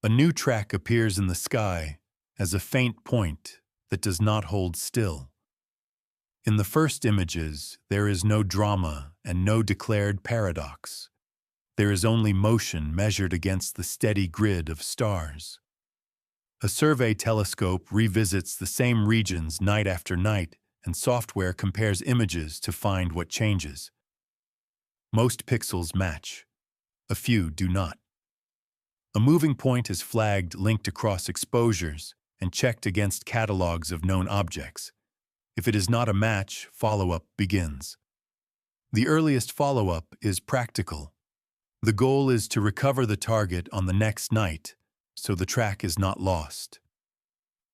A new track appears in the sky as a faint point that does not hold still. In the first images, there is no drama and no declared paradox. There is only motion measured against the steady grid of stars. A survey telescope revisits the same regions night after night, and software compares images to find what changes. Most pixels match. A few do not. A moving point is flagged linked across exposures and checked against catalogs of known objects. If it is not a match, follow-up begins. The earliest follow-up is practical. The goal is to recover the target on the next night, so the track is not lost.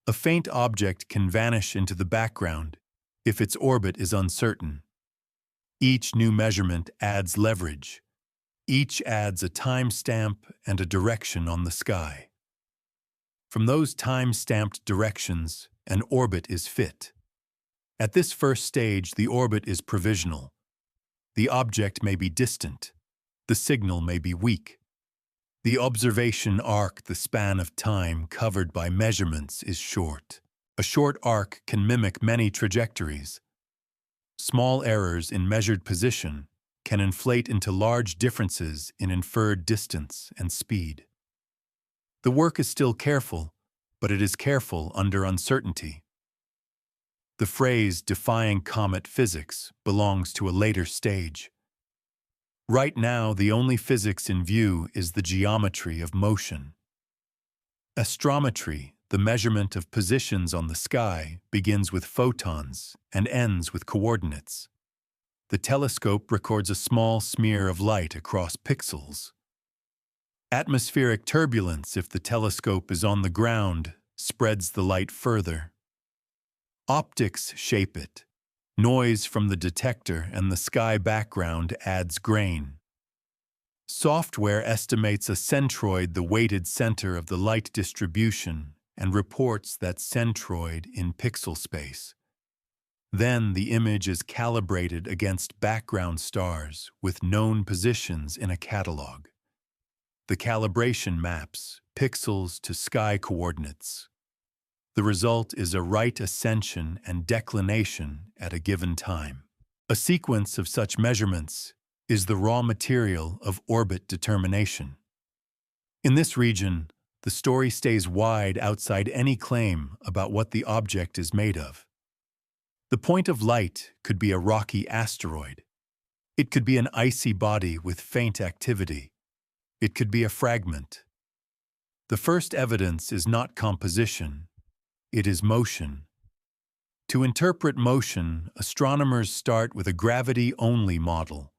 A faint object can vanish into the background if its orbit is uncertain. Each new measurement adds leverage. Each adds a timestamp and a direction on the sky. From those time-stamped directions, an orbit is fit. At this first stage, the orbit is provisional. The object may be distant. The signal may be weak. The observation arc, the span of time covered by measurements, is short. A short arc can mimic many trajectories. Small errors in measured position can inflate into large differences in inferred distance and speed. The work is still careful, but it is careful under uncertainty. The phrase "defying comet physics" belongs to a later stage. Right now, the only physics in view is the geometry of motion. Astrometry, the measurement of positions on the sky, begins with photons and ends with coordinates. The telescope records a small smear of light across pixels. Atmospheric turbulence, if the telescope is on the ground, spreads the light further. Optics shape it. Noise from the detector and the sky background adds grain. Software estimates a centroid, the weighted center of the light distribution, and reports that centroid in pixel space. Then the image is calibrated against background stars with known positions in a catalog. The calibration maps pixels to sky coordinates. The result is a right ascension and declination at a given time. A sequence of such measurements is the raw material of orbit determination. In this region, the story stays wide outside any claim about what the object is made of. The point of light could be a rocky asteroid. It could be an icy body with faint activity. It could be a fragment. The first evidence is not composition. It is motion. To interpret motion, astronomers start with a gravity-only model.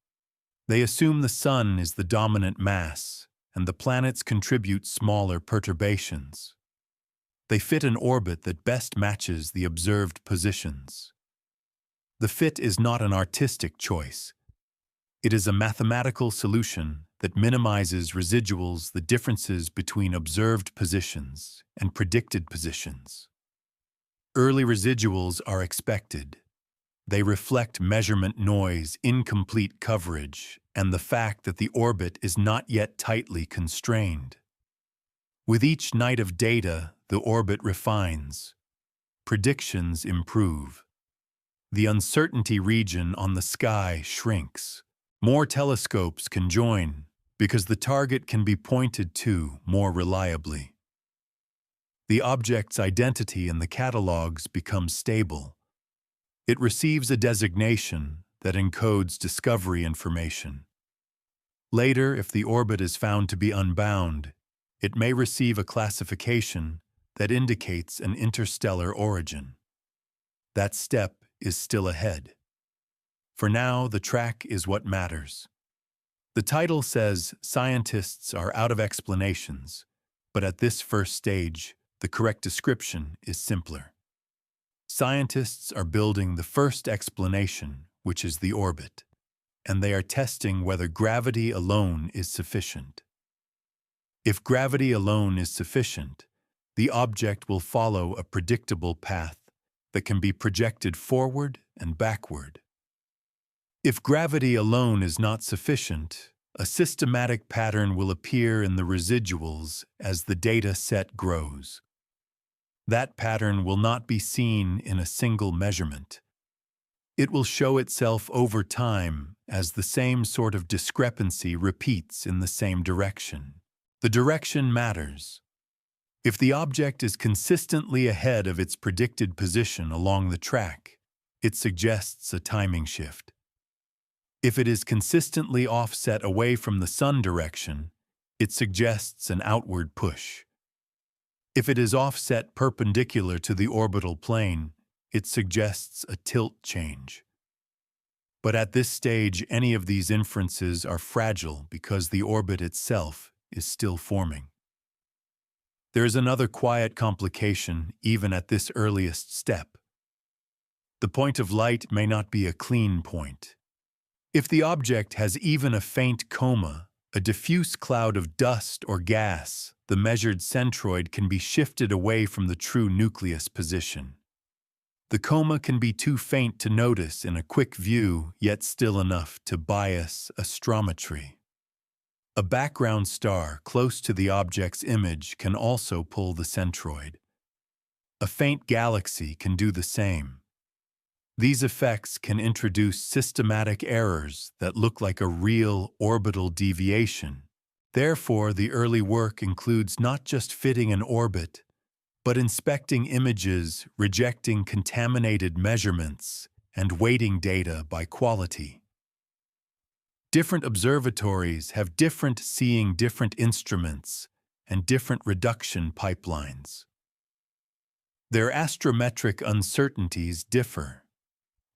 They assume the sun is the dominant mass, and the planets contribute smaller perturbations. They fit an orbit that best matches the observed positions. The fit is not an artistic choice. It is a mathematical solution that minimizes residuals, the differences between observed positions and predicted positions. Early residuals are expected. They reflect measurement noise, incomplete coverage, and the fact that the orbit is not yet tightly constrained. With each night of data, the orbit refines. Predictions improve. The uncertainty region on the sky shrinks. More telescopes can join because the target can be pointed to more reliably. The object's identity in the catalogs becomes stable. It receives a designation that encodes discovery information. Later, if the orbit is found to be unbound, it may receive a classification that indicates an interstellar origin. That step is still ahead. For now, the track is what matters. The title says scientists are out of explanations, but at this first stage, the correct description is simpler. Scientists are building the first explanation, which is the orbit, and they are testing whether gravity alone is sufficient. If gravity alone is sufficient, the object will follow a predictable path that can be projected forward and backward. If gravity alone is not sufficient, A systematic pattern will appear in the residuals as the data set grows. That pattern will not be seen in a single measurement. It will show itself over time as the same sort of discrepancy repeats in the same direction. The direction matters. If the object is consistently ahead of its predicted position along the track, it suggests a timing shift. If it is consistently offset away from the sun direction, it suggests an outward push. If it is offset perpendicular to the orbital plane, it suggests a tilt change. But at this stage, any of these inferences are fragile because the orbit itself is still forming. There is another quiet complication even at this earliest step. The point of light may not be a clean point. If the object has even a faint coma, a diffuse cloud of dust or gas, the measured centroid can be shifted away from the true nucleus position. The coma can be too faint to notice in a quick view, yet still enough to bias astrometry. A background star close to the object's image can also pull the centroid. A faint galaxy can do the same. These effects can introduce systematic errors that look like a real orbital deviation. Therefore, the early work includes not just fitting an orbit, but inspecting images, rejecting contaminated measurements, and weighting data by quality. Different observatories have different instruments and different reduction pipelines. Their astrometric uncertainties differ.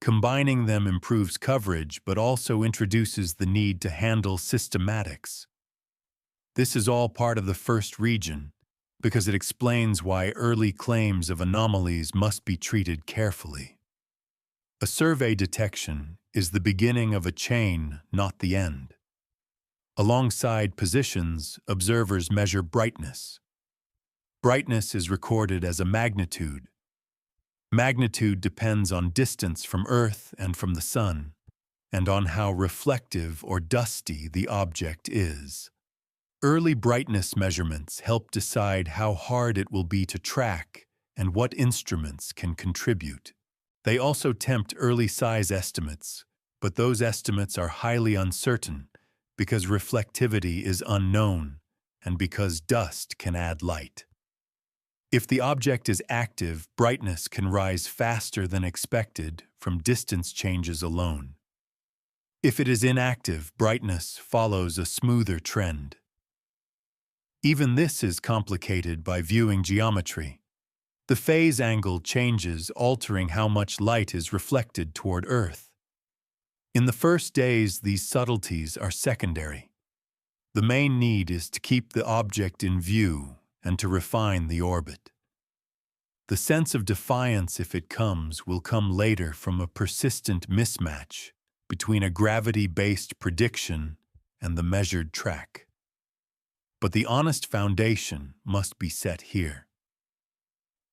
Combining them improves coverage but also introduces the need to handle systematics. This is all part of the first region, because it explains why early claims of anomalies must be treated carefully. A survey detection is the beginning of a chain, not the end. Alongside positions, observers measure brightness. Brightness is recorded as a magnitude. Magnitude depends on distance from Earth and from the Sun, and on how reflective or dusty the object is. Early brightness measurements help decide how hard it will be to track and what instruments can contribute. They also tempt early size estimates, but those estimates are highly uncertain because reflectivity is unknown and because dust can add light. If the object is active, brightness can rise faster than expected from distance changes alone. If it is inactive, brightness follows a smoother trend. Even this is complicated by viewing geometry. The phase angle changes, altering how much light is reflected toward Earth. In the first days, these subtleties are secondary. The main need is to keep the object in view and to refine the orbit. The sense of defiance, if it comes, will come later from a persistent mismatch between a gravity-based prediction and the measured track. But the honest foundation must be set here.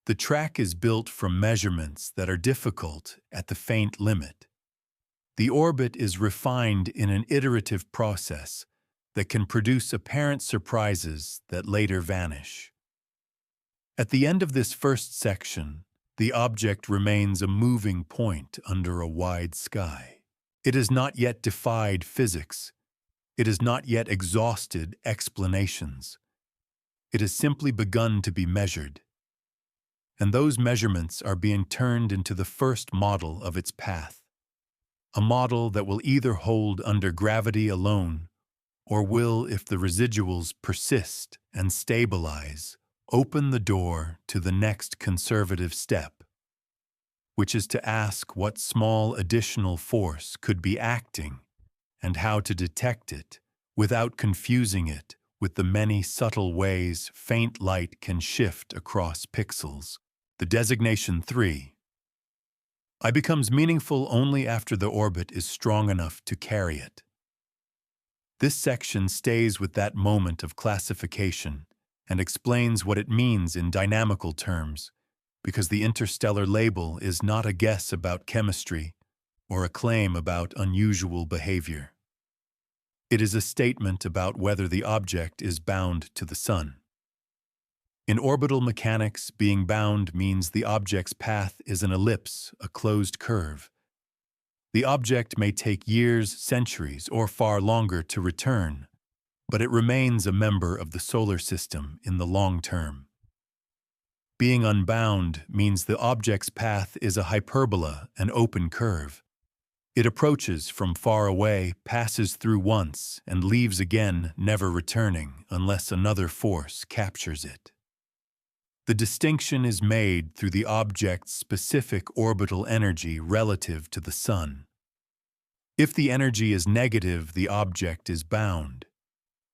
The track is built from measurements that are difficult at the faint limit. The orbit is refined in an iterative process that can produce apparent surprises that later vanish. At the end of this first section, the object remains a moving point under a wide sky. It has not yet defied physics. It has not yet exhausted explanations. It has simply begun to be measured. And those measurements are being turned into the first model of its path. A model that will either hold under gravity alone, or will, if the residuals persist and stabilize, open the door to the next conservative step, which is to ask what small additional force could be acting and how to detect it without confusing it with the many subtle ways faint light can shift across pixels. The designation 3. I becomes meaningful only after the orbit is strong enough to carry it. This section stays with that moment of classification and explains what it means in dynamical terms, because the interstellar label is not a guess about chemistry or a claim about unusual behavior. It is a statement about whether the object is bound to the Sun. In orbital mechanics, being bound means the object's path is an ellipse, a closed curve. The object may take years, centuries, or far longer to return, but it remains a member of the solar system in the long term. Being unbound means the object's path is a hyperbola, an open curve. It approaches from far away, passes through once, and leaves again, never returning unless another force captures it. The distinction is made through the object's specific orbital energy relative to the Sun. If the energy is negative, the object is bound.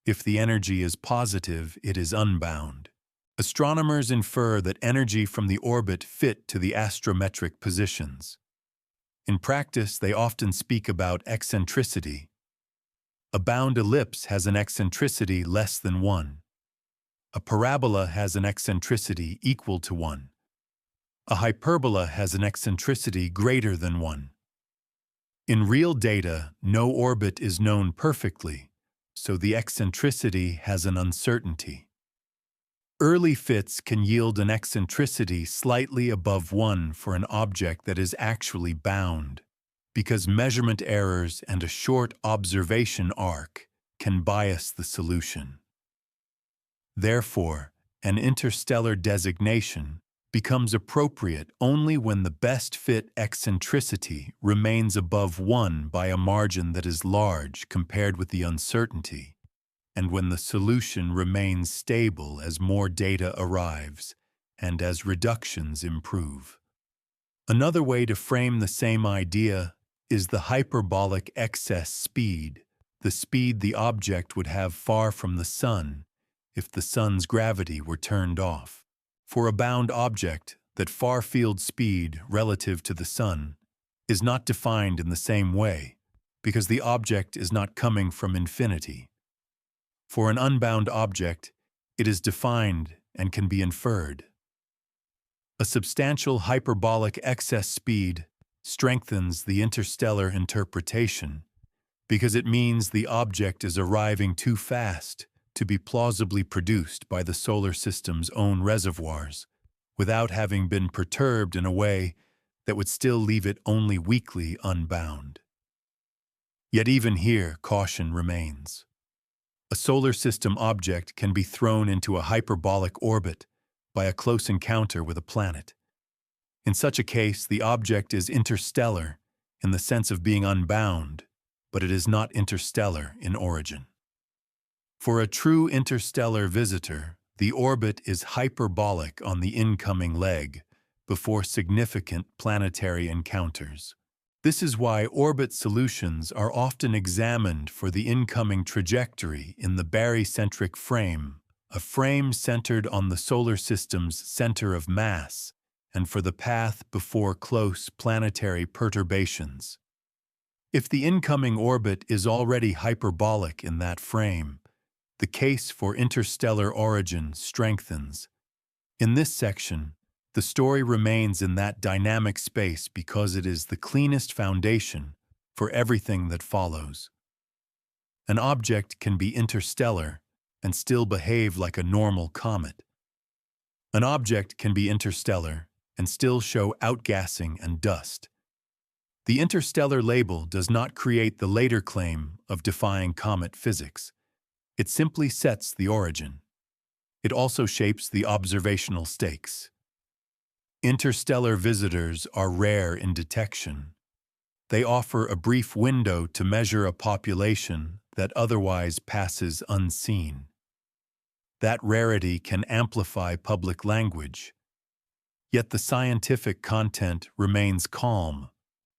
If the energy is positive, it is unbound. Astronomers infer that energy from the orbit fit to the astrometric positions. In practice, they often speak about eccentricity. A bound ellipse has an eccentricity less than 1. A parabola has an eccentricity equal to 1. A hyperbola has an eccentricity greater than 1. In real data, no orbit is known perfectly, so the eccentricity has an uncertainty. Early fits can yield an eccentricity slightly above 1 for an object that is actually bound, because measurement errors and a short observation arc can bias the solution. Therefore, an interstellar designation becomes appropriate only when the best fit eccentricity remains above 1 by a margin that is large compared with the uncertainty, and when the solution remains stable as more data arrives and as reductions improve. Another way to frame the same idea is the hyperbolic excess speed, the speed the object would have far from the Sun if the Sun's gravity were turned off. For a bound object, that far-field speed relative to the Sun is not defined in the same way because the object is not coming from infinity. For an unbound object, it is defined and can be inferred. A substantial hyperbolic excess speed strengthens the interstellar interpretation because it means the object is arriving too fast to be plausibly produced by the solar system's own reservoirs, without having been perturbed in a way that would still leave it only weakly unbound. Yet even here, caution remains. A solar system object can be thrown into a hyperbolic orbit by a close encounter with a planet. In such a case, the object is interstellar in the sense of being unbound, but it is not interstellar in origin. For a true interstellar visitor, the orbit is hyperbolic on the incoming leg before significant planetary encounters. This is why orbit solutions are often examined for the incoming trajectory in the barycentric frame, a frame centered on the solar system's center of mass, and for the path before close planetary perturbations. If the incoming orbit is already hyperbolic in that frame, the case for interstellar origin strengthens. In this section, the story remains in that dynamic space because it is the cleanest foundation for everything that follows. An object can be interstellar and still behave like a normal comet. An object can be interstellar and still show outgassing and dust. The interstellar label does not create the later claim of defying comet physics. It simply sets the origin. It also shapes the observational stakes. Interstellar visitors are rare in detection. They offer a brief window to measure a population that otherwise passes unseen. That rarity can amplify public language. Yet the scientific content remains calm.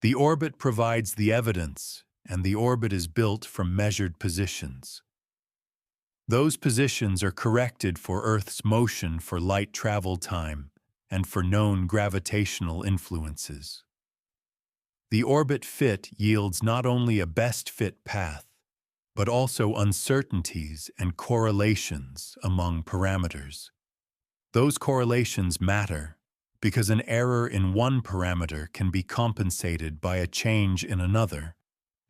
The orbit provides the evidence, and the orbit is built from measured positions. Those positions are corrected for Earth's motion for light travel time and for known gravitational influences. The orbit fit yields not only a best fit path, but also uncertainties and correlations among parameters. Those correlations matter because an error in one parameter can be compensated by a change in another,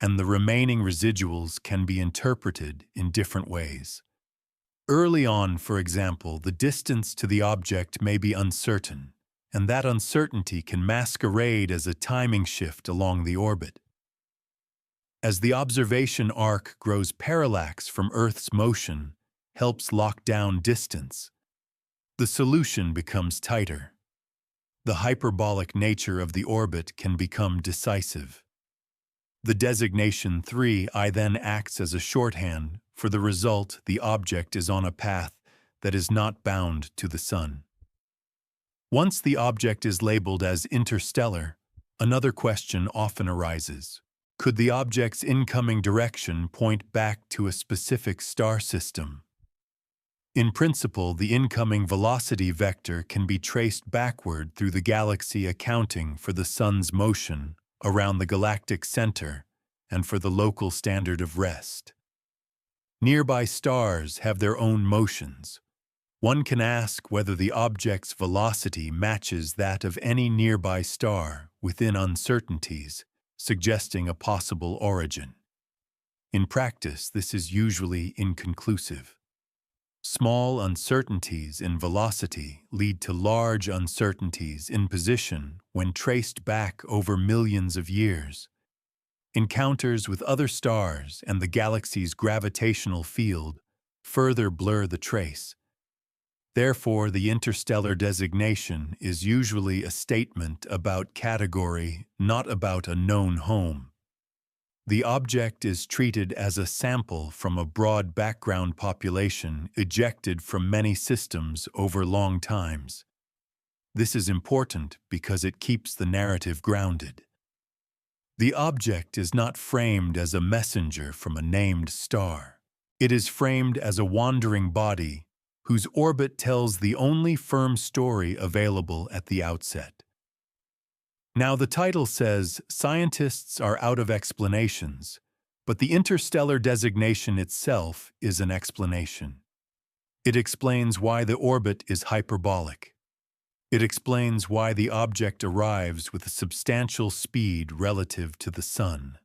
and the remaining residuals can be interpreted in different ways. Early on, for example, the distance to the object may be uncertain, and that uncertainty can masquerade as a timing shift along the orbit. As the observation arc grows, parallax from Earth's motion helps lock down distance. The solution becomes tighter. The hyperbolic nature of the orbit can become decisive. The designation 3I then acts as a shorthand for the result the object is on a path that is not bound to the Sun. Once the object is labeled as interstellar, another question often arises. Could the object's incoming direction point back to a specific star system? In principle, the incoming velocity vector can be traced backward through the galaxy, accounting for the Sun's motion around the galactic center and for the local standard of rest. Nearby stars have their own motions. One can ask whether the object's velocity matches that of any nearby star within uncertainties, suggesting a possible origin. In practice, this is usually inconclusive. Small uncertainties in velocity lead to large uncertainties in position when traced back over millions of years. Encounters with other stars and the galaxy's gravitational field further blur the trace. Therefore, the interstellar designation is usually a statement about category, not about a known home. The object is treated as a sample from a broad background population ejected from many systems over long times. This is important because it keeps the narrative grounded. The object is not framed as a messenger from a named star. It is framed as a wandering body whose orbit tells the only firm story available at the outset. Now, the title says scientists are out of explanations, but the interstellar designation itself is an explanation. It explains why the orbit is hyperbolic. It explains why the object arrives with a substantial speed relative to the Sun.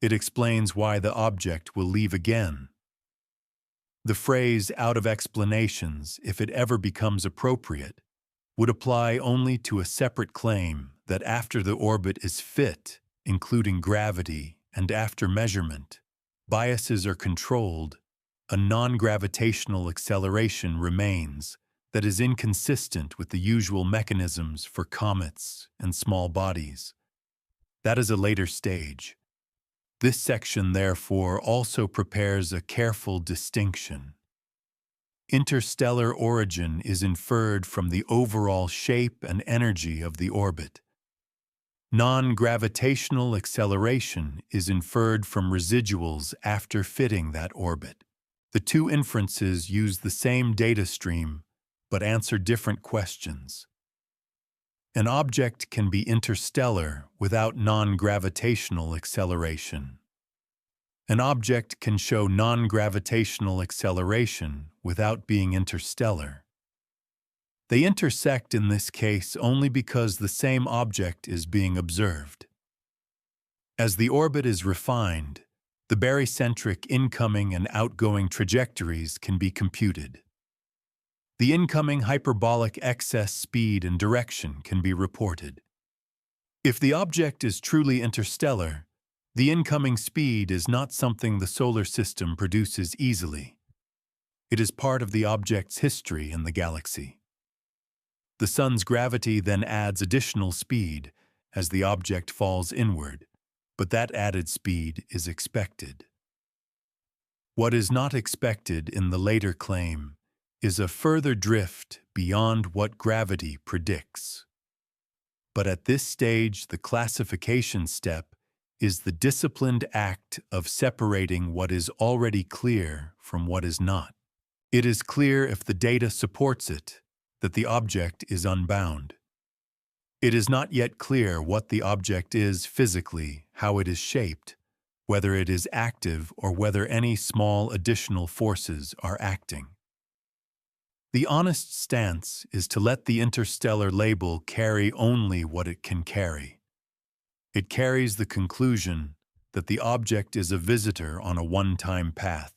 It explains why the object will leave again. The phrase "out of explanations," if it ever becomes appropriate, would apply only to a separate claim that after the orbit is fit, including gravity, and after measurement, biases are controlled, a non-gravitational acceleration remains that is inconsistent with the usual mechanisms for comets and small bodies. That is a later stage. This section, therefore, also prepares a careful distinction. Interstellar origin is inferred from the overall shape and energy of the orbit. Non-gravitational acceleration is inferred from residuals after fitting that orbit. The two inferences use the same data stream, but answer different questions. An object can be interstellar without non-gravitational acceleration. An object can show non-gravitational acceleration without being interstellar. They intersect in this case only because the same object is being observed. As the orbit is refined, the barycentric incoming and outgoing trajectories can be computed. The incoming hyperbolic excess speed and direction can be reported. If the object is truly interstellar, the incoming speed is not something the solar system produces easily. It is part of the object's history in the galaxy. The Sun's gravity then adds additional speed as the object falls inward, but that added speed is expected. What is not expected in the later claim is a further drift beyond what gravity predicts. But at this stage, the classification step is the disciplined act of separating what is already clear from what is not. It is clear, if the data supports it, that the object is unbound. It is not yet clear what the object is physically, how it is shaped, whether it is active or whether any small additional forces are acting. The honest stance is to let the interstellar label carry only what it can carry. It carries the conclusion that the object is a visitor on a one-time path,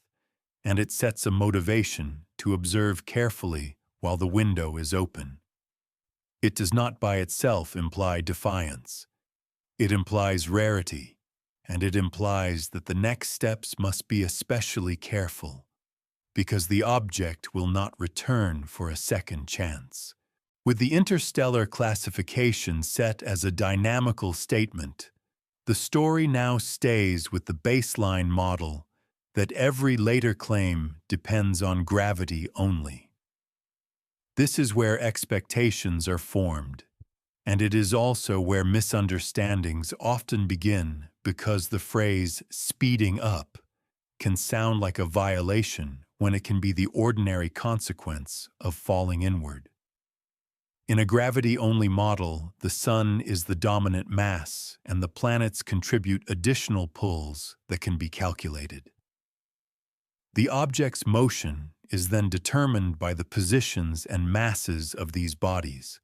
and it sets a motivation to observe carefully while the window is open. It does not by itself imply defiance. It implies rarity, and it implies that the next steps must be especially careful, because the object will not return for a second chance. With the interstellar classification set as a dynamical statement, the story now stays with the baseline model that every later claim depends on gravity only. This is where expectations are formed, and it is also where misunderstandings often begin because the phrase "speeding up" can sound like a violation when it can be the ordinary consequence of falling inward. In a gravity-only model, the Sun is the dominant mass, and the planets contribute additional pulls that can be calculated. The object's motion is then determined by the positions and masses of these bodies.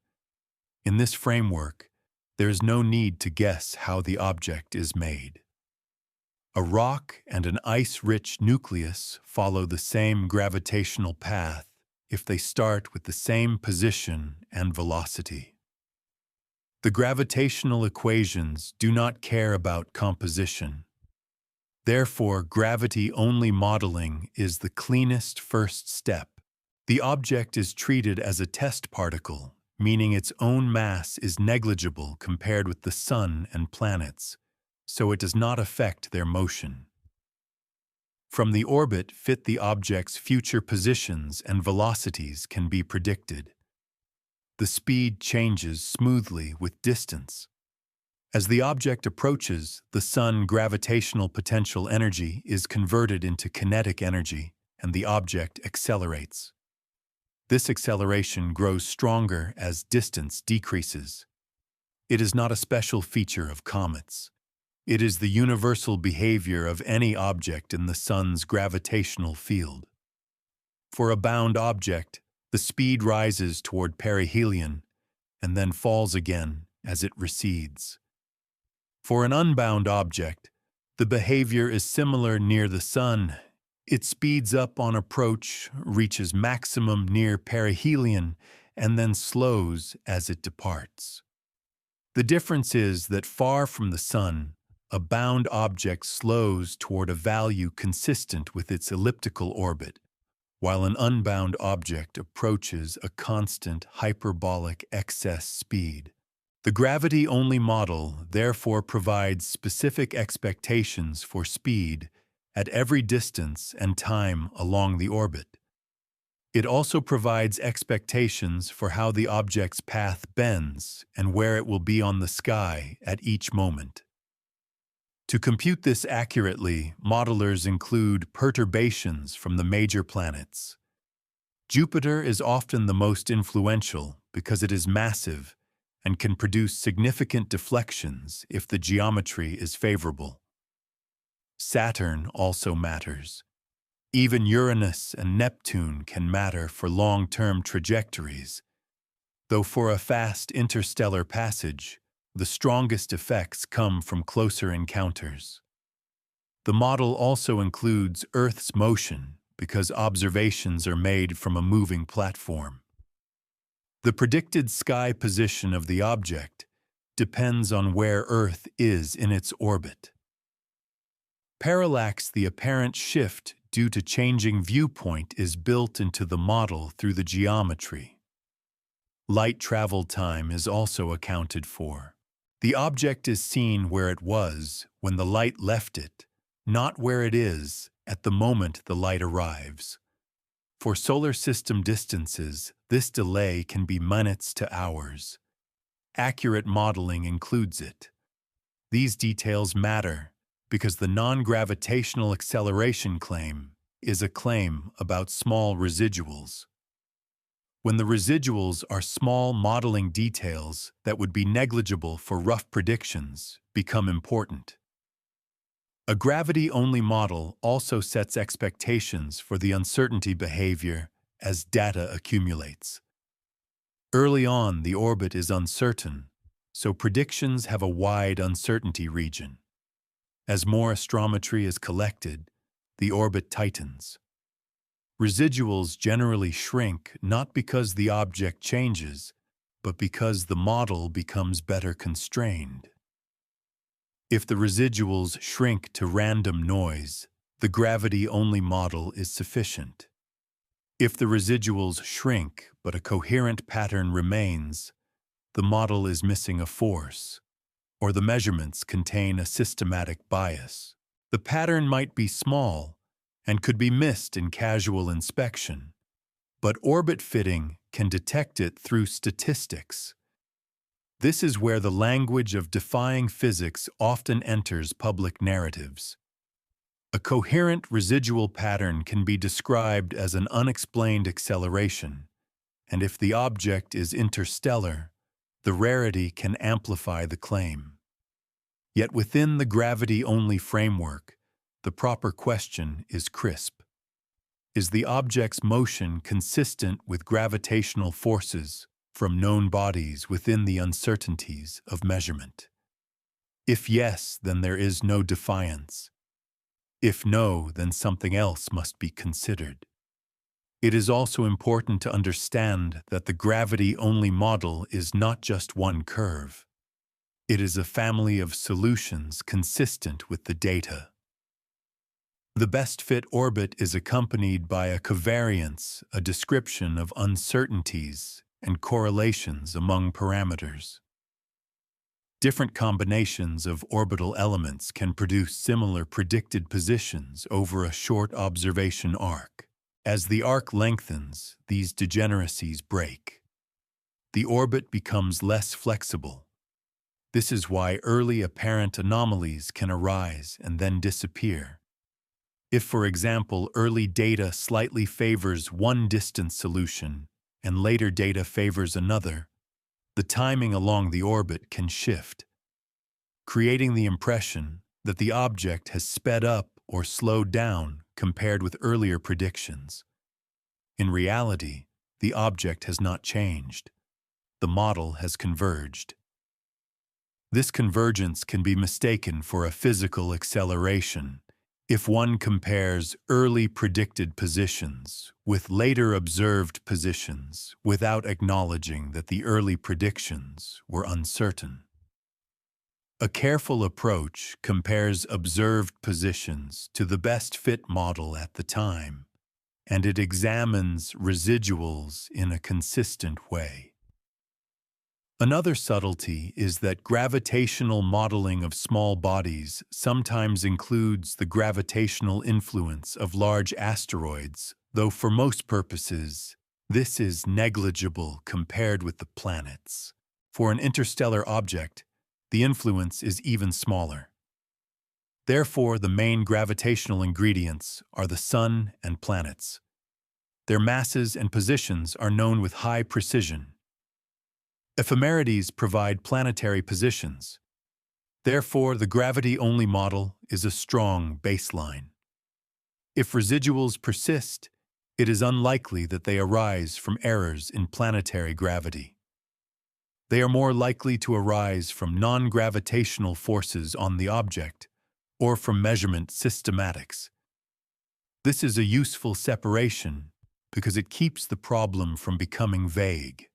In this framework, there is no need to guess how the object is made. A rock and an ice-rich nucleus follow the same gravitational path if they start with the same position and velocity. The gravitational equations do not care about composition. Therefore, gravity-only modeling is the cleanest first step. The object is treated as a test particle, meaning its own mass is negligible compared with the Sun and planets, so it does not affect their motion. From the orbit fit the object's future positions and velocities can be predicted. The speed changes smoothly with distance. As the object approaches, the Sun gravitational potential energy is converted into kinetic energy, and the object accelerates. This acceleration grows stronger as distance decreases. It is not a special feature of comets. It is the universal behavior of any object in the Sun's gravitational field. For a bound object, the speed rises toward perihelion and then falls again as it recedes. For an unbound object, the behavior is similar near the Sun. It speeds up on approach, reaches maximum near perihelion, and then slows as it departs. The difference is that far from the Sun, a bound object slows toward a value consistent with its elliptical orbit, while an unbound object approaches a constant hyperbolic excess speed. The gravity-only model therefore provides specific expectations for speed at every distance and time along the orbit. It also provides expectations for how the object's path bends and where it will be on the sky at each moment. To compute this accurately, modelers include perturbations from the major planets. Jupiter is often the most influential because it is massive and can produce significant deflections if the geometry is favorable. Saturn also matters. Even Uranus and Neptune can matter for long-term trajectories, though for a fast interstellar passage, the strongest effects come from closer encounters. The model also includes Earth's motion because observations are made from a moving platform. The predicted sky position of the object depends on where Earth is in its orbit. Parallax, the apparent shift due to changing viewpoint, is built into the model through the geometry. Light travel time is also accounted for. The object is seen where it was when the light left it, not where it is at the moment the light arrives. For solar system distances, this delay can be minutes to hours. Accurate modeling includes it. These details matter because the non-gravitational acceleration claim is a claim about small residuals. When the residuals are small, modeling details that would be negligible for rough predictions become important. A gravity-only model also sets expectations for the uncertainty behavior as data accumulates. Early on, the orbit is uncertain, so predictions have a wide uncertainty region. As more astrometry is collected, the orbit tightens. Residuals generally shrink not because the object changes, but because the model becomes better constrained. If the residuals shrink to random noise, the gravity-only model is sufficient. If the residuals shrink but a coherent pattern remains, the model is missing a force, or the measurements contain a systematic bias. The pattern might be small and could be missed in casual inspection, but orbit fitting can detect it through statistics. This is where the language of defying physics often enters public narratives. A coherent residual pattern can be described as an unexplained acceleration, and if the object is interstellar, the rarity can amplify the claim. Yet within the gravity-only framework, the proper question is crisp. Is the object's motion consistent with gravitational forces from known bodies within the uncertainties of measurement? If yes, then there is no defiance. If no, then something else must be considered. It is also important to understand that the gravity-only model is not just one curve. It is a family of solutions consistent with the data. The best fit orbit is accompanied by a covariance, a description of uncertainties and correlations among parameters. Different combinations of orbital elements can produce similar predicted positions over a short observation arc. As the arc lengthens, these degeneracies break. The orbit becomes less flexible. This is why early apparent anomalies can arise and then disappear. If, for example, early data slightly favors one distance solution and later data favors another, the timing along the orbit can shift, creating the impression that the object has sped up or slowed down compared with earlier predictions. In reality, the object has not changed. The model has converged. This convergence can be mistaken for a physical acceleration if one compares early predicted positions with later observed positions without acknowledging that the early predictions were uncertain. A careful approach compares observed positions to the best fit model at the time, and it examines residuals in a consistent way. Another subtlety is that gravitational modeling of small bodies sometimes includes the gravitational influence of large asteroids, though for most purposes, this is negligible compared with the planets. For an interstellar object, the influence is even smaller. Therefore, the main gravitational ingredients are the Sun and planets. Their masses and positions are known with high precision. Ephemerides provide planetary positions. Therefore, the gravity-only model is a strong baseline. If residuals persist, it is unlikely that they arise from errors in planetary gravity. They are more likely to arise from non-gravitational forces on the object or from measurement systematics. This is a useful separation because it keeps the problem from becoming vague.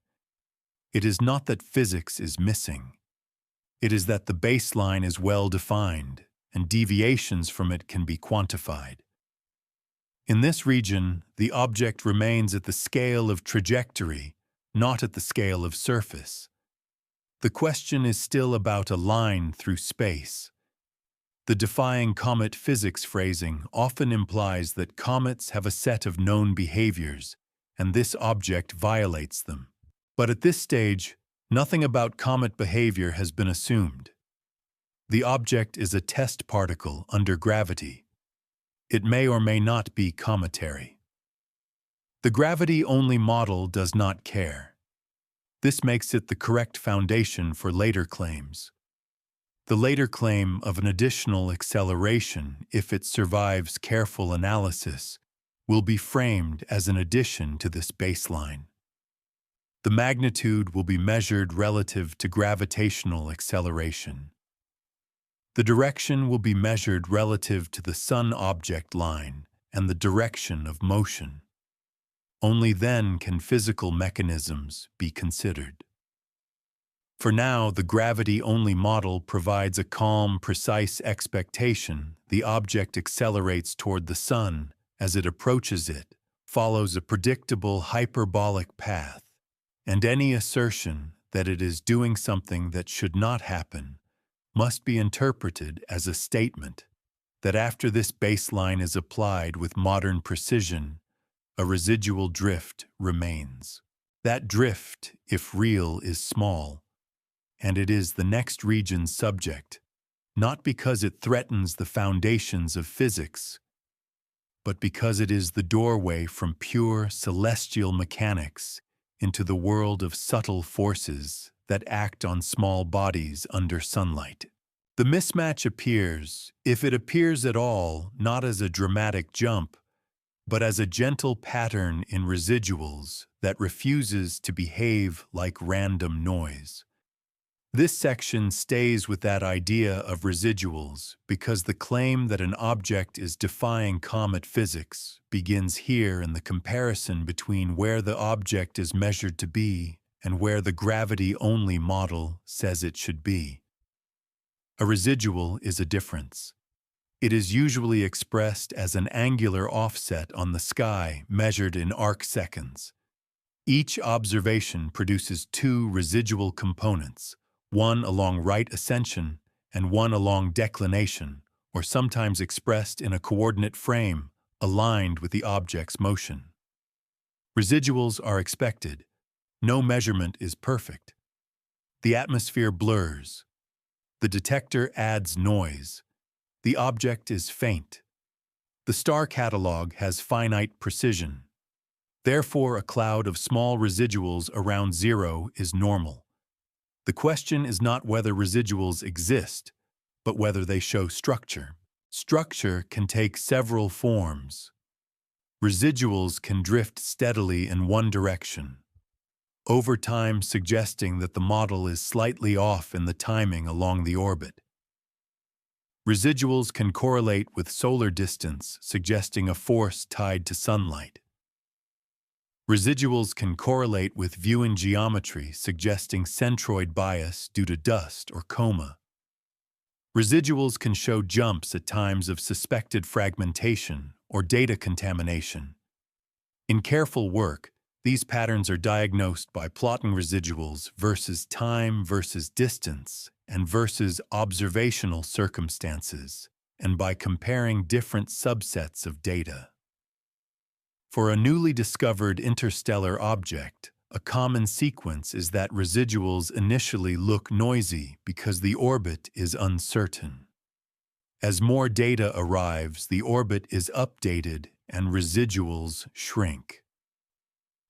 It is not that physics is missing. It is that the baseline is well defined, and deviations from it can be quantified. In this region, the object remains at the scale of trajectory, not at the scale of surface. The question is still about a line through space. The defying comet physics phrasing often implies that comets have a set of known behaviors, and this object violates them. But at this stage, nothing about comet behavior has been assumed. The object is a test particle under gravity. It may or may not be cometary. The gravity-only model does not care. This makes it the correct foundation for later claims. The later claim of an additional acceleration, if it survives careful analysis, will be framed as an addition to this baseline. The magnitude will be measured relative to gravitational acceleration. The direction will be measured relative to the Sun object line and the direction of motion. Only then can physical mechanisms be considered. For now, the gravity-only model provides a calm, precise expectation. The object accelerates toward the Sun. As it approaches it, follows a predictable hyperbolic path, and any assertion that it is doing something that should not happen must be interpreted as a statement that after this baseline is applied with modern precision, a residual drift remains. That drift, if real, is small, and it is the next region's subject, not because it threatens the foundations of physics, but because it is the doorway from pure celestial mechanics into the world of subtle forces that act on small bodies under sunlight. The mismatch appears, if it appears at all, not as a dramatic jump, but as a gentle pattern in residuals that refuses to behave like random noise. This section stays with that idea of residuals because the claim that an object is defying comet physics begins here in the comparison between where the object is measured to be and where the gravity-only model says it should be. A residual is a difference. It is usually expressed as an angular offset on the sky measured in arcseconds. Each observation produces two residual components, one along right ascension and one along declination, or sometimes expressed in a coordinate frame aligned with the object's motion. Residuals are expected. No measurement is perfect. The atmosphere blurs. The detector adds noise. The object is faint. The star catalog has finite precision. Therefore, a cloud of small residuals around zero is normal. The question is not whether residuals exist, but whether they show structure. Structure can take several forms. Residuals can drift steadily in one direction, over time suggesting that the model is slightly off in the timing along the orbit. Residuals can correlate with solar distance, suggesting a force tied to sunlight. Residuals can correlate with viewing geometry, suggesting centroid bias due to dust or coma. Residuals can show jumps at times of suspected fragmentation or data contamination. In careful work, these patterns are diagnosed by plotting residuals versus time versus distance and versus observational circumstances, and by comparing different subsets of data. For a newly discovered interstellar object, a common sequence is that residuals initially look noisy because the orbit is uncertain. As more data arrives, the orbit is updated and residuals shrink.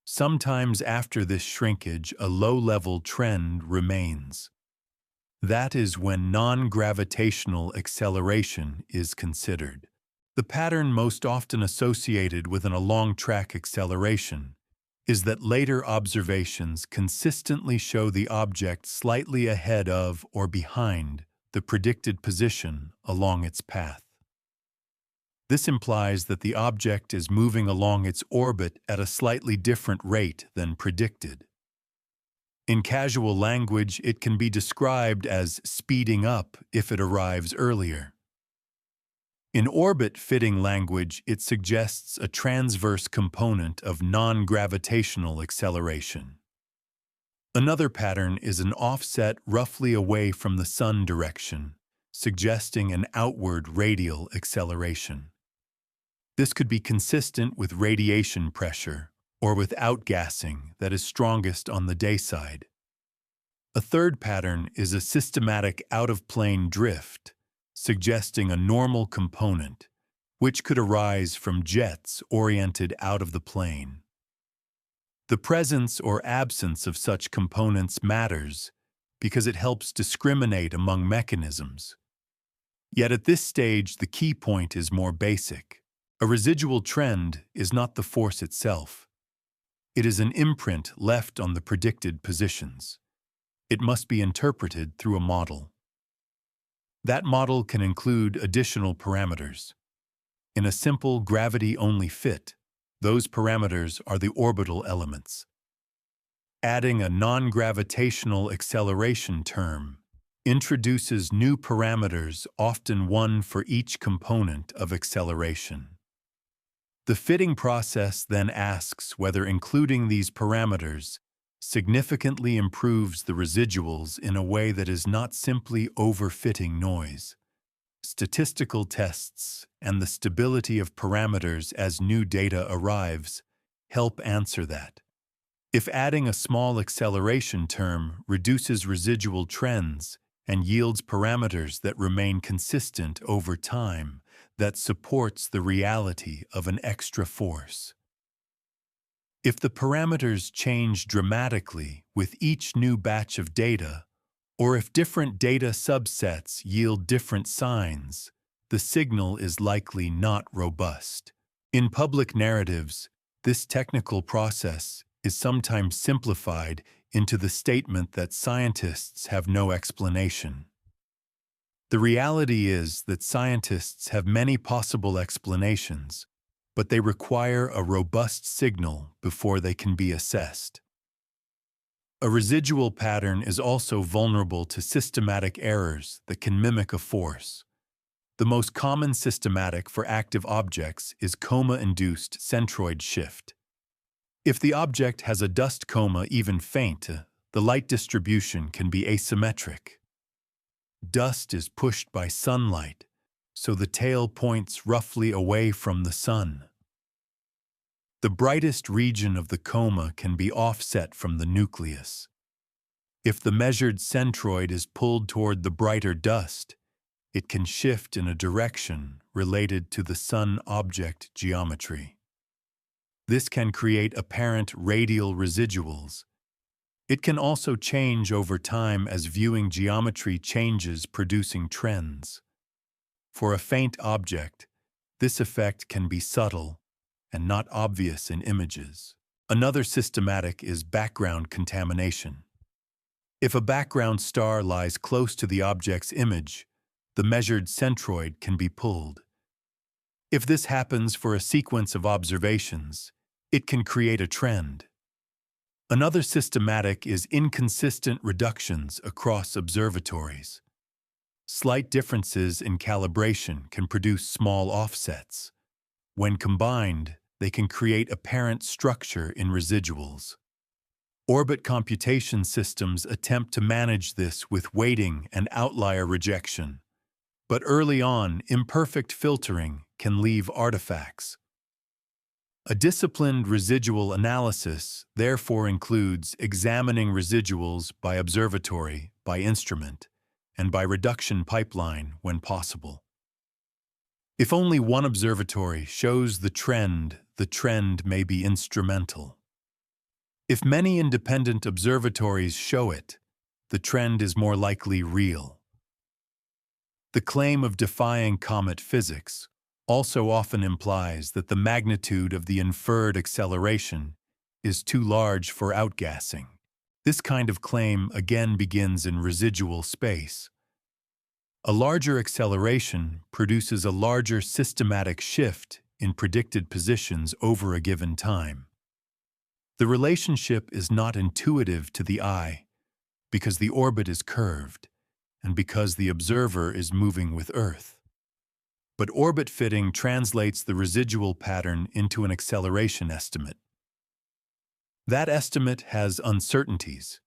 Sometimes after this shrinkage, a low-level trend remains. That is when non-gravitational acceleration is considered. The pattern most often associated with an along-track acceleration is that later observations consistently show the object slightly ahead of or behind the predicted position along its path. This implies that the object is moving along its orbit at a slightly different rate than predicted. In casual language, it can be described as speeding up if it arrives earlier. In orbit-fitting language, it suggests a transverse component of non-gravitational acceleration. Another pattern is an offset roughly away from the sun direction, suggesting an outward radial acceleration. This could be consistent with radiation pressure or with outgassing that is strongest on the day side. A third pattern is a systematic out-of-plane drift, suggesting a normal component, which could arise from jets oriented out of the plane. The presence or absence of such components matters because it helps discriminate among mechanisms. Yet at this stage, the key point is more basic. A residual trend is not the force itself. It is an imprint left on the predicted positions. It must be interpreted through a model. That model can include additional parameters. In a simple gravity-only fit, those parameters are the orbital elements. Adding a non-gravitational acceleration term introduces new parameters, often one for each component of acceleration. The fitting process then asks whether including these parameters significantly improves the residuals in a way that is not simply overfitting noise. Statistical tests and the stability of parameters as new data arrives help answer that. If adding a small acceleration term reduces residual trends and yields parameters that remain consistent over time, that supports the reality of an extra force. If the parameters change dramatically with each new batch of data, or if different data subsets yield different signs, the signal is likely not robust. In public narratives, this technical process is sometimes simplified into the statement that scientists have no explanation. The reality is that scientists have many possible explanations, but they require a robust signal before they can be assessed. A residual pattern is also vulnerable to systematic errors that can mimic a force. The most common systematic for active objects is coma-induced centroid shift. If the object has a dust coma even faint, the light distribution can be asymmetric. Dust is pushed by sunlight, so the tail points roughly away from the sun. The brightest region of the coma can be offset from the nucleus. If the measured centroid is pulled toward the brighter dust, it can shift in a direction related to the sun object geometry. This can create apparent radial residuals. It can also change over time as viewing geometry changes, producing trends. For a faint object, this effect can be subtle and not obvious in images. Another systematic is background contamination. If a background star lies close to the object's image, the measured centroid can be pulled. If this happens for a sequence of observations, it can create a trend. Another systematic is inconsistent reductions across observatories. Slight differences in calibration can produce small offsets. When combined, they can create apparent structure in residuals. Orbit computation systems attempt to manage this with weighting and outlier rejection. But early on, imperfect filtering can leave artifacts. A disciplined residual analysis therefore includes examining residuals by observatory, by instrument, and by reduction pipeline when possible. If only one observatory shows the trend may be instrumental. If many independent observatories show it, the trend is more likely real. The claim of defying comet physics also often implies that the magnitude of the inferred acceleration is too large for outgassing. This kind of claim again begins in residual space. A larger acceleration produces a larger systematic shift in predicted positions over a given time. The relationship is not intuitive to the eye because the orbit is curved and because the observer is moving with Earth. But orbit fitting translates the residual pattern into an acceleration estimate. That estimate has uncertainties.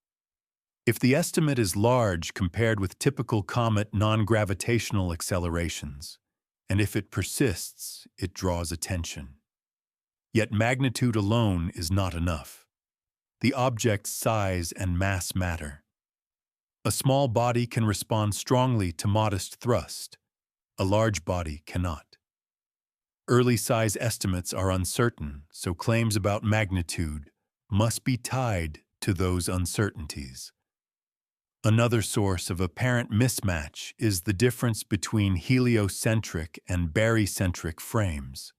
If the estimate is large compared with typical comet non-gravitational accelerations, and if it persists, it draws attention. Yet magnitude alone is not enough. The object's size and mass matter. A small body can respond strongly to modest thrust. A large body cannot. Early size estimates are uncertain, so claims about magnitude must be tied to those uncertainties. Another source of apparent mismatch is the difference between heliocentric and barycentric frames.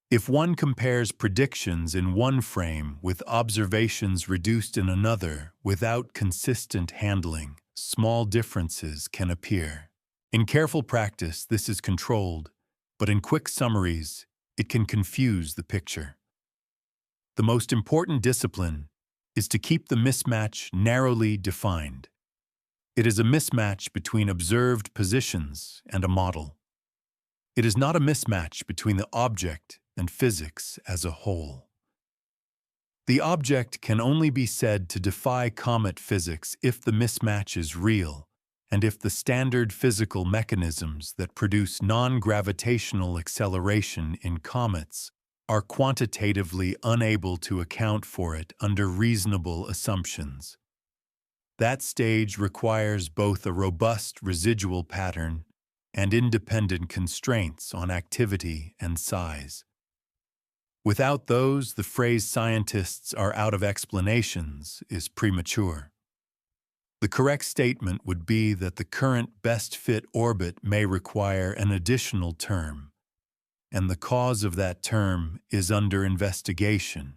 If one compares predictions in one frame with observations reduced in another without consistent handling, small differences can appear. In careful practice, this is controlled, but in quick summaries, it can confuse the picture. The most important discipline is to keep the mismatch narrowly defined. It is a mismatch between observed positions and a model. It is not a mismatch between the object and physics as a whole. The object can only be said to defy comet physics if the mismatch is real, and if the standard physical mechanisms that produce non-gravitational acceleration in comets are quantitatively unable to account for it under reasonable assumptions. That stage requires both a robust residual pattern and independent constraints on activity and size. Without those, the phrase "scientists are out of explanations" is premature. The correct statement would be that the current best-fit orbit may require an additional term, and the cause of that term is under investigation.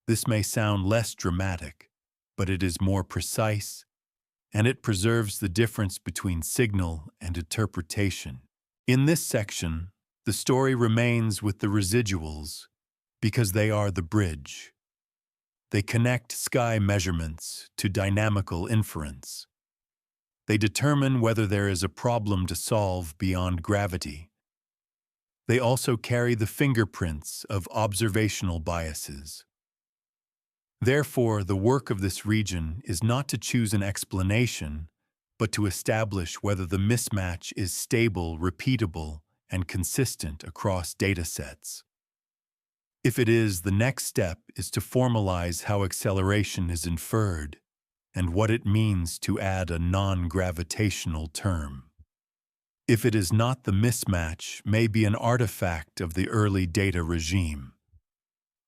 This may sound less dramatic, but it is more precise, and it preserves the difference between signal and interpretation. In this section, the story remains with the residuals because they are the bridge. They connect sky measurements to dynamical inference. They determine whether there is a problem to solve beyond gravity. They also carry the fingerprints of observational biases. Therefore, the work of this region is not to choose an explanation, but to establish whether the mismatch is stable, repeatable, and consistent across datasets. If it is, the next step is to formalize how acceleration is inferred and what it means to add a non-gravitational term. If it is not, the mismatch may be an artifact of the early data regime.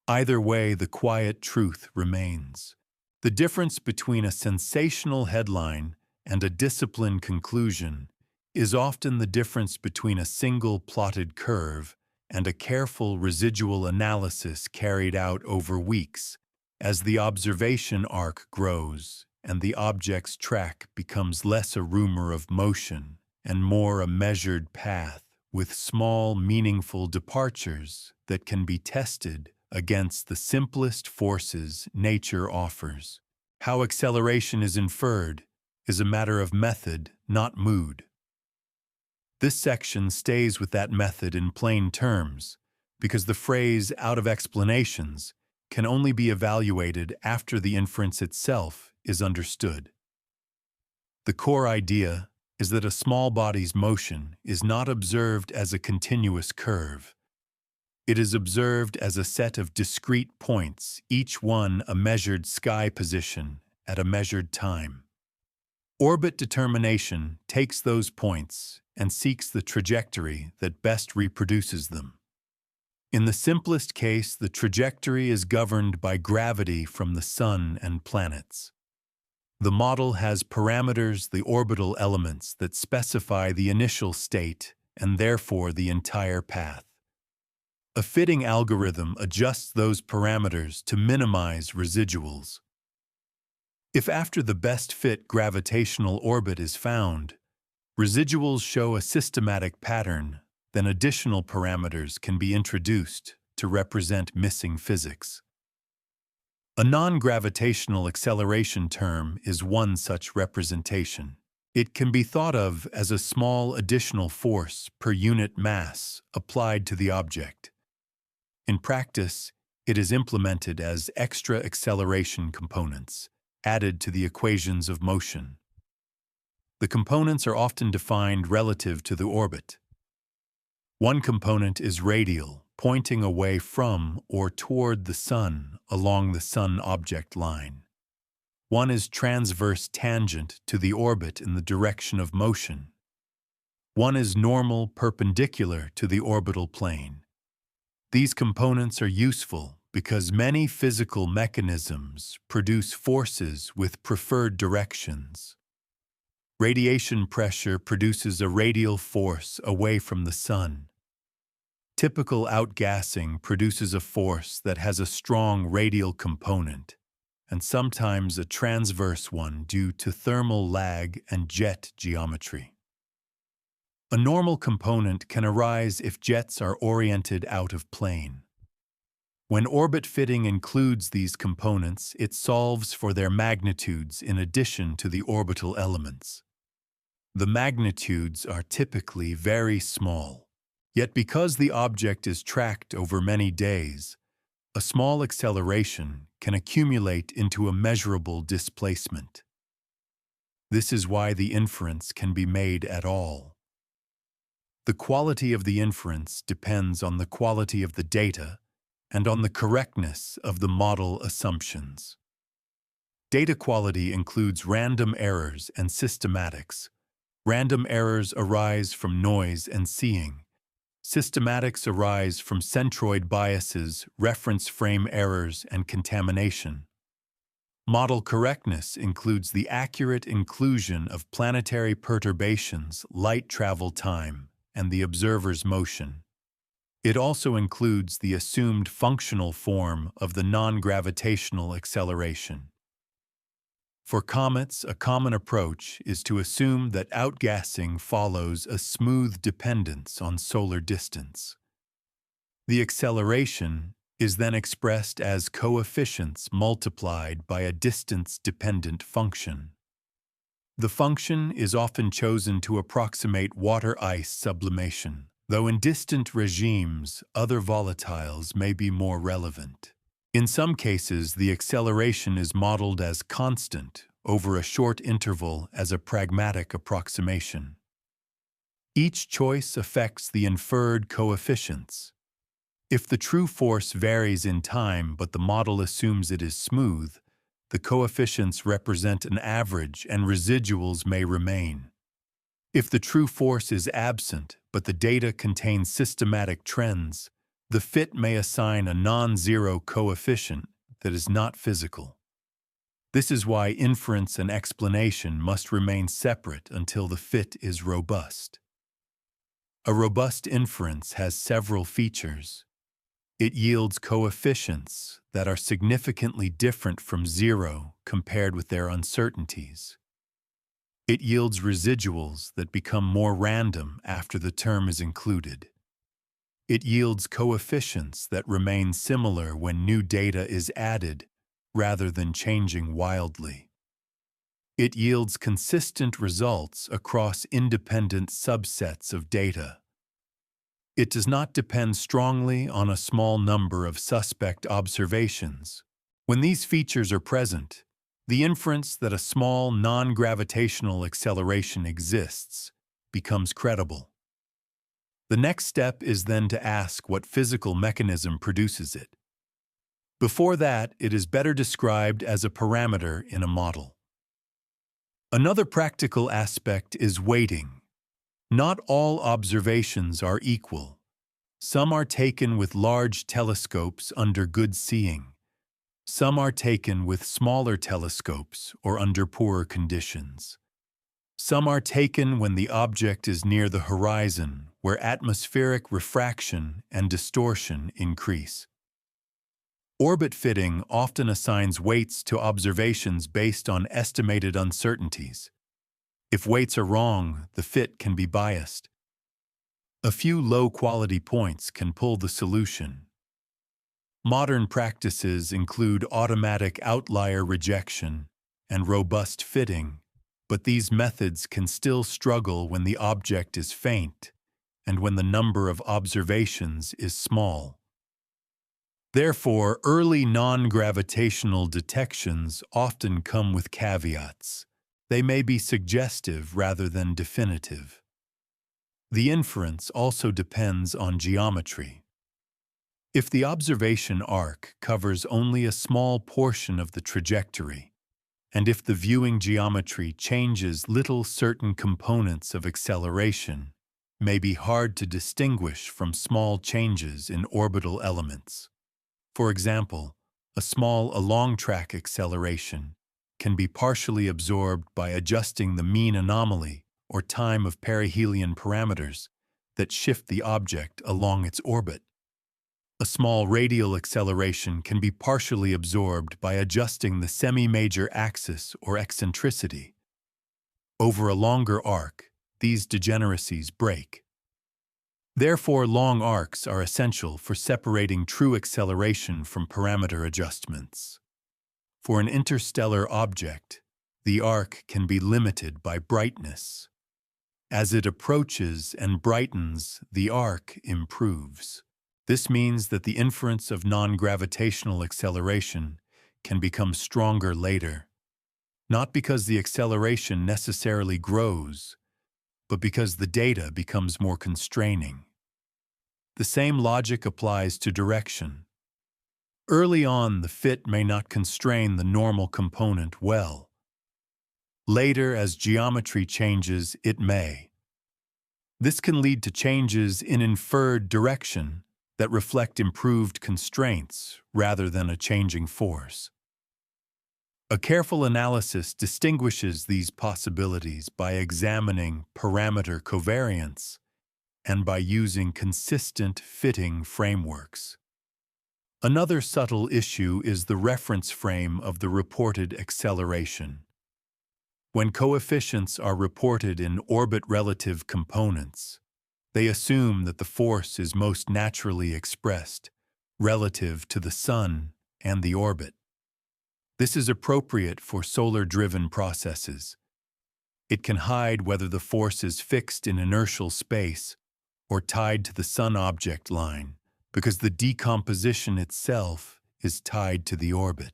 Either way, the quiet truth remains. The difference between a sensational headline and a disciplined conclusion is often the difference between a single plotted curve and a careful residual analysis carried out over weeks as the observation arc grows and the object's track becomes less a rumor of motion and more a measured path with small, meaningful departures that can be tested against the simplest forces nature offers. How acceleration is inferred is a matter of method, not mood. This section stays with that method in plain terms because the phrase "out of explanations" can only be evaluated after the inference itself is understood. The core idea is that a small body's motion is not observed as a continuous curve. It is observed as a set of discrete points, each one a measured sky position at a measured time. Orbit determination takes those points and seeks the trajectory that best reproduces them. In the simplest case, the trajectory is governed by gravity from the Sun and planets. The model has parameters, the orbital elements, that specify the initial state and therefore the entire path. A fitting algorithm adjusts those parameters to minimize residuals. If after the best fit gravitational orbit is found, residuals show a systematic pattern, then additional parameters can be introduced to represent missing physics. A non-gravitational acceleration term is one such representation. It can be thought of as a small additional force per unit mass applied to the object. In practice, it is implemented as extra acceleration components, added to the equations of motion. The components are often defined relative to the orbit. One component is radial, pointing away from or toward the Sun along the Sun-object line. One is transverse tangent to the orbit in the direction of motion. One is normal perpendicular to the orbital plane. These components are useful because many physical mechanisms produce forces with preferred directions. Radiation pressure produces a radial force away from the Sun. Typical outgassing produces a force that has a strong radial component, and sometimes a transverse one due to thermal lag and jet geometry. A normal component can arise if jets are oriented out of plane. When orbit fitting includes these components, it solves for their magnitudes in addition to the orbital elements. The magnitudes are typically very small. Yet because the object is tracked over many days, a small acceleration can accumulate into a measurable displacement. This is why the inference can be made at all. The quality of the inference depends on the quality of the data and on the correctness of the model assumptions. Data quality includes random errors and systematics. Random errors arise from noise and seeing. Systematics arise from centroid biases, reference frame errors, and contamination. Model correctness includes the accurate inclusion of planetary perturbations, light travel time, and the observer's motion. It also includes the assumed functional form of the non-gravitational acceleration. For comets, a common approach is to assume that outgassing follows a smooth dependence on solar distance. The acceleration is then expressed as coefficients multiplied by a distance-dependent function. The function is often chosen to approximate water-ice sublimation, though in distant regimes, other volatiles may be more relevant. In some cases, the acceleration is modeled as constant over a short interval as a pragmatic approximation. Each choice affects the inferred coefficients. If the true force varies in time but the model assumes it is smooth, the coefficients represent an average and residuals may remain. If the true force is absent but the data contains systematic trends, the fit may assign a non-zero coefficient that is not physical. This is why inference and explanation must remain separate until the fit is robust. A robust inference has several features. It yields coefficients that are significantly different from zero compared with their uncertainties. It yields residuals that become more random after the term is included. It yields coefficients that remain similar when new data is added, rather than changing wildly. It yields consistent results across independent subsets of data. It does not depend strongly on a small number of suspect observations. When these features are present, the inference that a small non-gravitational acceleration exists becomes credible. The next step is then to ask what physical mechanism produces it. Before that, it is better described as a parameter in a model. Another practical aspect is weighting. Not all observations are equal. Some are taken with large telescopes under good seeing. Some are taken with smaller telescopes or under poorer conditions. Some are taken when the object is near the horizon, where atmospheric refraction and distortion increase. Orbit fitting often assigns weights to observations based on estimated uncertainties. If weights are wrong, the fit can be biased. A few low-quality points can pull the solution. Modern practices include automatic outlier rejection and robust fitting, but these methods can still struggle when the object is faint and when the number of observations is small. Therefore, early non-gravitational detections often come with caveats. They may be suggestive rather than definitive. The inference also depends on geometry. If the observation arc covers only a small portion of the trajectory, and if the viewing geometry changes little, certain components of acceleration may be hard to distinguish from small changes in orbital elements. For example, a small along-track acceleration can be partially absorbed by adjusting the mean anomaly or time of perihelion parameters that shift the object along its orbit. A small radial acceleration can be partially absorbed by adjusting the semi-major axis or eccentricity. Over a longer arc, these degeneracies break. Therefore, long arcs are essential for separating true acceleration from parameter adjustments. For an interstellar object, the arc can be limited by brightness. As it approaches and brightens, the arc improves. This means that the inference of non-gravitational acceleration can become stronger later, not because the acceleration necessarily grows, but because the data becomes more constraining. The same logic applies to direction. Early on, the fit may not constrain the normal component well. Later, as geometry changes, it may. This can lead to changes in inferred direction that reflect improved constraints rather than a changing force. A careful analysis distinguishes these possibilities by examining parameter covariance and by using consistent fitting frameworks. Another subtle issue is the reference frame of the reported acceleration. When coefficients are reported in orbit-relative components, they assume that the force is most naturally expressed relative to the Sun and the orbit. This is appropriate for solar-driven processes. It can hide whether the force is fixed in inertial space or tied to the Sun object line, because the decomposition itself is tied to the orbit.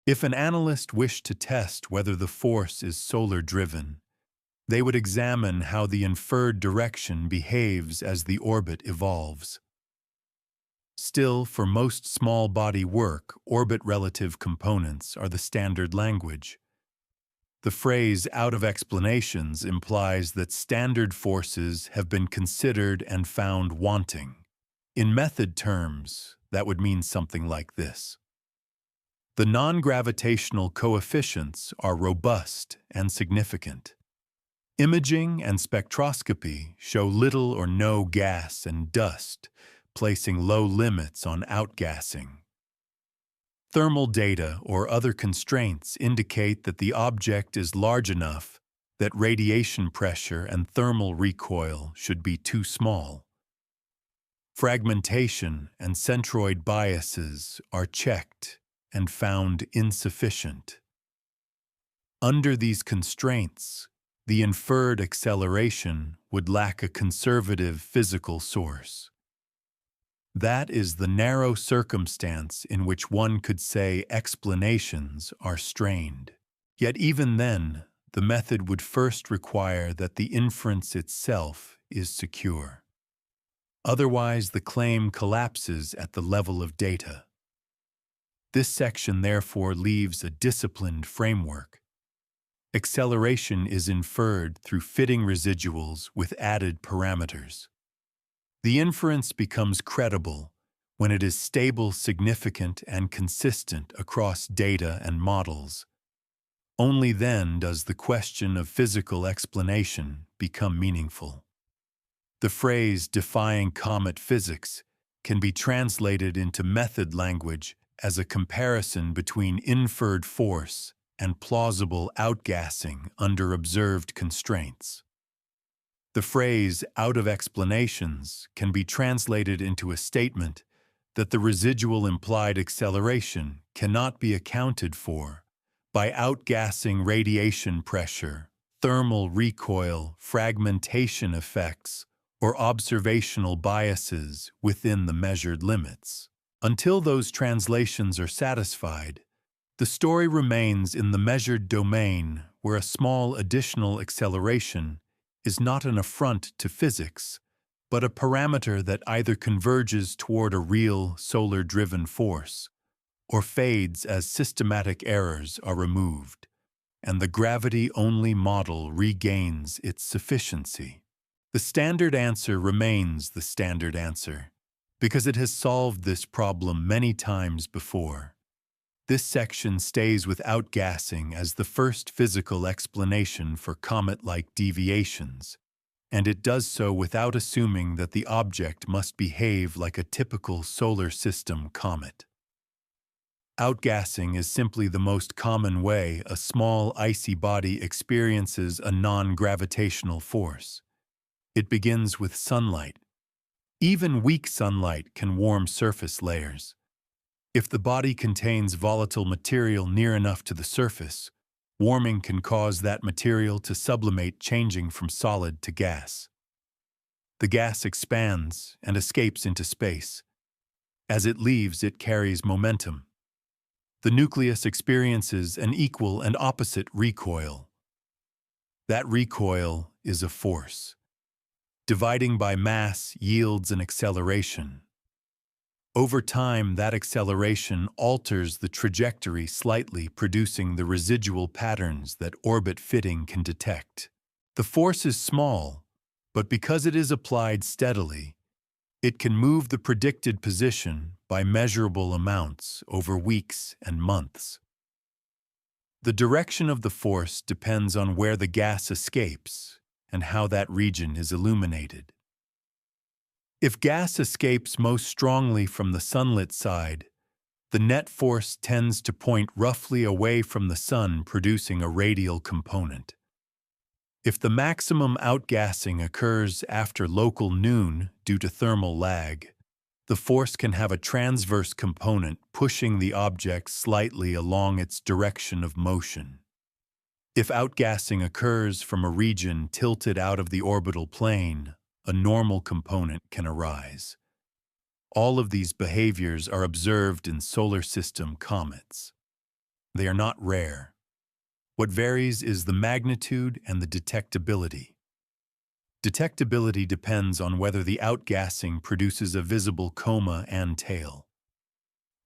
If an analyst wished to test whether the force is solar-driven, they would examine how the inferred direction behaves as the orbit evolves. Still, for most small-body work, orbit-relative components are the standard language. The phrase "out of explanations" implies that standard forces have been considered and found wanting. In method terms, that would mean something like this. The non-gravitational coefficients are robust and significant. Imaging and spectroscopy show little or no gas and dust, placing low limits on outgassing. Thermal data or other constraints indicate that the object is large enough that radiation pressure and thermal recoil should be too small. Fragmentation and centroid biases are checked and found insufficient. Under these constraints, the inferred acceleration would lack a conservative physical source. That is the narrow circumstance in which one could say explanations are strained. Yet even then, the method would first require that the inference itself is secure. Otherwise, the claim collapses at the level of data. This section therefore leaves a disciplined framework. Acceleration is inferred through fitting residuals with added parameters. The inference becomes credible when it is stable, significant, and consistent across data and models. Only then does the question of physical explanation become meaningful. The phrase "defying comet physics" can be translated into method language as a comparison between inferred force and plausible outgassing under observed constraints. The phrase "out of explanations" can be translated into a statement that the residual implied acceleration cannot be accounted for by outgassing radiation pressure, thermal recoil, fragmentation effects, or observational biases within the measured limits. Until those translations are satisfied, the story remains in the measured domain where a small additional acceleration is not an affront to physics, but a parameter that either converges toward a real solar-driven force or fades as systematic errors are removed, and the gravity-only model regains its sufficiency. The standard answer remains the standard answer, because it has solved this problem many times before. This section stays with outgassing as the first physical explanation for comet-like deviations, and it does so without assuming that the object must behave like a typical solar system comet. Outgassing is simply the most common way a small icy body experiences a non-gravitational force. It begins with sunlight. Even weak sunlight can warm surface layers. If the body contains volatile material near enough to the surface, warming can cause that material to sublimate, changing from solid to gas. The gas expands and escapes into space. As it leaves, it carries momentum. The nucleus experiences an equal and opposite recoil. That recoil is a force. Dividing by mass yields an acceleration. Over time, that acceleration alters the trajectory slightly, producing the residual patterns that orbit fitting can detect. The force is small, but because it is applied steadily, it can move the predicted position by measurable amounts over weeks and months. The direction of the force depends on where the gas escapes and how that region is illuminated. If gas escapes most strongly from the sunlit side, the net force tends to point roughly away from the sun, producing a radial component. If the maximum outgassing occurs after local noon due to thermal lag, the force can have a transverse component, pushing the object slightly along its direction of motion. If outgassing occurs from a region tilted out of the orbital plane, a normal component can arise. All of these behaviors are observed in solar system comets. They are not rare. What varies is the magnitude and the detectability. Detectability depends on whether the outgassing produces a visible coma and tail.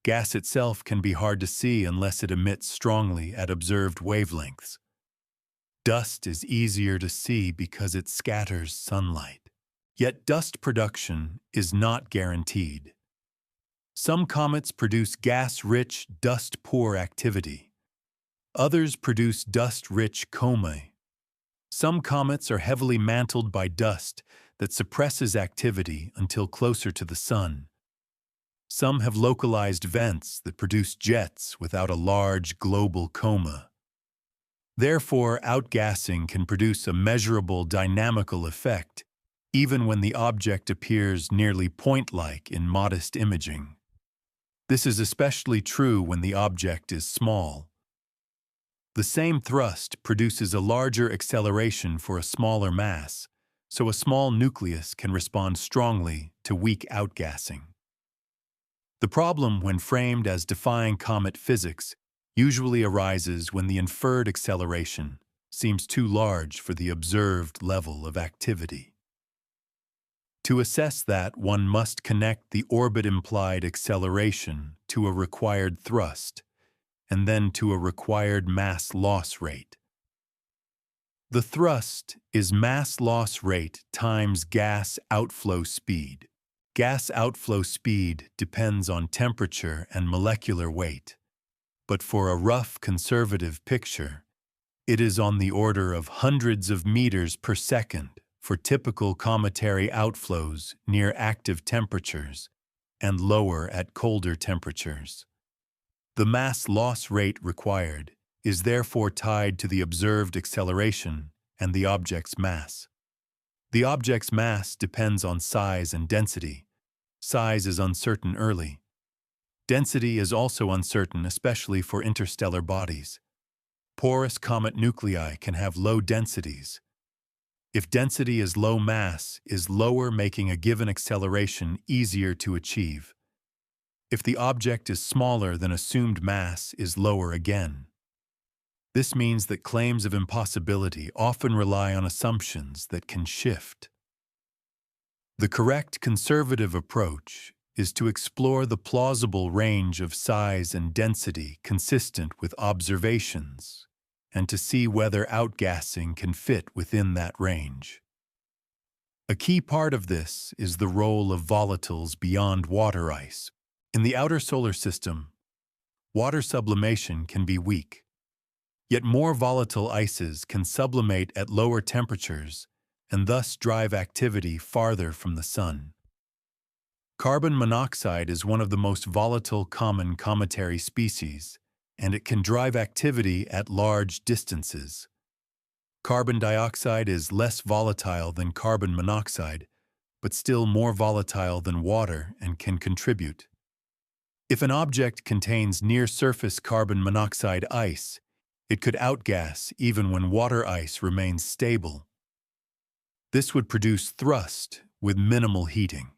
Gas itself can be hard to see unless it emits strongly at observed wavelengths. Dust is easier to see because it scatters sunlight. Yet dust production is not guaranteed. Some comets produce gas-rich, dust-poor activity. Others produce dust-rich comae. Some comets are heavily mantled by dust that suppresses activity until closer to the sun. Some have localized vents that produce jets without a large global coma. Therefore, outgassing can produce a measurable dynamical effect, even when the object appears nearly point-like in modest imaging. This is especially true when the object is small. The same thrust produces a larger acceleration for a smaller mass, so a small nucleus can respond strongly to weak outgassing. The problem, when framed as defying comet physics, usually arises when the inferred acceleration seems too large for the observed level of activity. To assess that, one must connect the orbit-implied acceleration to a required thrust, and then to a required mass loss rate. The thrust is mass loss rate times gas outflow speed. Gas outflow speed depends on temperature and molecular weight, but for a rough conservative picture, it is on the order of hundreds of meters per second for typical cometary outflows near active temperatures and lower at colder temperatures. The mass loss rate required is therefore tied to the observed acceleration and the object's mass. The object's mass depends on size and density. Size is uncertain early. Density is also uncertain, especially for interstellar bodies. Porous comet nuclei can have low densities. If density is low, mass is lower, making a given acceleration easier to achieve. If the object is smaller, then assumed mass is lower again. This means that claims of impossibility often rely on assumptions that can shift. The correct conservative approach is to explore the plausible range of size and density consistent with observations, and to see whether outgassing can fit within that range. A key part of this is the role of volatiles beyond water ice. In the outer solar system, water sublimation can be weak. Yet more volatile ices can sublimate at lower temperatures and thus drive activity farther from the sun. Carbon monoxide is one of the most volatile common cometary species, and it can drive activity at large distances. Carbon dioxide is less volatile than carbon monoxide, but still more volatile than water and can contribute. If an object contains near-surface carbon monoxide ice, it could outgas even when water ice remains stable. This would produce thrust with minimal heating.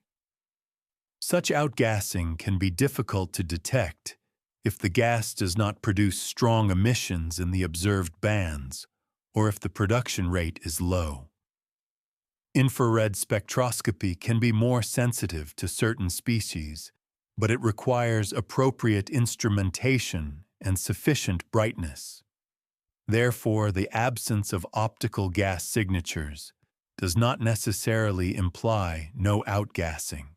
Such outgassing can be difficult to detect if the gas does not produce strong emissions in the observed bands, or if the production rate is low. Infrared spectroscopy can be more sensitive to certain species, but it requires appropriate instrumentation and sufficient brightness. Therefore, the absence of optical gas signatures does not necessarily imply no outgassing.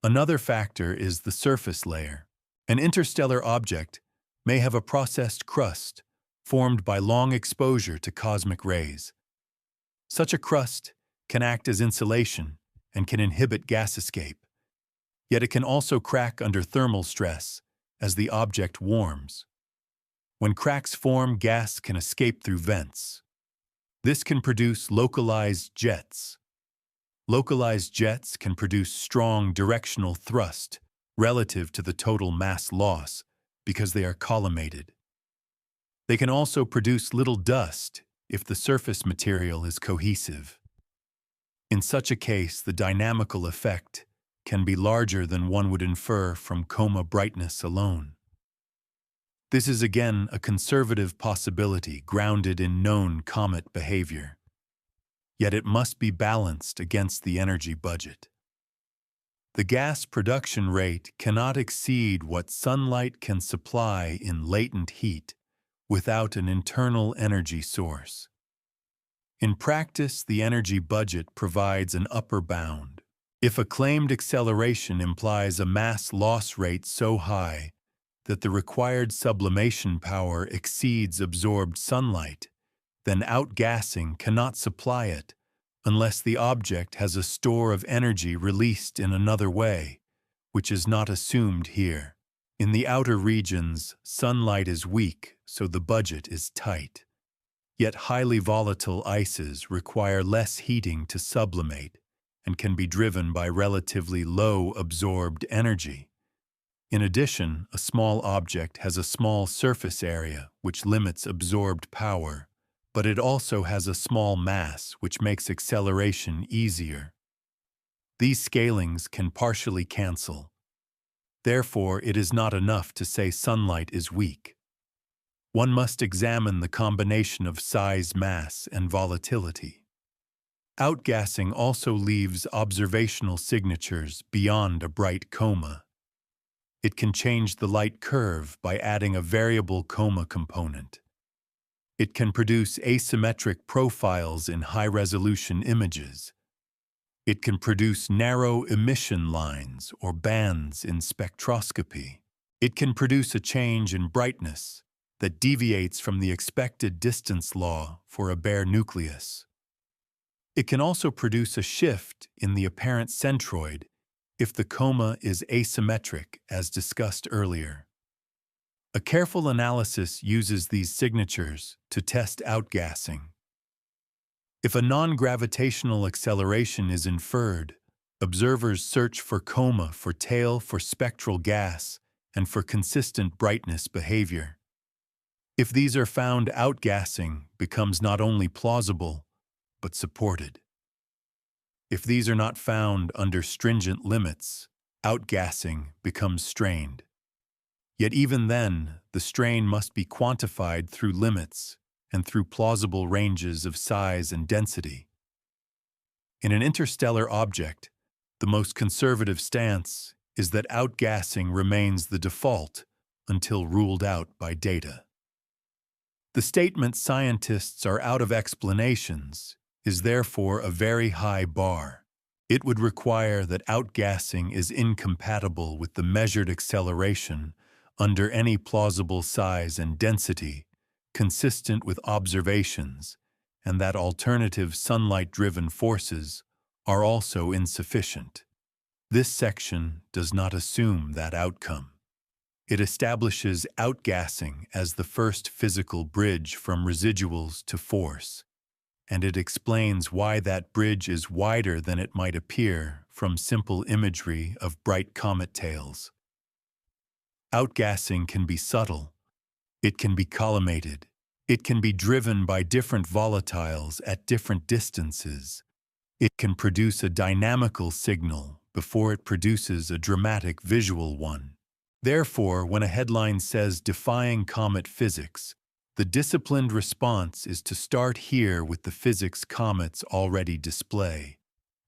Another factor is the surface layer. An interstellar object may have a processed crust formed by long exposure to cosmic rays. Such a crust can act as insulation and can inhibit gas escape. Yet it can also crack under thermal stress as the object warms. When cracks form, gas can escape through vents. This can produce localized jets. Localized jets can produce strong directional thrust relative to the total mass loss because they are collimated. They can also produce little dust if the surface material is cohesive. In such a case, the dynamical effect can be larger than one would infer from coma brightness alone. This is again a conservative possibility grounded in known comet behavior. Yet it must be balanced against the energy budget. The gas production rate cannot exceed what sunlight can supply in latent heat without an internal energy source. In practice, the energy budget provides an upper bound. If a claimed acceleration implies a mass loss rate so high that the required sublimation power exceeds absorbed sunlight, then outgassing cannot supply it unless the object has a store of energy released in another way, which is not assumed here. In the outer regions, sunlight is weak, so the budget is tight. Yet highly volatile ices require less heating to sublimate and can be driven by relatively low absorbed energy. In addition, a small object has a small surface area which limits absorbed power, but it also has a small mass which makes acceleration easier. These scalings can partially cancel. Therefore, it is not enough to say sunlight is weak. One must examine the combination of size, mass, and volatility. Outgassing also leaves observational signatures beyond a bright coma. It can change the light curve by adding a variable coma component. It can produce asymmetric profiles in high-resolution images. It can produce narrow emission lines or bands in spectroscopy. It can produce a change in brightness that deviates from the expected distance law for a bare nucleus. It can also produce a shift in the apparent centroid if the coma is asymmetric, as discussed earlier. A careful analysis uses these signatures to test outgassing. If a non-gravitational acceleration is inferred, observers search for coma for tail for spectral gas and for consistent brightness behavior. If these are found, outgassing becomes not only plausible, but supported. If these are not found under stringent limits, outgassing becomes strained. Yet even then, the strain must be quantified through limits and through plausible ranges of size and density. In an interstellar object, the most conservative stance is that outgassing remains the default until ruled out by data. The statement "scientists are out of explanations" is therefore a very high bar. It would require that outgassing is incompatible with the measured acceleration under any plausible size and density, consistent with observations, and that alternative sunlight-driven forces are also insufficient. This section does not assume that outcome. It establishes outgassing as the first physical bridge from residuals to force, and it explains why that bridge is wider than it might appear from simple imagery of bright comet tails. Outgassing can be subtle. It can be collimated. It can be driven by different volatiles at different distances. It can produce a dynamical signal before it produces a dramatic visual one. Therefore, when a headline says "Defying Comet Physics," the disciplined response is to start here with the physics comets already display,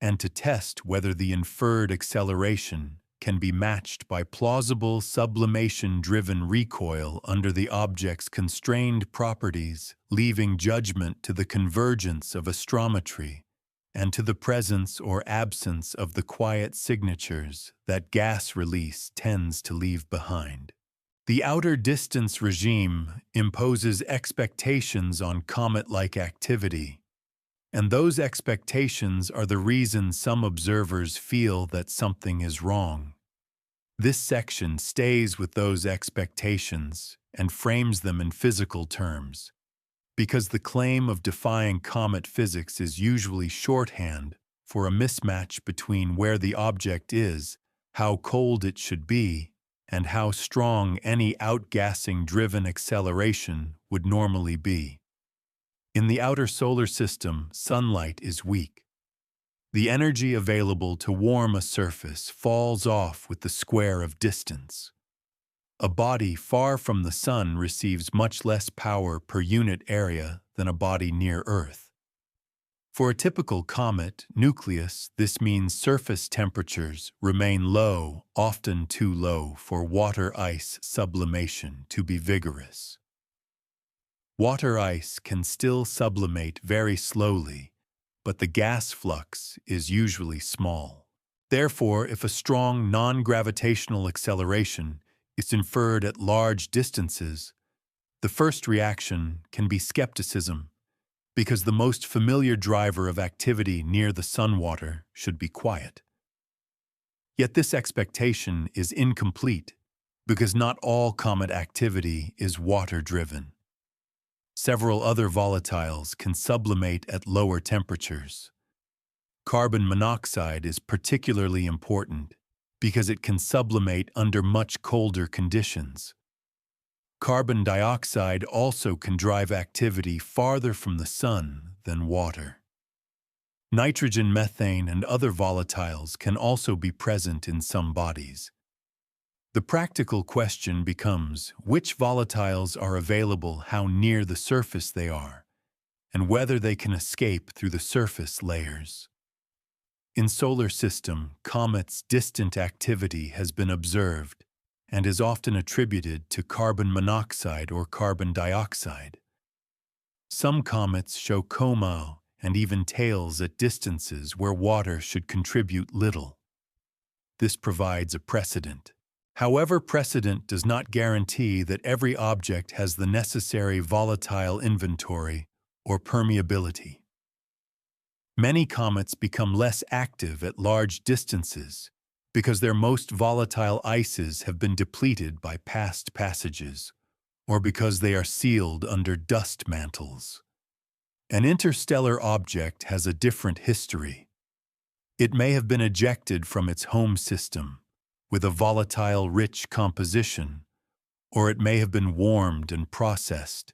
and to test whether the inferred acceleration can be matched by plausible sublimation-driven recoil under the object's constrained properties, leaving judgment to the convergence of astrometry and to the presence or absence of the quiet signatures that gas release tends to leave behind. The outer distance regime imposes expectations on comet-like activity, and those expectations are the reason some observers feel that something is wrong. This section stays with those expectations and frames them in physical terms, because the claim of defying comet physics is usually shorthand for a mismatch between where the object is, how cold it should be, and how strong any outgassing-driven acceleration would normally be. In the outer solar system, sunlight is weak. The energy available to warm a surface falls off with the square of distance. A body far from the sun receives much less power per unit area than a body near Earth. For a typical comet nucleus, this means surface temperatures remain low, often too low for water-ice sublimation to be vigorous. Water ice can still sublimate very slowly, but the gas flux is usually small. Therefore, if a strong non-gravitational acceleration is inferred at large distances, the first reaction can be skepticism, because the most familiar driver of activity near the sun water should be quiet. Yet this expectation is incomplete, because not all comet activity is water-driven. Several other volatiles can sublimate at lower temperatures. Carbon monoxide is particularly important because it can sublimate under much colder conditions. Carbon dioxide also can drive activity farther from the sun than water. Nitrogen, methane, and other volatiles can also be present in some bodies. The practical question becomes which volatiles are available, how near the surface they are, and whether they can escape through the surface layers. In solar system, comets' distant activity has been observed and is often attributed to carbon monoxide or carbon dioxide. Some comets show coma and even tails at distances where water should contribute little. This provides a precedent. However, precedent does not guarantee that every object has the necessary volatile inventory or permeability. Many comets become less active at large distances because their most volatile ices have been depleted by past passages, or because they are sealed under dust mantles. An interstellar object has a different history. It may have been ejected from its home system with a volatile-rich composition, or it may have been warmed and processed.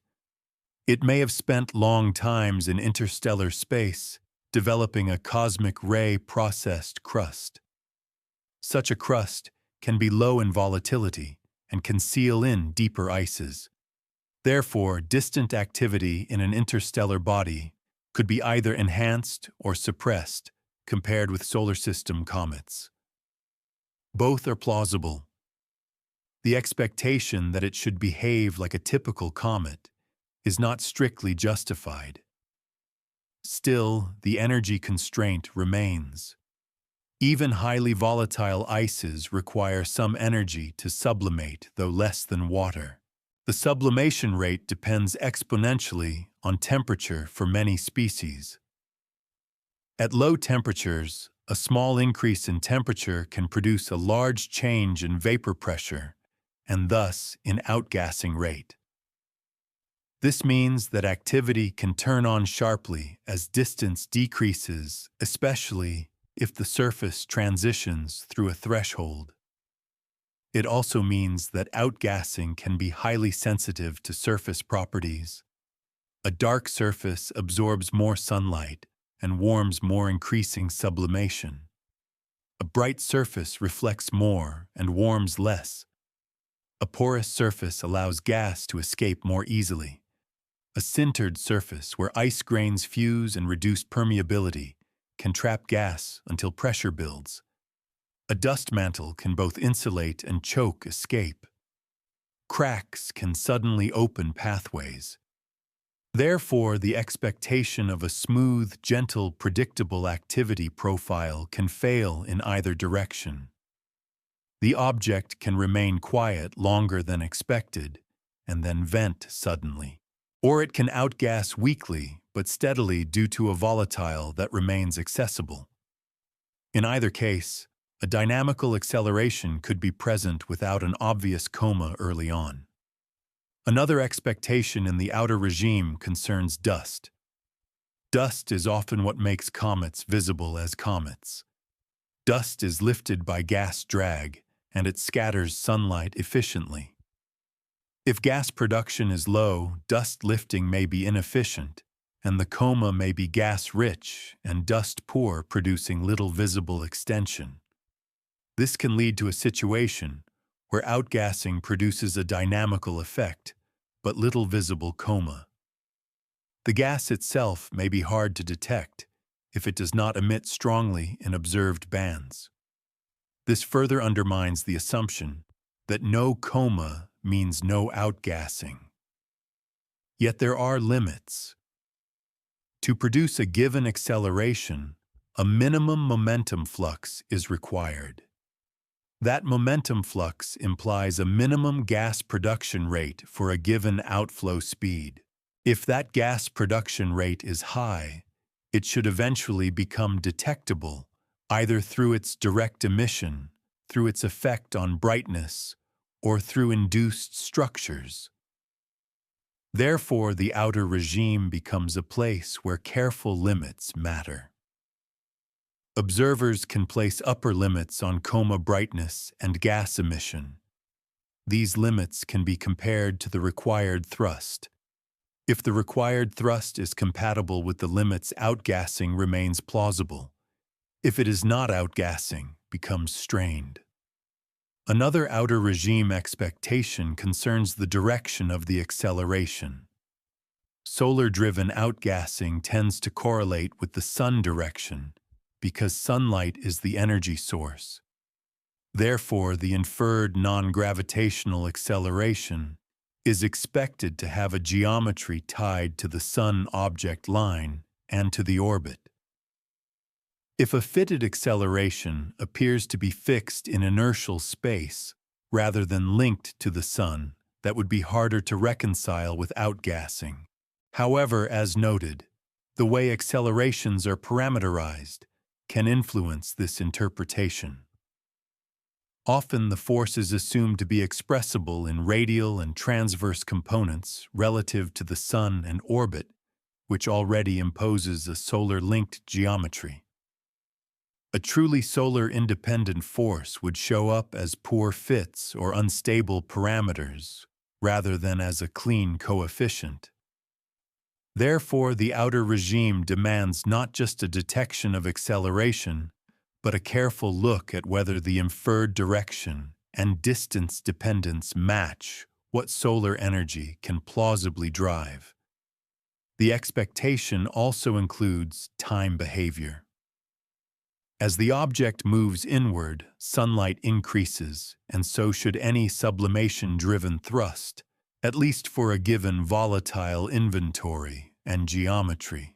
It may have spent long times in interstellar space, developing a cosmic ray-processed crust. Such a crust can be low in volatility and can seal in deeper ices. Therefore, distant activity in an interstellar body could be either enhanced or suppressed compared with solar system comets. Both are plausible. The expectation that it should behave like a typical comet is not strictly justified. Still, the energy constraint remains. Even highly volatile ices require some energy to sublimate, though less than water. The sublimation rate depends exponentially on temperature for many species. At low temperatures, a small increase in temperature can produce a large change in vapor pressure and thus in outgassing rate. This means that activity can turn on sharply as distance decreases, especially if the surface transitions through a threshold. It also means that outgassing can be highly sensitive to surface properties. A dark surface absorbs more sunlight and warms more, increasing sublimation. A bright surface reflects more and warms less. A porous surface allows gas to escape more easily. A sintered surface where ice grains fuse and reduce permeability can trap gas until pressure builds. A dust mantle can both insulate and choke escape. Cracks can suddenly open pathways. Therefore, the expectation of a smooth, gentle, predictable activity profile can fail in either direction. The object can remain quiet longer than expected and then vent suddenly. Or it can outgas weakly but steadily due to a volatile that remains accessible. In either case, a dynamical acceleration could be present without an obvious coma early on. Another expectation in the outer regime concerns dust. Dust is often what makes comets visible as comets. Dust is lifted by gas drag, and it scatters sunlight efficiently. If gas production is low, dust lifting may be inefficient, and the coma may be gas-rich and dust-poor, producing little visible extension. This can lead to a situation where outgassing produces a dynamical effect, but little visible coma. The gas itself may be hard to detect if it does not emit strongly in observed bands. This further undermines the assumption that no coma means no outgassing. Yet there are limits. To produce a given acceleration, a minimum momentum flux is required. That momentum flux implies a minimum gas production rate for a given outflow speed. If that gas production rate is high, it should eventually become detectable, either through its direct emission, through its effect on brightness, or through induced structures. Therefore, the outer regime becomes a place where careful limits matter. Observers can place upper limits on coma brightness and gas emission. These limits can be compared to the required thrust. If the required thrust is compatible with the limits, outgassing remains plausible. If it is not, outgassing becomes strained. Another outer regime expectation concerns the direction of the acceleration. Solar-driven outgassing tends to correlate with the sun direction because sunlight is the energy source. Therefore, the inferred non-gravitational acceleration is expected to have a geometry tied to the sun object line and to the orbit. If a fitted acceleration appears to be fixed in inertial space rather than linked to the sun, that would be harder to reconcile with outgassing. However, as noted, the way accelerations are parameterized can influence this interpretation. Often the force is assumed to be expressible in radial and transverse components relative to the sun and orbit, which already imposes a solar-linked geometry. A truly solar-independent force would show up as poor fits or unstable parameters, rather than as a clean coefficient. Therefore, the outer regime demands not just a detection of acceleration, but a careful look at whether the inferred direction and distance dependence match what solar energy can plausibly drive. The expectation also includes time behavior. As the object moves inward, sunlight increases, and so should any sublimation-driven thrust, at least for a given volatile inventory and geometry.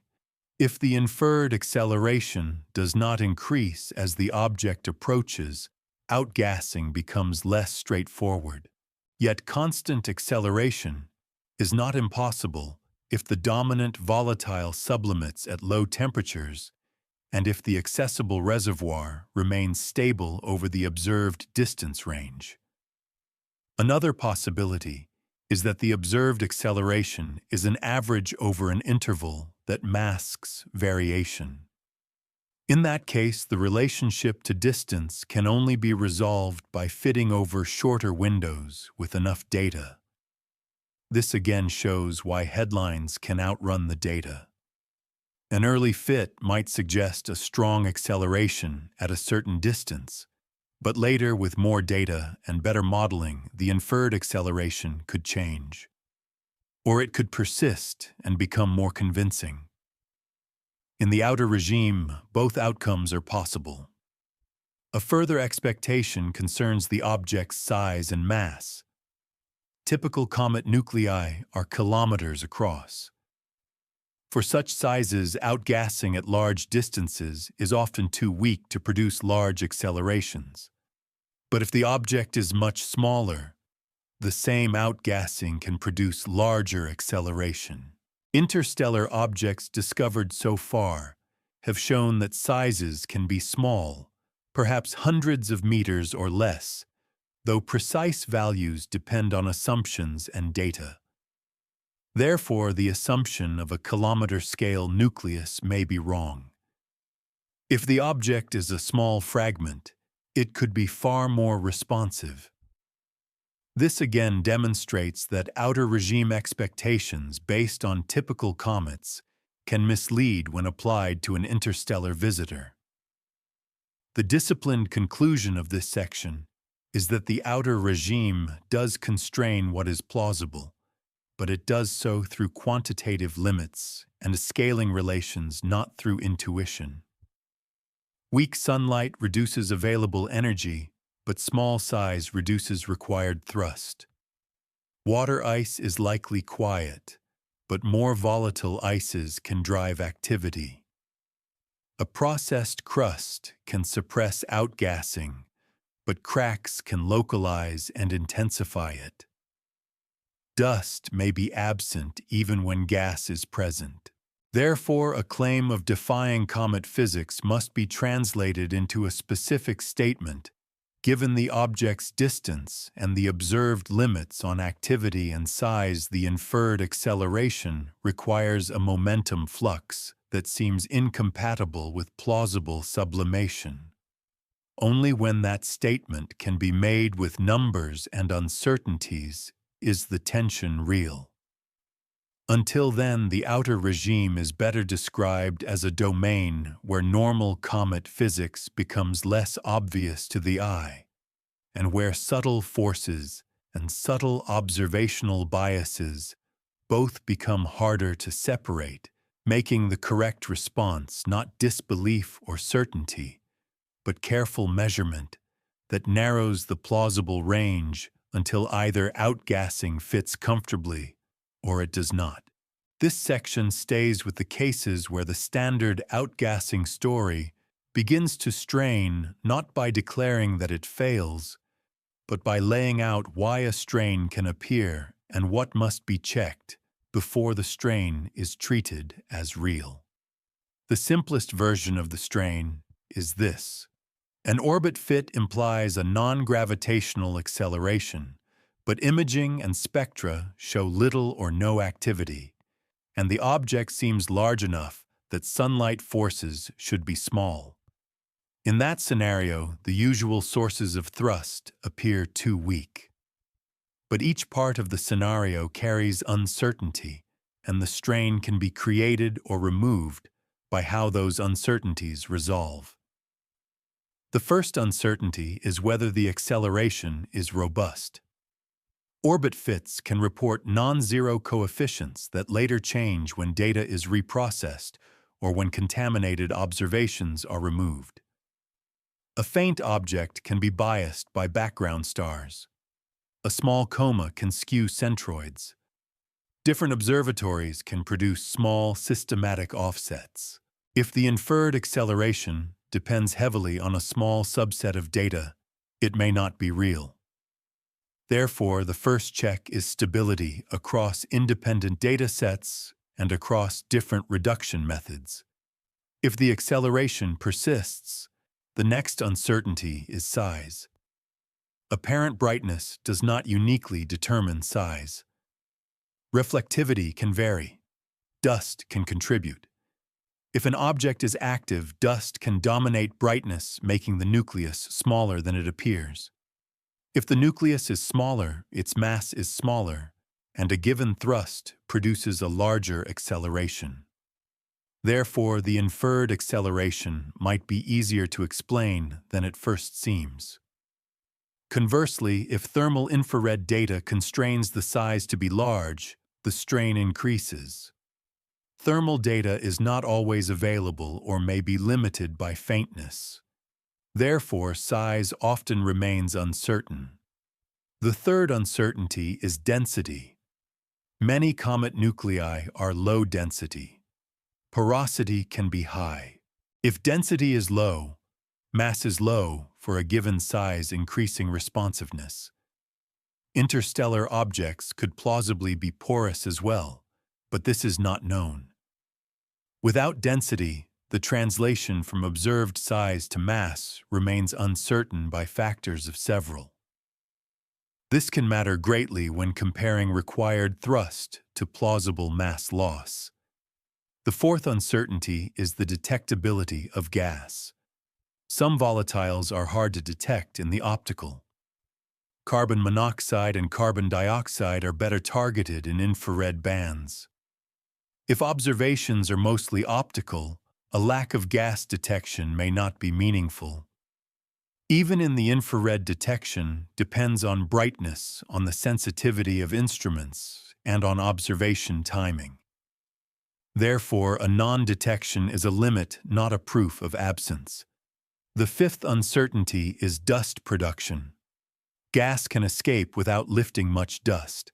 If the inferred acceleration does not increase as the object approaches, outgassing becomes less straightforward. Yet constant acceleration is not impossible if the dominant volatile sublimits at low temperatures and if the accessible reservoir remains stable over the observed distance range. Another possibility is that the observed acceleration is an average over an interval that masks variation. In that case, the relationship to distance can only be resolved by fitting over shorter windows with enough data. This again shows why headlines can outrun the data. An early fit might suggest a strong acceleration at a certain distance, but later, with more data and better modeling, the inferred acceleration could change. Or it could persist and become more convincing. In the outer regime, both outcomes are possible. A further expectation concerns the object's size and mass. Typical comet nuclei are kilometers across. For such sizes, outgassing at large distances is often too weak to produce large accelerations. But if the object is much smaller, the same outgassing can produce larger acceleration. Interstellar objects discovered so far have shown that sizes can be small, perhaps hundreds of meters or less, though precise values depend on assumptions and data. Therefore, the assumption of a kilometer-scale nucleus may be wrong. If the object is a small fragment, it could be far more responsive. This again demonstrates that outer regime expectations based on typical comets can mislead when applied to an interstellar visitor. The disciplined conclusion of this section is that the outer regime does constrain what is plausible, but it does so through quantitative limits and scaling relations, not through intuition. Weak sunlight reduces available energy, but small size reduces required thrust. Water ice is likely quiet, but more volatile ices can drive activity. A processed crust can suppress outgassing, but cracks can localize and intensify it. Dust may be absent even when gas is present. Therefore, a claim of defying comet physics must be translated into a specific statement, given the object's distance and the observed limits on activity and size. The inferred acceleration requires a momentum flux that seems incompatible with plausible sublimation. Only when that statement can be made with numbers and uncertainties is the tension real. Until then, the outer regime is better described as a domain where normal comet physics becomes less obvious to the eye, and where subtle forces and subtle observational biases both become harder to separate, making the correct response not disbelief or certainty, but careful measurement that narrows the plausible range until either outgassing fits comfortably or it does not. This section stays with the cases where the standard outgassing story begins to strain not by declaring that it fails, but by laying out why a strain can appear and what must be checked before the strain is treated as real. The simplest version of the strain is this. An orbit fit implies a non-gravitational acceleration, but imaging and spectra show little or no activity, and the object seems large enough that sunlight forces should be small. In that scenario, the usual sources of thrust appear too weak. But each part of the scenario carries uncertainty, and the strain can be created or removed by how those uncertainties resolve. The first uncertainty is whether the acceleration is robust. Orbit fits can report non-zero coefficients that later change when data is reprocessed or when contaminated observations are removed. A faint object can be biased by background stars. A small coma can skew centroids. Different observatories can produce small systematic offsets. If the inferred acceleration depends heavily on a small subset of data, it may not be real. Therefore, the first check is stability across independent data sets and across different reduction methods. If the acceleration persists, the next uncertainty is size. Apparent brightness does not uniquely determine size. Reflectivity can vary. Dust can contribute. If an object is active, dust can dominate brightness, making the nucleus smaller than it appears. If the nucleus is smaller, its mass is smaller, and a given thrust produces a larger acceleration. Therefore, the inferred acceleration might be easier to explain than it first seems. Conversely, if thermal infrared data constrains the size to be large, the strain increases. Thermal data is not always available or may be limited by faintness. Therefore, size often remains uncertain. The third uncertainty is density. Many comet nuclei are low density. Porosity can be high. If density is low, mass is low for a given size, increasing responsiveness. Interstellar objects could plausibly be porous as well, but this is not known. Without density, the translation from observed size to mass remains uncertain by factors of several. This can matter greatly when comparing required thrust to plausible mass loss. The fourth uncertainty is the detectability of gas. Some volatiles are hard to detect in the optical. Carbon monoxide and carbon dioxide are better targeted in infrared bands. If observations are mostly optical, a lack of gas detection may not be meaningful. Even in the infrared, detection depends on brightness, on the sensitivity of instruments, and on observation timing. Therefore, a non-detection is a limit, not a proof of absence. The fifth uncertainty is dust production. Gas can escape without lifting much dust.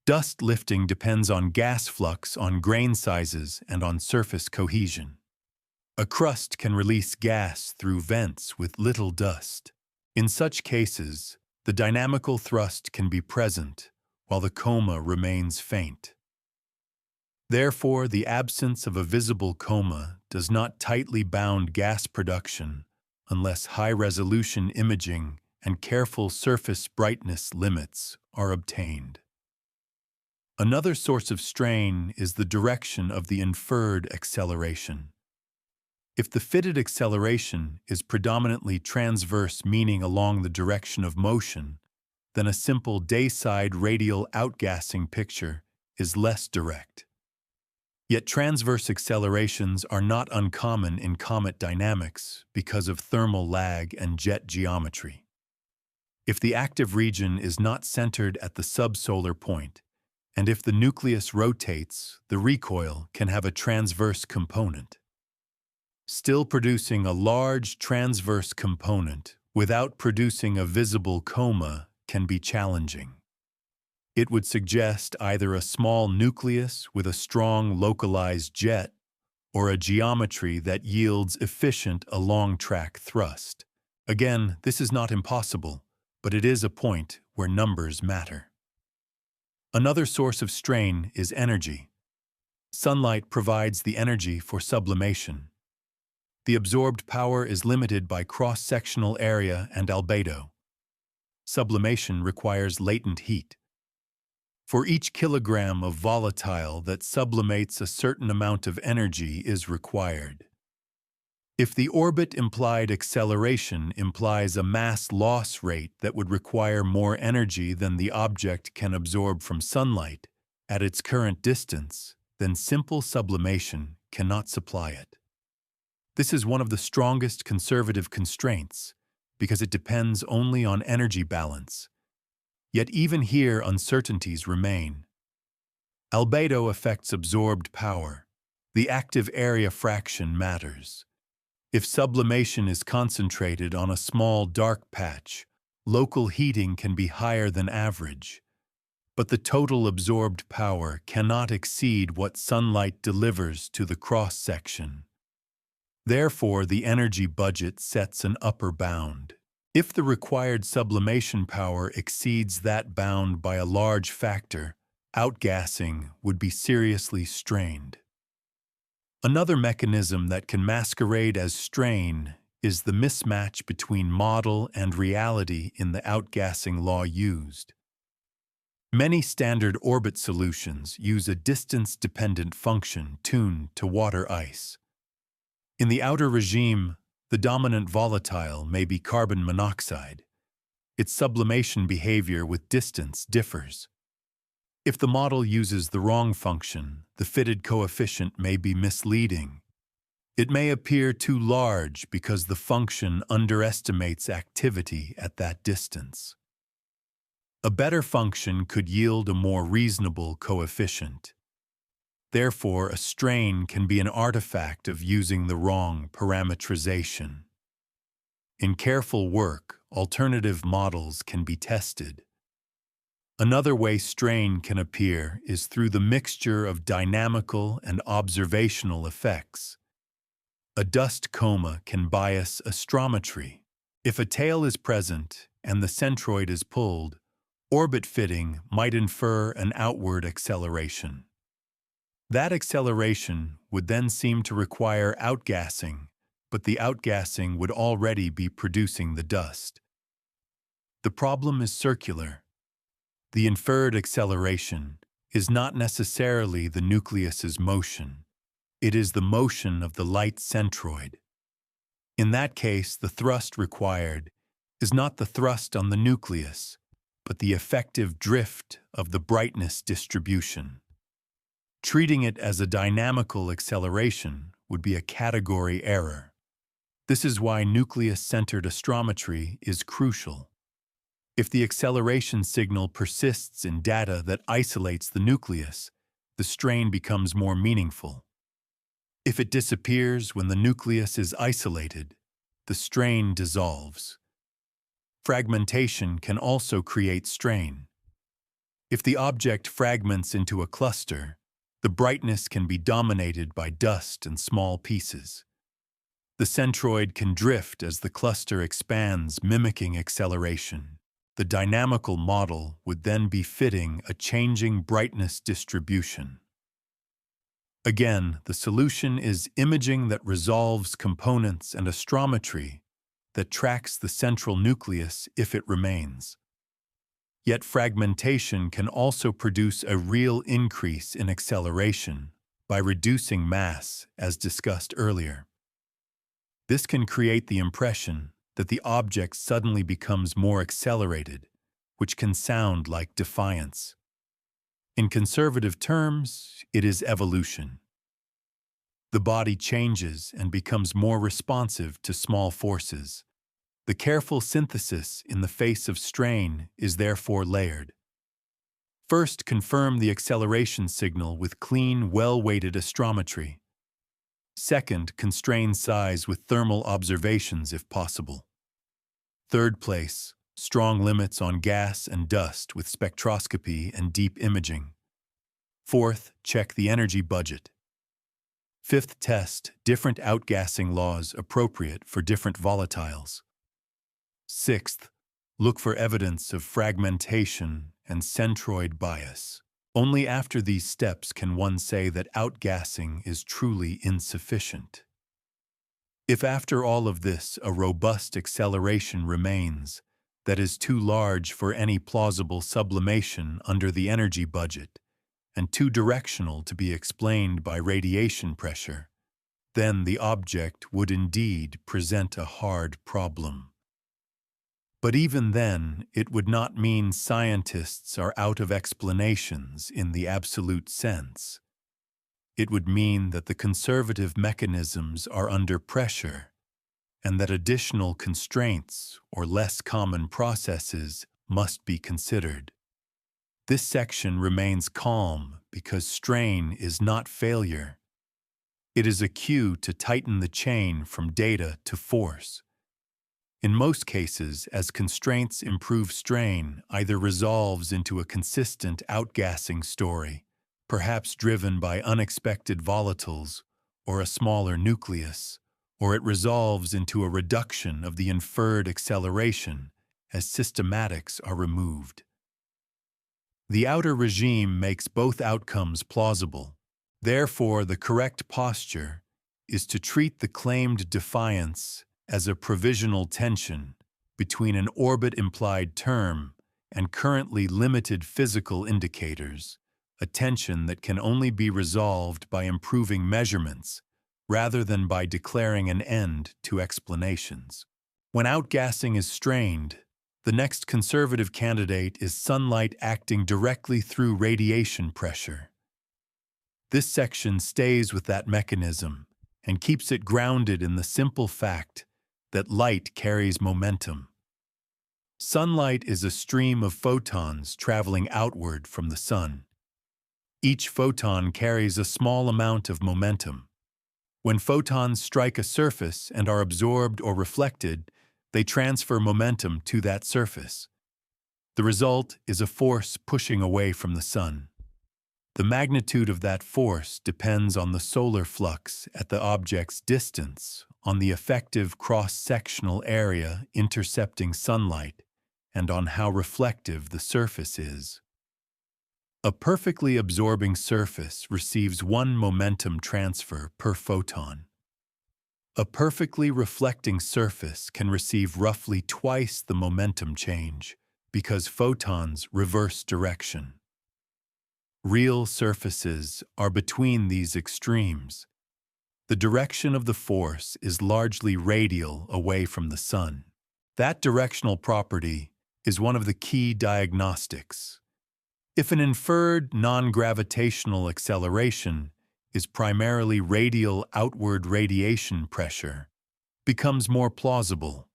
Dust lifting depends on gas flux, on grain sizes, and on surface cohesion. A crust can release gas through vents with little dust. In such cases, the dynamical thrust can be present, while the coma remains faint. Therefore, the absence of a visible coma does not tightly bound gas production unless high-resolution imaging and careful surface brightness limits are obtained. Another source of strain is the direction of the inferred acceleration. If the fitted acceleration is predominantly transverse, meaning along the direction of motion, then a simple dayside radial outgassing picture is less direct. Yet transverse accelerations are not uncommon in comet dynamics because of thermal lag and jet geometry. If the active region is not centered at the subsolar point, and if the nucleus rotates, the recoil can have a transverse component. Still, producing a large transverse component without producing a visible coma can be challenging. It would suggest either a small nucleus with a strong localized jet or a geometry that yields efficient along-track thrust. Again, this is not impossible, but it is a point where numbers matter. Another source of strain is energy. Sunlight provides the energy for sublimation. The absorbed power is limited by cross-sectional area and albedo. Sublimation requires latent heat. For each kilogram of volatile that sublimates, a certain amount of energy is required. If the orbit-implied acceleration implies a mass loss rate that would require more energy than the object can absorb from sunlight at its current distance, then simple sublimation cannot supply it. This is one of the strongest conservative constraints because it depends only on energy balance. Yet even here, uncertainties remain. Albedo affects absorbed power. The active area fraction matters. If sublimation is concentrated on a small dark patch, local heating can be higher than average. But the total absorbed power cannot exceed what sunlight delivers to the cross-section. Therefore, the energy budget sets an upper bound. If the required sublimation power exceeds that bound by a large factor, outgassing would be seriously strained. Another mechanism that can masquerade as strain is the mismatch between model and reality in the outgassing law used. Many standard orbit solutions use a distance-dependent function tuned to water ice. In the outer regime, the dominant volatile may be carbon monoxide. Its sublimation behavior with distance differs. If the model uses the wrong function, the fitted coefficient may be misleading. It may appear too large because the function underestimates activity at that distance. A better function could yield a more reasonable coefficient. Therefore, a strain can be an artifact of using the wrong parametrization. In careful work, alternative models can be tested. Another way strain can appear is through the mixture of dynamical and observational effects. A dust coma can bias astrometry. If a tail is present and the centroid is pulled, orbit fitting might infer an outward acceleration. That acceleration would then seem to require outgassing, but the outgassing would already be producing the dust. The problem is circular. The inferred acceleration is not necessarily the nucleus's motion. It is the motion of the light centroid. In that case, the thrust required is not the thrust on the nucleus, but the effective drift of the brightness distribution. Treating it as a dynamical acceleration would be a category error. This is why nucleus-centered astrometry is crucial. If the acceleration signal persists in data that isolates the nucleus, the strain becomes more meaningful. If it disappears when the nucleus is isolated, the strain dissolves. Fragmentation can also create strain. If the object fragments into a cluster, the brightness can be dominated by dust and small pieces. The centroid can drift as the cluster expands, mimicking acceleration. The dynamical model would then be fitting a changing brightness distribution. Again, the solution is imaging that resolves components and astrometry that tracks the central nucleus if it remains. Yet fragmentation can also produce a real increase in acceleration by reducing mass, as discussed earlier. This can create the impression that the object suddenly becomes more accelerated, which can sound like defiance. In conservative terms, it is evolution. The body changes and becomes more responsive to small forces. The careful synthesis in the face of strain is therefore layered. First, confirm the acceleration signal with clean, well-weighted astrometry. Second, constrain size with thermal observations if possible. Third place, strong limits on gas and dust with spectroscopy and deep imaging. Fourth, check the energy budget. Fifth, test different outgassing laws appropriate for different volatiles. Sixth, look for evidence of fragmentation and centroid bias. Only after these steps can one say that outgassing is truly insufficient. If after all of this a robust acceleration remains that is too large for any plausible sublimation under the energy budget and too directional to be explained by radiation pressure, then the object would indeed present a hard problem. But even then, it would not mean scientists are out of explanations in the absolute sense. It would mean that the conservative mechanisms are under pressure and that additional constraints or less common processes must be considered. This section remains calm because strain is not failure. It is a cue to tighten the chain from data to force. In most cases, as constraints improve, strain either resolves into a consistent outgassing story, perhaps driven by unexpected volatiles or a smaller nucleus, or it resolves into a reduction of the inferred acceleration as systematics are removed. The outer regime makes both outcomes plausible. Therefore, the correct posture is to treat the claimed defiance as a provisional tension between an orbit-implied term and currently limited physical indicators, a tension that can only be resolved by improving measurements rather than by declaring an end to explanations. When outgassing is strained, the next conservative candidate is sunlight acting directly through radiation pressure. This section stays with that mechanism and keeps it grounded in the simple fact that light carries momentum. Sunlight is a stream of photons traveling outward from the sun. Each photon carries a small amount of momentum. When photons strike a surface and are absorbed or reflected, they transfer momentum to that surface. The result is a force pushing away from the sun. The magnitude of that force depends on the solar flux at the object's distance, on the effective cross-sectional area intercepting sunlight, and on how reflective the surface is. A perfectly absorbing surface receives one momentum transfer per photon. A perfectly reflecting surface can receive roughly twice the momentum change because photons reverse direction. Real surfaces are between these extremes. The direction of the force is largely radial away from the sun. That directional property is one of the key diagnostics. If an inferred non-gravitational acceleration is primarily radial outward radiation pressure, becomes more plausible.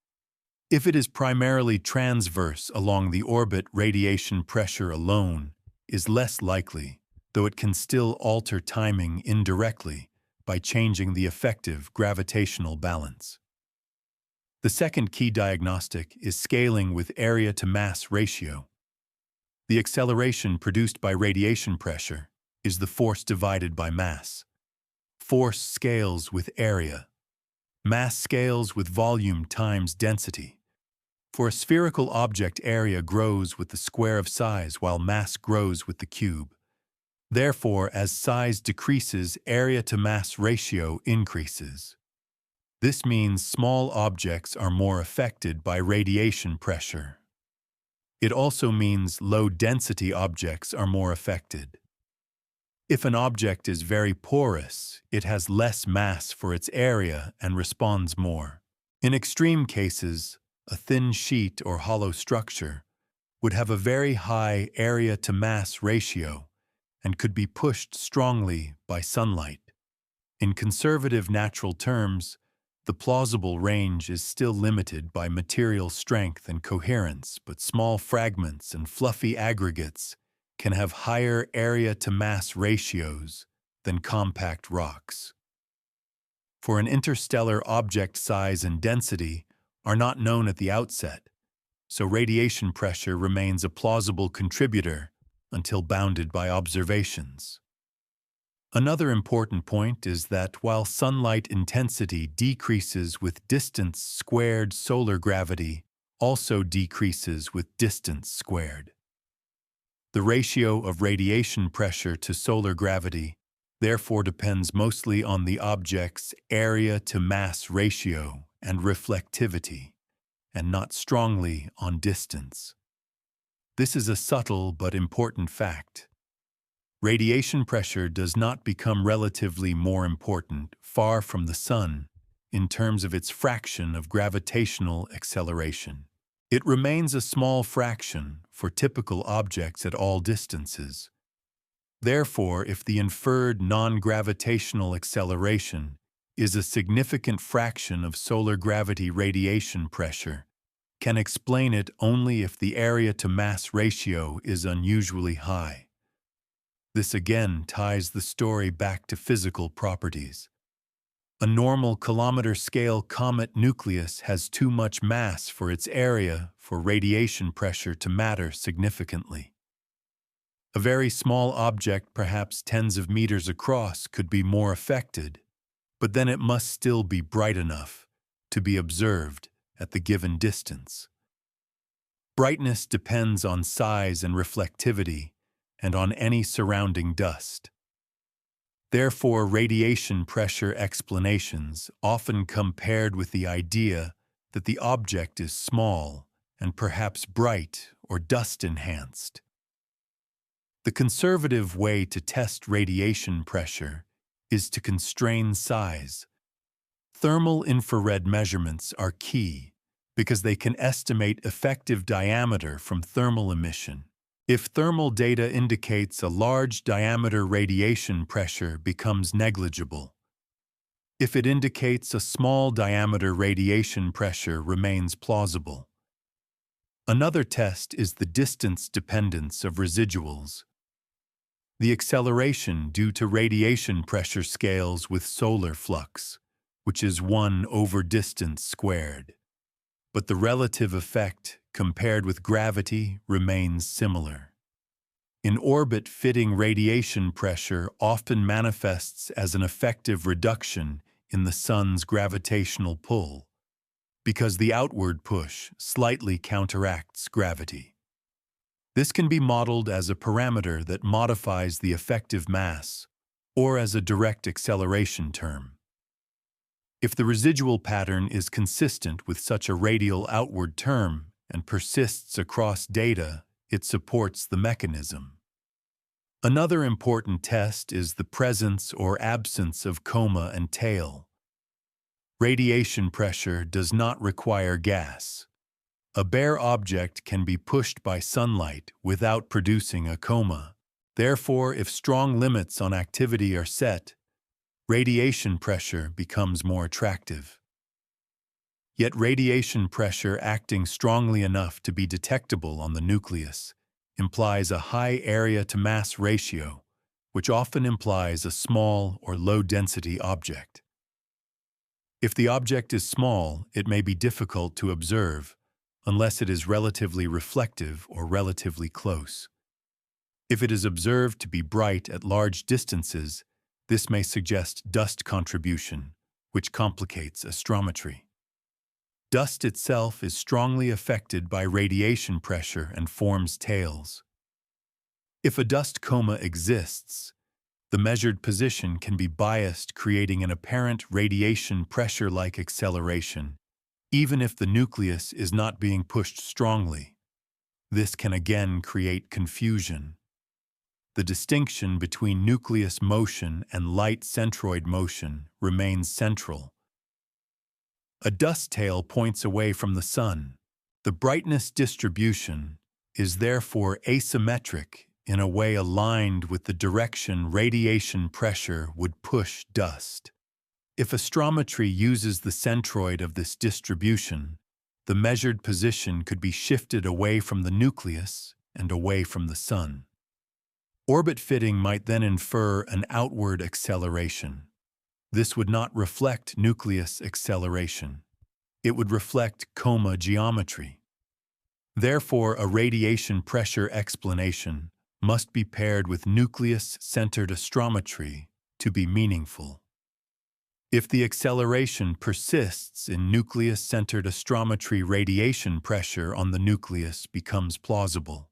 If it is primarily transverse along the orbit, radiation pressure alone is less likely, though it can still alter timing indirectly by changing the effective gravitational balance. The second key diagnostic is scaling with area-to-mass ratio. The acceleration produced by radiation pressure is the force divided by mass. Force scales with area. Mass scales with volume times density. For a spherical object, area grows with the square of size while mass grows with the cube. Therefore, as size decreases, area-to-mass ratio increases. This means small objects are more affected by radiation pressure. It also means low-density objects are more affected. If an object is very porous, it has less mass for its area and responds more. In extreme cases, a thin sheet or hollow structure would have a very high area-to-mass ratio and could be pushed strongly by sunlight. In conservative natural terms, the plausible range is still limited by material strength and coherence, but small fragments and fluffy aggregates can have higher area-to-mass ratios than compact rocks. For an interstellar object, size and density are not known at the outset, so radiation pressure remains a plausible contributor until bounded by observations. Another important point is that while sunlight intensity decreases with distance squared, solar gravity also decreases with distance squared. The ratio of radiation pressure to solar gravity therefore depends mostly on the object's area-to-mass ratio and reflectivity, and not strongly on distance. This is a subtle but important fact. Radiation pressure does not become relatively more important far from the sun in terms of its fraction of gravitational acceleration. It remains a small fraction for typical objects at all distances. Therefore, if the inferred non-gravitational acceleration is a significant fraction of solar gravity, radiation pressure can explain it only if the area-to-mass ratio is unusually high. This again ties the story back to physical properties. A normal kilometer-scale comet nucleus has too much mass for its area for radiation pressure to matter significantly. A very small object, perhaps tens of meters across, could be more affected, but then it must still be bright enough to be observed at the given distance. Brightness depends on size and reflectivity, and on any surrounding dust. Therefore, radiation pressure explanations often come paired with the idea that the object is small and perhaps bright or dust-enhanced. The conservative way to test radiation pressure is to constrain size. Thermal infrared measurements are key because they can estimate effective diameter from thermal emission. If thermal data indicates a large diameter, radiation pressure becomes negligible. If it indicates a small diameter, radiation pressure remains plausible. Another test is the distance dependence of residuals. The acceleration due to radiation pressure scales with solar flux, which is 1 over distance squared. But the relative effect, compared with gravity, remains similar. In orbit, fitting radiation pressure often manifests as an effective reduction in the Sun's gravitational pull, because the outward push slightly counteracts gravity. This can be modeled as a parameter that modifies the effective mass, or as a direct acceleration term. If the residual pattern is consistent with such a radial outward term and persists across data, it supports the mechanism. Another important test is the presence or absence of coma and tail. Radiation pressure does not require gas. A bare object can be pushed by sunlight without producing a coma. Therefore, if strong limits on activity are set, radiation pressure becomes more attractive. Yet radiation pressure acting strongly enough to be detectable on the nucleus implies a high area-to-mass ratio, which often implies a small or low-density object. If the object is small, it may be difficult to observe, unless it is relatively reflective or relatively close. If it is observed to be bright at large distances, this may suggest dust contribution, which complicates astrometry. Dust itself is strongly affected by radiation pressure and forms tails. If a dust coma exists, the measured position can be biased, creating an apparent radiation pressure-like acceleration, even if the nucleus is not being pushed strongly. This can again create confusion. The distinction between nucleus motion and light centroid motion remains central. A dust tail points away from the sun. The brightness distribution is therefore asymmetric in a way aligned with the direction radiation pressure would push dust. If astrometry uses the centroid of this distribution, the measured position could be shifted away from the nucleus and away from the sun. Orbit fitting might then infer an outward acceleration. This would not reflect nucleus acceleration. It would reflect coma geometry. Therefore, a radiation pressure explanation must be paired with nucleus-centered astrometry to be meaningful. If the acceleration persists in nucleus-centered astrometry, radiation pressure on the nucleus becomes plausible.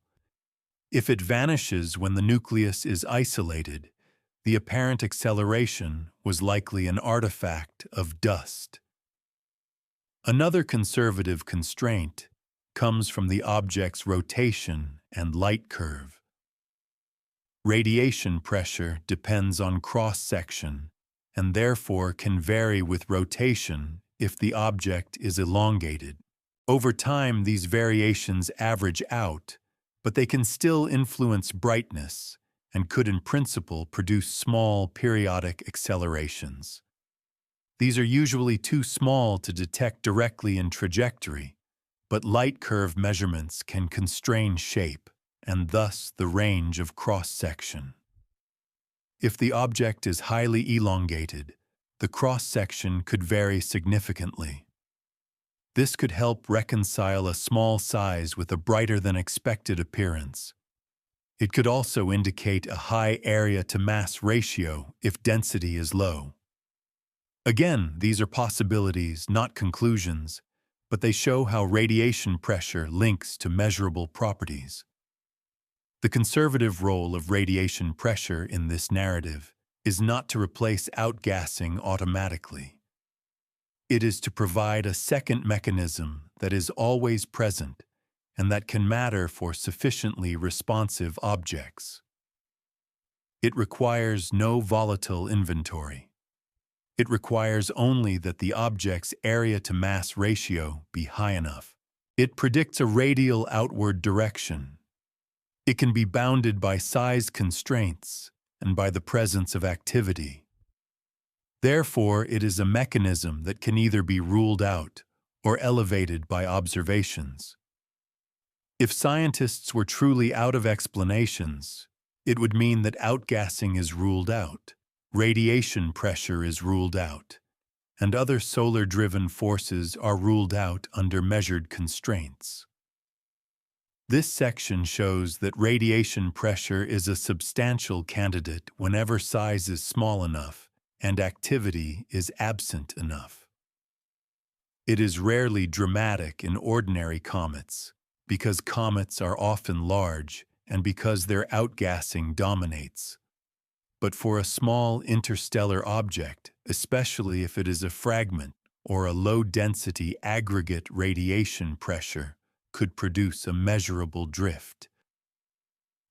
If it vanishes when the nucleus is isolated, the apparent acceleration was likely an artifact of dust. Another conservative constraint comes from the object's rotation and light curve. Radiation pressure depends on cross-section and therefore can vary with rotation if the object is elongated. Over time, these variations average out, but they can still influence brightness and could in principle produce small periodic accelerations. These are usually too small to detect directly in trajectory, but light curve measurements can constrain shape and thus the range of cross-section. If the object is highly elongated, the cross-section could vary significantly. This could help reconcile a small size with a brighter-than-expected appearance. It could also indicate a high area-to-mass ratio if density is low. Again, these are possibilities, not conclusions, but they show how radiation pressure links to measurable properties. The conservative role of radiation pressure in this narrative is not to replace outgassing automatically. It is to provide a second mechanism that is always present and that can matter for sufficiently responsive objects. It requires no volatile inventory. It requires only that the object's area-to-mass ratio be high enough. It predicts a radial outward direction. It can be bounded by size constraints and by the presence of activity. Therefore, it is a mechanism that can either be ruled out or elevated by observations. If scientists were truly out of explanations, it would mean that outgassing is ruled out, radiation pressure is ruled out, and other solar-driven forces are ruled out under measured constraints. This section shows that radiation pressure is a substantial candidate whenever size is small enough and activity is absent enough. It is rarely dramatic in ordinary comets, because comets are often large and because their outgassing dominates. But for a small interstellar object, especially if it is a fragment or a low-density aggregate, radiation pressure could produce a measurable drift.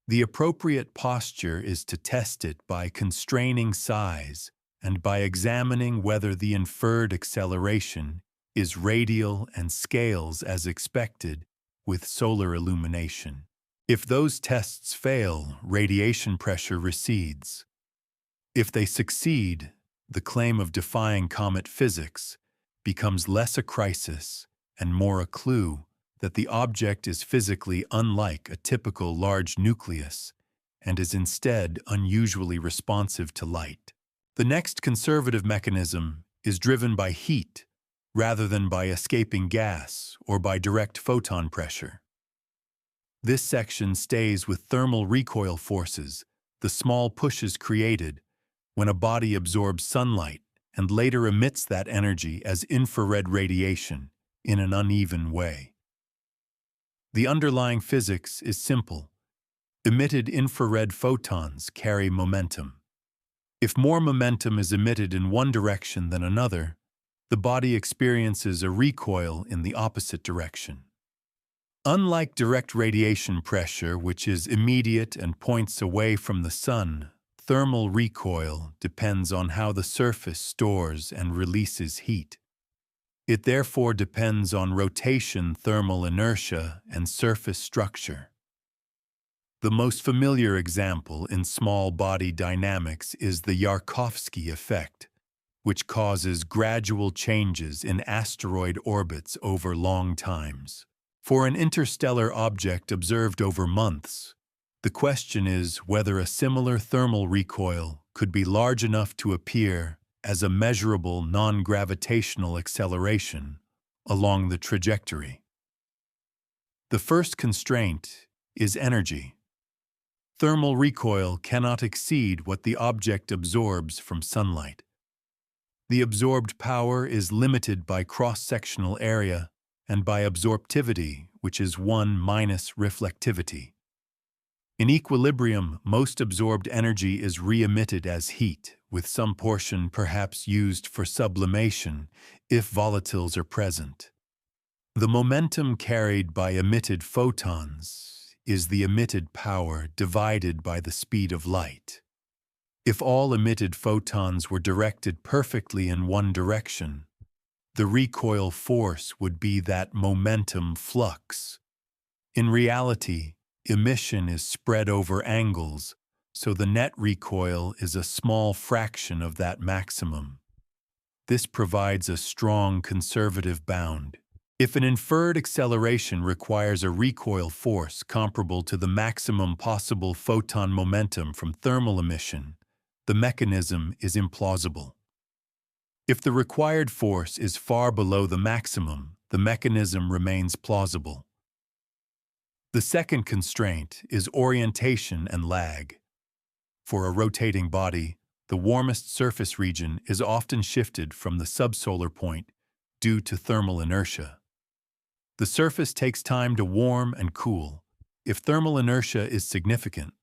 The appropriate posture is to test it by constraining size and by examining whether the inferred acceleration is radial and scales as expected with solar illumination. If those tests fail, radiation pressure recedes. If they succeed, the claim of defying comet physics becomes less a crisis and more a clue that the object is physically unlike a typical large nucleus and is instead unusually responsive to light. The next conservative mechanism is driven by heat rather than by escaping gas or by direct photon pressure. This section stays with thermal recoil forces, the small pushes created when a body absorbs sunlight and later emits that energy as infrared radiation in an uneven way. The underlying physics is simple. Emitted infrared photons carry momentum. If more momentum is emitted in one direction than another, the body experiences a recoil in the opposite direction. Unlike direct radiation pressure, which is immediate and points away from the sun, thermal recoil depends on how the surface stores and releases heat. It therefore depends on rotation, thermal inertia, and surface structure. The most familiar example in small body dynamics is the Yarkovsky effect, which causes gradual changes in asteroid orbits over long times. For an interstellar object observed over months, the question is whether a similar thermal recoil could be large enough to appear as a measurable non-gravitational acceleration along the trajectory. The first constraint is energy. Thermal recoil cannot exceed what the object absorbs from sunlight. The absorbed power is limited by cross-sectional area and by absorptivity, which is 1 minus reflectivity. In equilibrium, most absorbed energy is re-emitted as heat, with some portion perhaps used for sublimation if volatiles are present. The momentum carried by emitted photons is the emitted power divided by the speed of light. If all emitted photons were directed perfectly in one direction, the recoil force would be that momentum flux. In reality, emission is spread over angles, so the net recoil is a small fraction of that maximum. This provides a strong conservative bound. If an inferred acceleration requires a recoil force comparable to the maximum possible photon momentum from thermal emission, the mechanism is implausible. If the required force is far below the maximum, the mechanism remains plausible. The second constraint is orientation and lag. For a rotating body, the warmest surface region is often shifted from the subsolar point due to thermal inertia. The surface takes time to warm and cool. If thermal inertia is significant,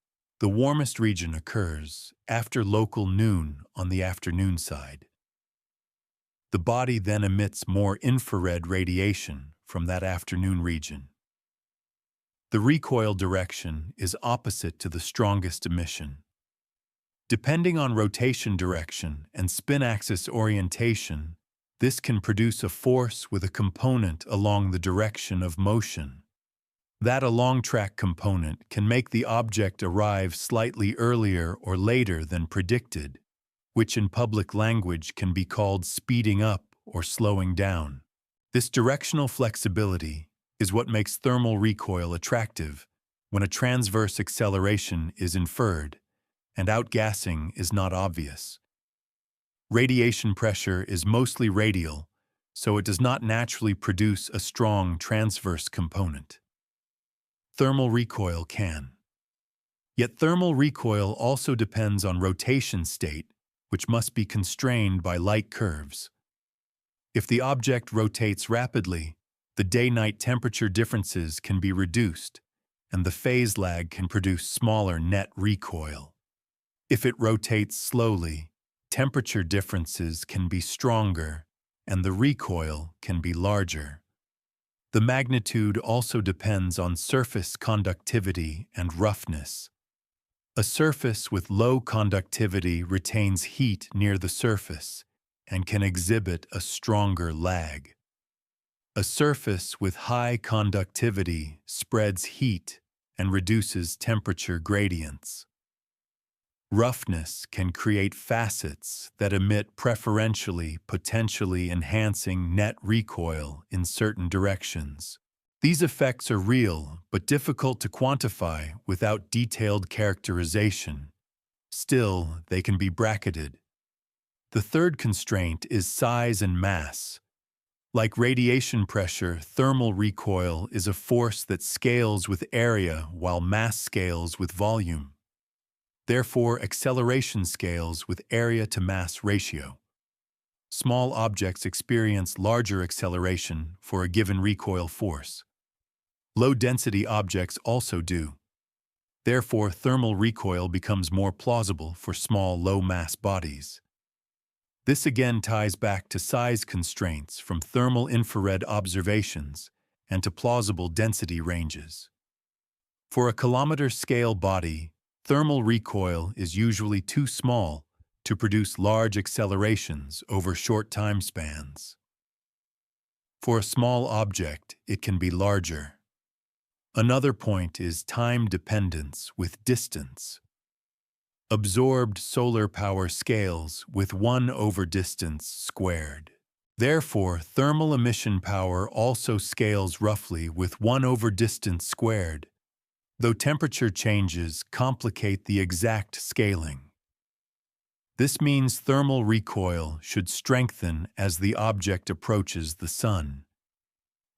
The warmest region occurs after local noon on the afternoon side. The body then emits more infrared radiation from that afternoon region. The recoil direction is opposite to the strongest emission. Depending on rotation direction and spin axis orientation, this can produce a force with a component along the direction of motion. That along-track component can make the object arrive slightly earlier or later than predicted, which in public language can be called speeding up or slowing down. This directional flexibility is what makes thermal recoil attractive when a transverse acceleration is inferred and outgassing is not obvious. Radiation pressure is mostly radial, so it does not naturally produce a strong transverse component. Thermal recoil can. Yet thermal recoil also depends on rotation state, which must be constrained by light curves. If the object rotates rapidly, the day-night temperature differences can be reduced, and the phase lag can produce smaller net recoil. If it rotates slowly, temperature differences can be stronger, and the recoil can be larger. The magnitude also depends on surface conductivity and roughness. A surface with low conductivity retains heat near the surface and can exhibit a stronger lag. A surface with high conductivity spreads heat and reduces temperature gradients. Roughness can create facets that emit preferentially, potentially enhancing net recoil in certain directions. These effects are real but difficult to quantify without detailed characterization. Still, they can be bracketed. The third constraint is size and mass. Like radiation pressure, thermal recoil is a force that scales with area while mass scales with volume. Therefore, acceleration scales with area-to-mass ratio. Small objects experience larger acceleration for a given recoil force. Low-density objects also do. Therefore, thermal recoil becomes more plausible for small, low-mass bodies. This again ties back to size constraints from thermal infrared observations and to plausible density ranges. For a kilometer-scale body, thermal recoil is usually too small to produce large accelerations over short time spans. For a small object, it can be larger. Another point is time dependence with distance. Absorbed solar power scales with 1 over distance squared. Therefore, thermal emission power also scales roughly with 1 over distance squared, though temperature changes complicate the exact scaling. This means thermal recoil should strengthen as the object approaches the sun.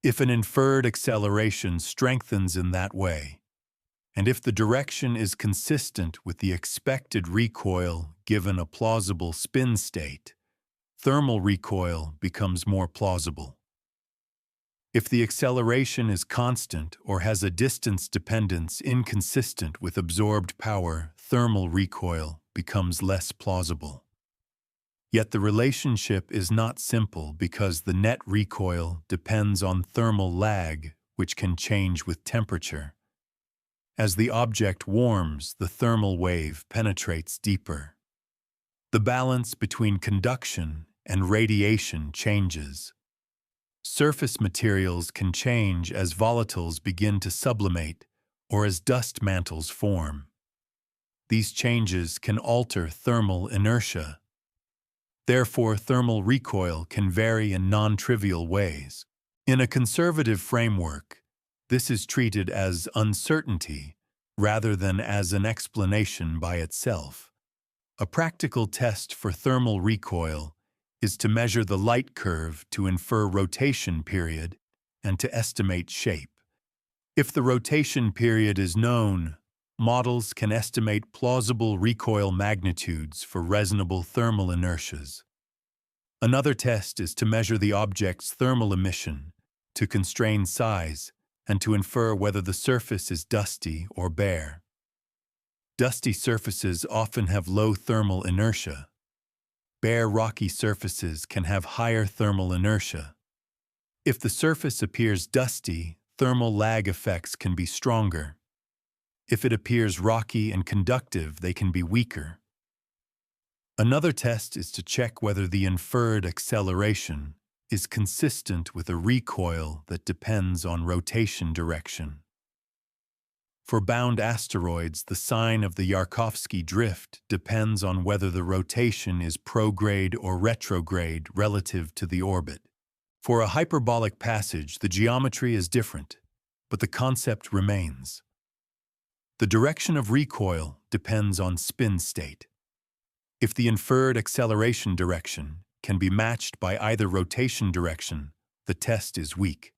If an inferred acceleration strengthens in that way, and if the direction is consistent with the expected recoil given a plausible spin state, thermal recoil becomes more plausible. If the acceleration is constant or has a distance dependence inconsistent with absorbed power, thermal recoil becomes less plausible. Yet the relationship is not simple because the net recoil depends on thermal lag, which can change with temperature. As the object warms, the thermal wave penetrates deeper. The balance between conduction and radiation changes. Surface materials can change as volatiles begin to sublimate or as dust mantles form. These changes can alter thermal inertia. Therefore, thermal recoil can vary in non-trivial ways. In a conservative framework, this is treated as uncertainty rather than as an explanation by itself. A practical test for thermal recoil is to measure the light curve to infer rotation period and to estimate shape. If the rotation period is known, models can estimate plausible recoil magnitudes for reasonable thermal inertias. Another test is to measure the object's thermal emission, to constrain size, and to infer whether the surface is dusty or bare. Dusty surfaces often have low thermal inertia. Bare rocky surfaces can have higher thermal inertia. If the surface appears dusty, thermal lag effects can be stronger. If it appears rocky and conductive, they can be weaker. Another test is to check whether the inferred acceleration is consistent with a recoil that depends on rotation direction. For bound asteroids, the sign of the Yarkovsky drift depends on whether the rotation is prograde or retrograde relative to the orbit. For a hyperbolic passage, the geometry is different, but the concept remains. The direction of recoil depends on spin state. If the inferred acceleration direction can be matched by either rotation direction, the test is weak.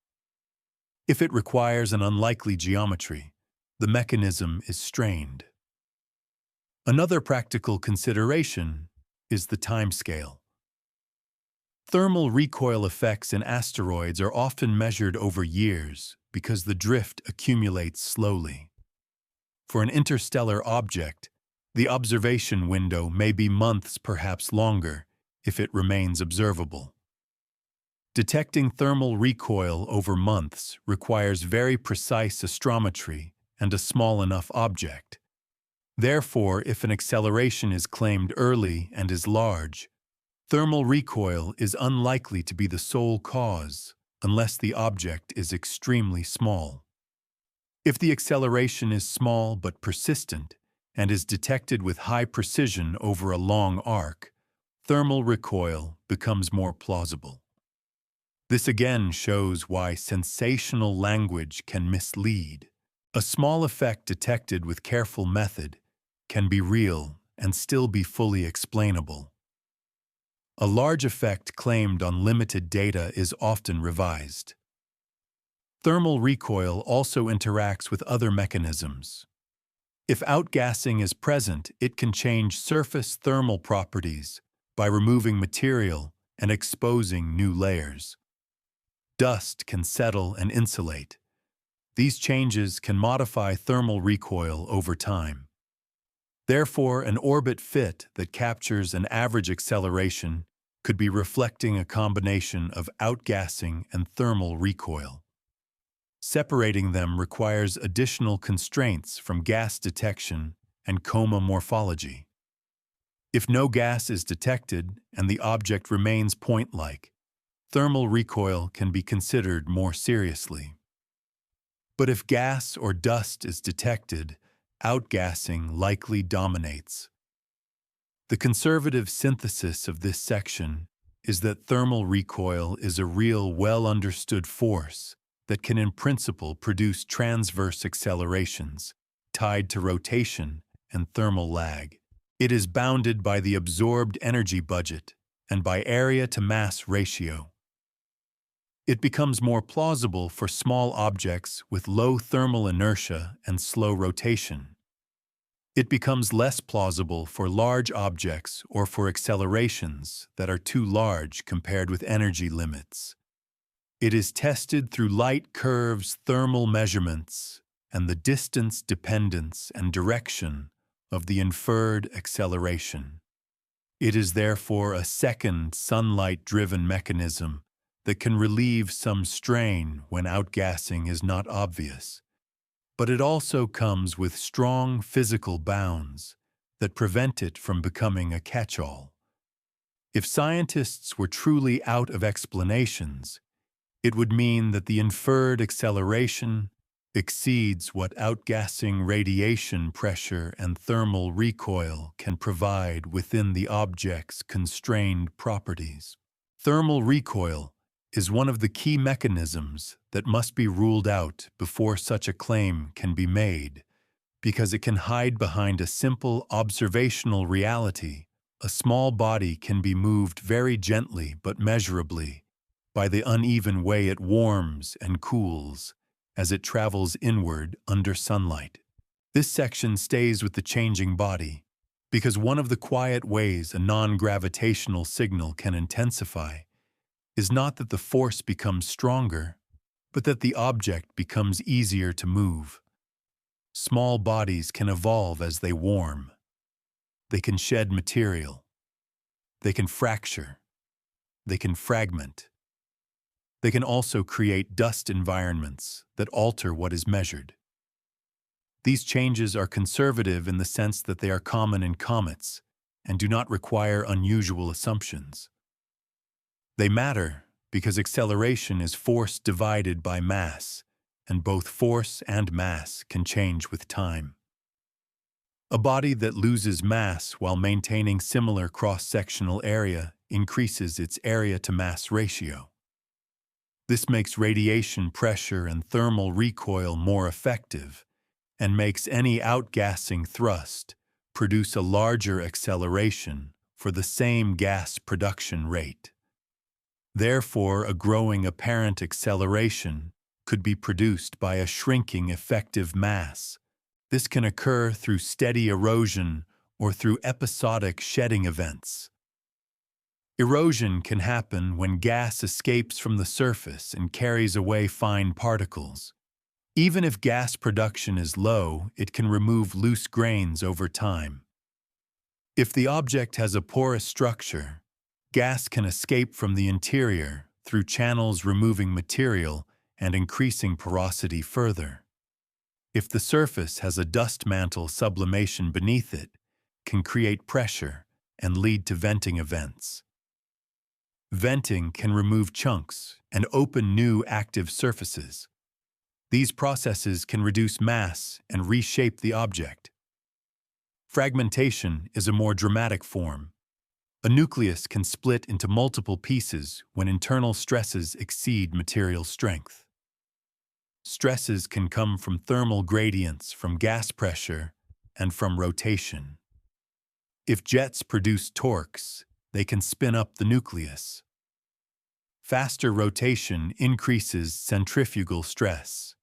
If it requires an unlikely geometry, the mechanism is strained. Another practical consideration is the timescale. Thermal recoil effects in asteroids are often measured over years because the drift accumulates slowly. For an interstellar object, the observation window may be months, perhaps longer, if it remains observable. Detecting thermal recoil over months requires very precise astrometry and a small enough object. Therefore, if an acceleration is claimed early and is large, thermal recoil is unlikely to be the sole cause unless the object is extremely small. If the acceleration is small but persistent and is detected with high precision over a long arc, thermal recoil becomes more plausible. This again shows why sensational language can mislead. A small effect detected with careful method can be real and still be fully explainable. A large effect claimed on limited data is often revised. Thermal recoil also interacts with other mechanisms. If outgassing is present, it can change surface thermal properties by removing material and exposing new layers. Dust can settle and insulate. These changes can modify thermal recoil over time. Therefore, an orbit fit that captures an average acceleration could be reflecting a combination of outgassing and thermal recoil. Separating them requires additional constraints from gas detection and coma morphology. If no gas is detected and the object remains point-like, thermal recoil can be considered more seriously. But if gas or dust is detected, outgassing likely dominates. The conservative synthesis of this section is that thermal recoil is a real, well-understood force that can in principle produce transverse accelerations tied to rotation and thermal lag. It is bounded by the absorbed energy budget and by area-to-mass ratio. It becomes more plausible for small objects with low thermal inertia and slow rotation. It becomes less plausible for large objects or for accelerations that are too large compared with energy limits. It is tested through light curves, thermal measurements, and the distance dependence and direction of the inferred acceleration. It is therefore a second sunlight-driven mechanism that can relieve some strain when outgassing is not obvious. But it also comes with strong physical bounds that prevent it from becoming a catch-all. If scientists were truly out of explanations, it would mean that the inferred acceleration exceeds what outgassing radiation pressure and thermal recoil can provide within the object's constrained properties. Thermal recoil is one of the key mechanisms that must be ruled out before such a claim can be made, because it can hide behind a simple observational reality. A small body can be moved very gently but measurably by the uneven way it warms and cools as it travels inward under sunlight. This section stays with the changing body because one of the quiet ways a non-gravitational signal can intensify is not that the force becomes stronger, but that the object becomes easier to move. Small bodies can evolve as they warm. They can shed material. They can fracture. They can fragment. They can also create dust environments that alter what is measured. These changes are conservative in the sense that they are common in comets and do not require unusual assumptions. They matter because acceleration is force divided by mass, and both force and mass can change with time. A body that loses mass while maintaining similar cross-sectional area increases its area-to-mass ratio. This makes radiation pressure and thermal recoil more effective and makes any outgassing thrust produce a larger acceleration for the same gas production rate. Therefore, a growing apparent acceleration could be produced by a shrinking effective mass. This can occur through steady erosion or through episodic shedding events. Erosion can happen when gas escapes from the surface and carries away fine particles. Even if gas production is low, it can remove loose grains over time. If the object has a porous structure, gas can escape from the interior through channels removing material and increasing porosity further. If the surface has a dust mantle sublimation beneath it, can create pressure and lead to venting events. Venting can remove chunks and open new active surfaces. These processes can reduce mass and reshape the object. Fragmentation is a more dramatic form. A nucleus can split into multiple pieces when internal stresses exceed material strength. Stresses can come from thermal gradients, from gas pressure, and from rotation. If jets produce torques, they can spin up the nucleus. Faster rotation increases centrifugal stress.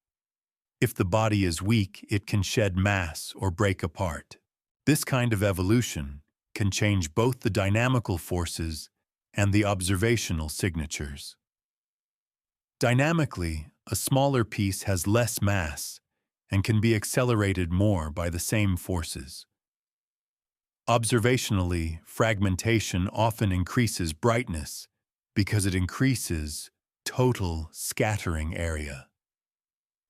If the body is weak, it can shed mass or break apart. This kind of evolution can change both the dynamical forces and the observational signatures. Dynamically, a smaller piece has less mass and can be accelerated more by the same forces. Observationally, fragmentation often increases brightness because it increases total scattering area.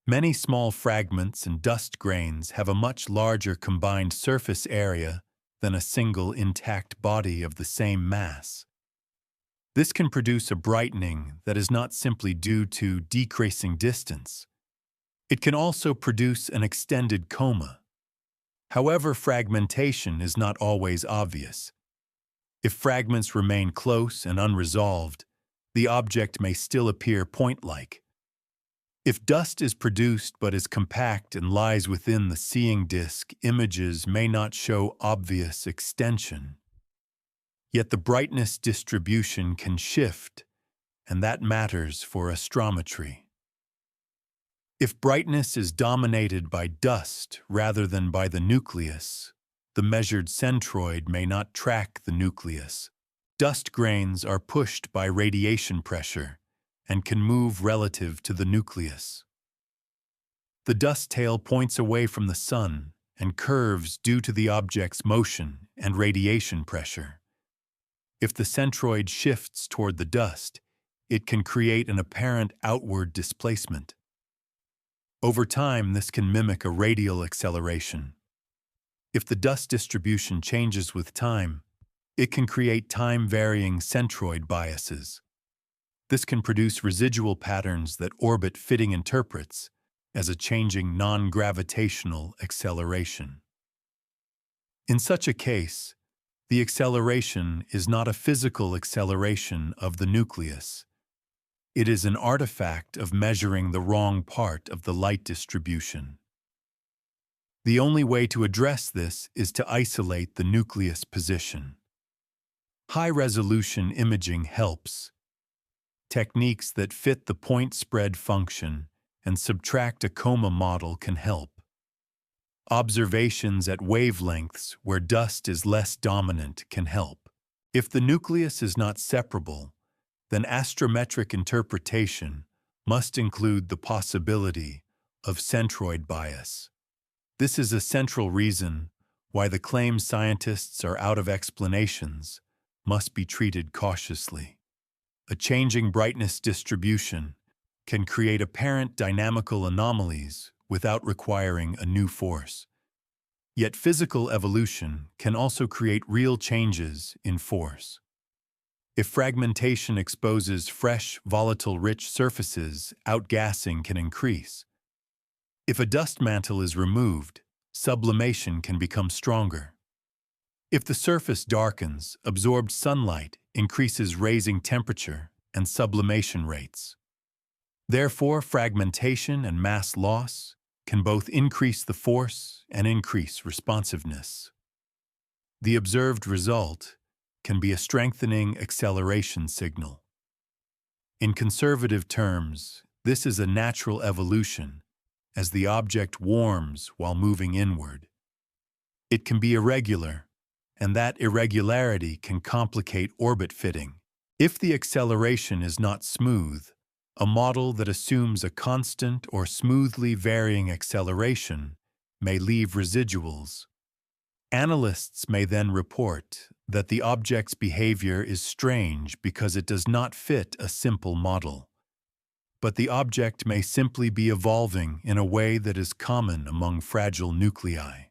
Many small fragments and dust grains have a much larger combined surface area than a single intact body of the same mass. This can produce a brightening that is not simply due to decreasing distance. It can also produce an extended coma. However, fragmentation is not always obvious. If fragments remain close and unresolved, the object may still appear point-like. If dust is produced but is compact and lies within the seeing disk, images may not show obvious extension. Yet the brightness distribution can shift, and that matters for astrometry. If brightness is dominated by dust rather than by the nucleus, the measured centroid may not track the nucleus. Dust grains are pushed by radiation pressure and can move relative to the nucleus. The dust tail points away from the sun and curves due to the object's motion and radiation pressure. If the centroid shifts toward the dust, it can create an apparent outward displacement. Over time, this can mimic a radial acceleration. If the dust distribution changes with time, it can create time-varying centroid biases. This can produce residual patterns that orbit fitting interprets as a changing non-gravitational acceleration. In such a case, the acceleration is not a physical acceleration of the nucleus. It is an artifact of measuring the wrong part of the light distribution. The only way to address this is to isolate the nucleus position. High-resolution imaging helps. Techniques that fit the point spread function and subtract a coma model can help. Observations at wavelengths where dust is less dominant can help. If the nucleus is not separable, then astrometric interpretation must include the possibility of centroid bias. This is a central reason why the claims scientists are out of explanations must be treated cautiously. A changing brightness distribution can create apparent dynamical anomalies without requiring a new force. Yet physical evolution can also create real changes in force. If fragmentation exposes fresh, volatile-rich surfaces, outgassing can increase. If a dust mantle is removed, sublimation can become stronger. If the surface darkens, absorbed sunlight increases raising temperature and sublimation rates. Therefore, fragmentation and mass loss can both increase the force and increase responsiveness. The observed result can be a strengthening acceleration signal. In conservative terms, this is a natural evolution as the object warms while moving inward. It can be irregular, and that irregularity can complicate orbit fitting. If the acceleration is not smooth, a model that assumes a constant or smoothly varying acceleration may leave residuals. Analysts may then report that the object's behavior is strange because it does not fit a simple model. But the object may simply be evolving in a way that is common among fragile nuclei.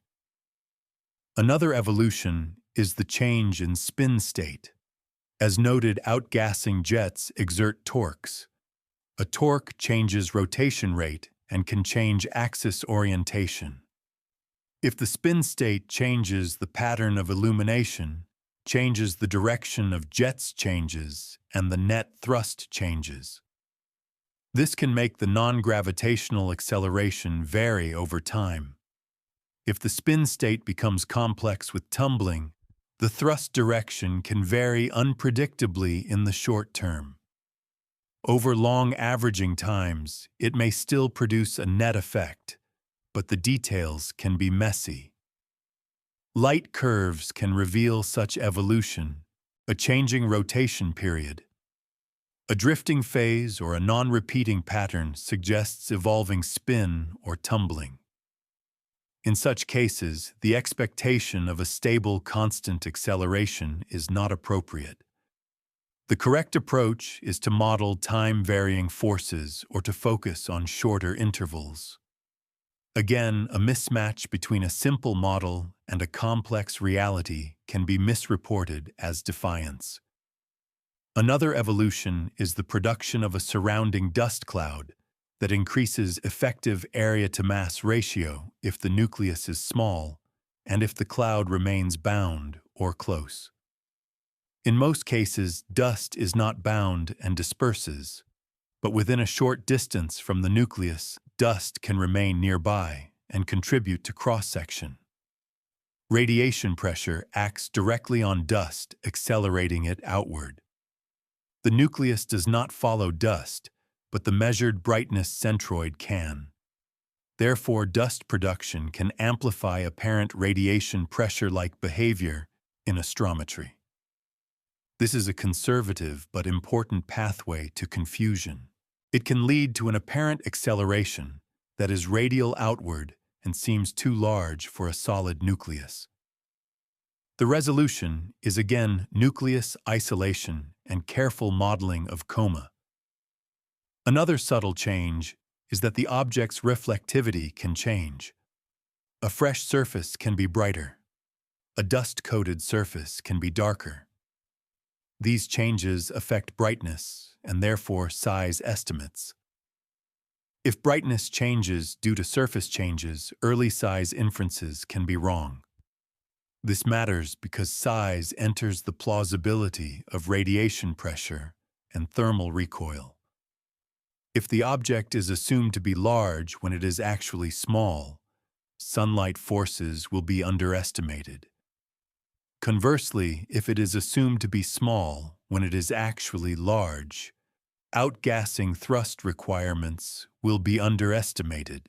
Another evolution is the change in spin state. As noted, outgassing jets exert torques. A torque changes rotation rate and can change axis orientation. If the spin state changes, the pattern of illumination changes, the direction of jets changes, and the net thrust changes. This can make the non-gravitational acceleration vary over time. If the spin state becomes complex with tumbling, the thrust direction can vary unpredictably in the short term. Over long averaging times, it may still produce a net effect, but the details can be messy. Light curves can reveal such evolution, a changing rotation period. A drifting phase or a non-repeating pattern suggests evolving spin or tumbling. In such cases, the expectation of a stable, constant acceleration is not appropriate. The correct approach is to model time-varying forces or to focus on shorter intervals. Again, a mismatch between a simple model and a complex reality can be misreported as defiance. Another evolution is the production of a surrounding dust cloud that increases effective area-to-mass ratio if the nucleus is small and if the cloud remains bound or close. In most cases, dust is not bound and disperses, but within a short distance from the nucleus, dust can remain nearby and contribute to cross-section. Radiation pressure acts directly on dust, accelerating it outward. The nucleus does not follow dust, but the measured brightness centroid can. Therefore, dust production can amplify apparent radiation pressure-like behavior in astrometry. This is a conservative but important pathway to confusion. It can lead to an apparent acceleration that is radial outward and seems too large for a solid nucleus. The resolution is again nucleus isolation and careful modeling of coma. Another subtle change is that the object's reflectivity can change. A fresh surface can be brighter. A dust-coated surface can be darker. These changes affect brightness and therefore size estimates. If brightness changes due to surface changes, early size inferences can be wrong. This matters because size enters the plausibility of radiation pressure and thermal recoil. If the object is assumed to be large when it is actually small, sunlight forces will be underestimated. Conversely, if it is assumed to be small when it is actually large, outgassing thrust requirements will be underestimated.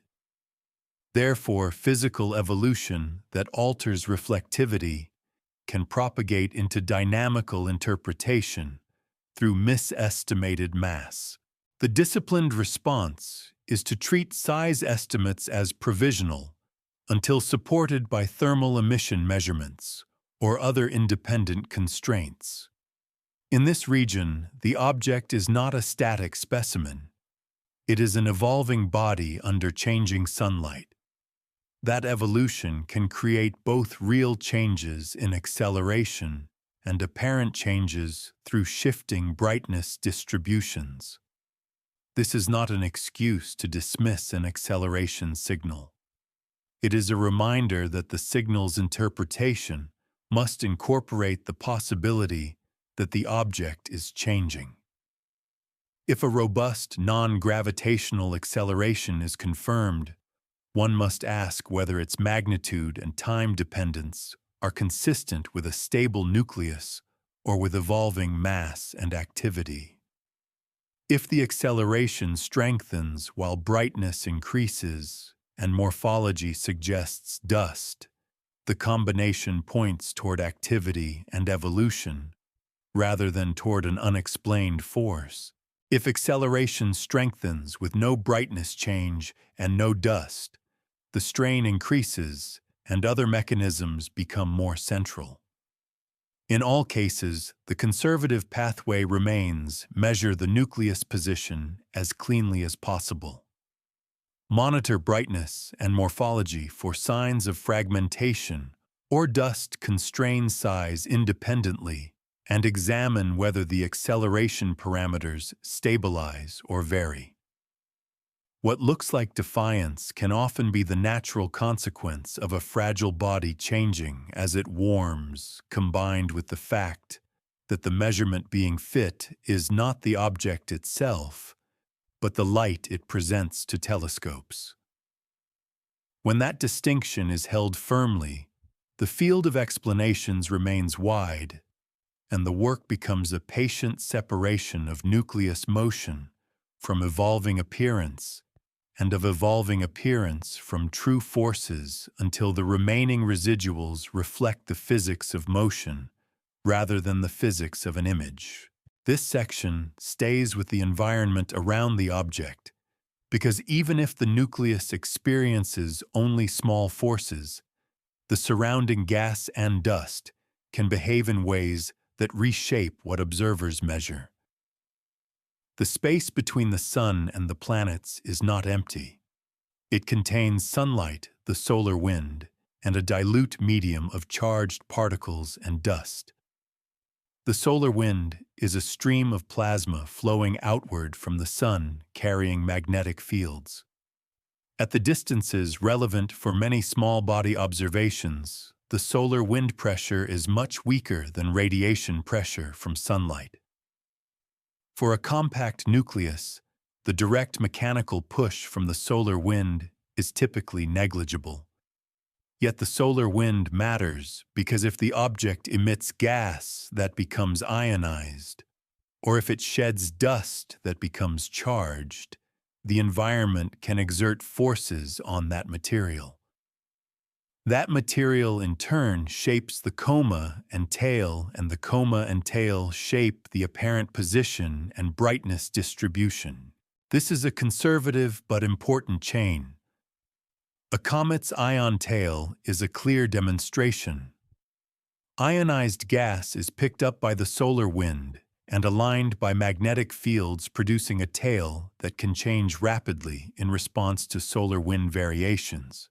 Therefore, physical evolution that alters reflectivity can propagate into dynamical interpretation through misestimated mass. The disciplined response is to treat size estimates as provisional until supported by thermal emission measurements or other independent constraints. In this region, the object is not a static specimen. It is an evolving body under changing sunlight. That evolution can create both real changes in acceleration and apparent changes through shifting brightness distributions. This is not an excuse to dismiss an acceleration signal. It is a reminder that the signal's interpretation must incorporate the possibility that the object is changing. If a robust, non-gravitational acceleration is confirmed, one must ask whether its magnitude and time dependence are consistent with a stable nucleus or with evolving mass and activity. If the acceleration strengthens while brightness increases and morphology suggests dust, the combination points toward activity and evolution rather than toward an unexplained force. If acceleration strengthens with no brightness change and no dust, the strain increases and other mechanisms become more central. In all cases, the conservative pathway remains: measure the nucleus position as cleanly as possible. Monitor brightness and morphology for signs of fragmentation or dust constrain size independently, and examine whether the acceleration parameters stabilize or vary. What looks like defiance can often be the natural consequence of a fragile body changing as it warms, combined with the fact that the measurement being fit is not the object itself, but the light it presents to telescopes. When that distinction is held firmly, the field of explanations remains wide, and the work becomes a patient separation of nucleus motion from evolving appearance, and of evolving appearance from true forces until the remaining residuals reflect the physics of motion rather than the physics of an image. This section stays with the environment around the object, because even if the nucleus experiences only small forces, the surrounding gas and dust can behave in ways that reshape what observers measure. The space between the sun and the planets is not empty. It contains sunlight, the solar wind, and a dilute medium of charged particles and dust. The solar wind is a stream of plasma flowing outward from the sun, carrying magnetic fields. At the distances relevant for many small body observations, the solar wind pressure is much weaker than radiation pressure from sunlight. For a compact nucleus, the direct mechanical push from the solar wind is typically negligible. Yet the solar wind matters because if the object emits gas, that becomes ionized, or if it sheds dust that becomes charged, the environment can exert forces on that material. That material in turn shapes the coma and tail, and the coma and tail shape the apparent position and brightness distribution. This is a conservative but important chain. A comet's ion tail is a clear demonstration. Ionized gas is picked up by the solar wind and aligned by magnetic fields, producing a tail that can change rapidly in response to solar wind variations.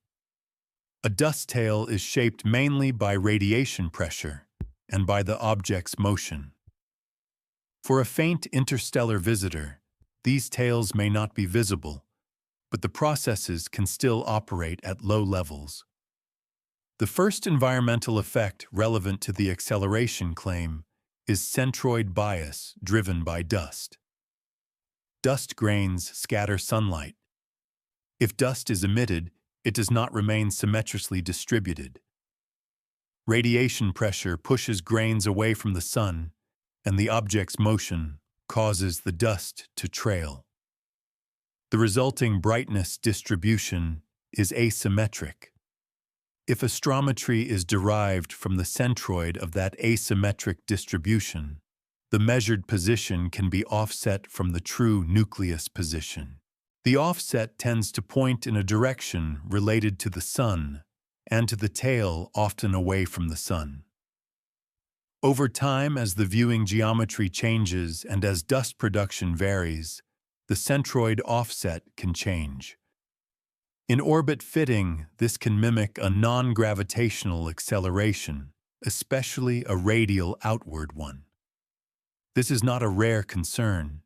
A dust tail is shaped mainly by radiation pressure and by the object's motion. For a faint interstellar visitor, these tails may not be visible, but the processes can still operate at low levels. The first environmental effect relevant to the acceleration claim is centroid bias driven by dust. Dust grains scatter sunlight. If dust is emitted, it does not remain symmetrically distributed. Radiation pressure pushes grains away from the sun, and the object's motion causes the dust to trail. The resulting brightness distribution is asymmetric. If astrometry is derived from the centroid of that asymmetric distribution, the measured position can be offset from the true nucleus position. The offset tends to point in a direction related to the sun, and to the tail, often away from the Sun. Over time, as the viewing geometry changes and as dust production varies, the centroid offset can change. In orbit fitting, this can mimic a non-gravitational acceleration, especially a radial outward one. This is not a rare concern.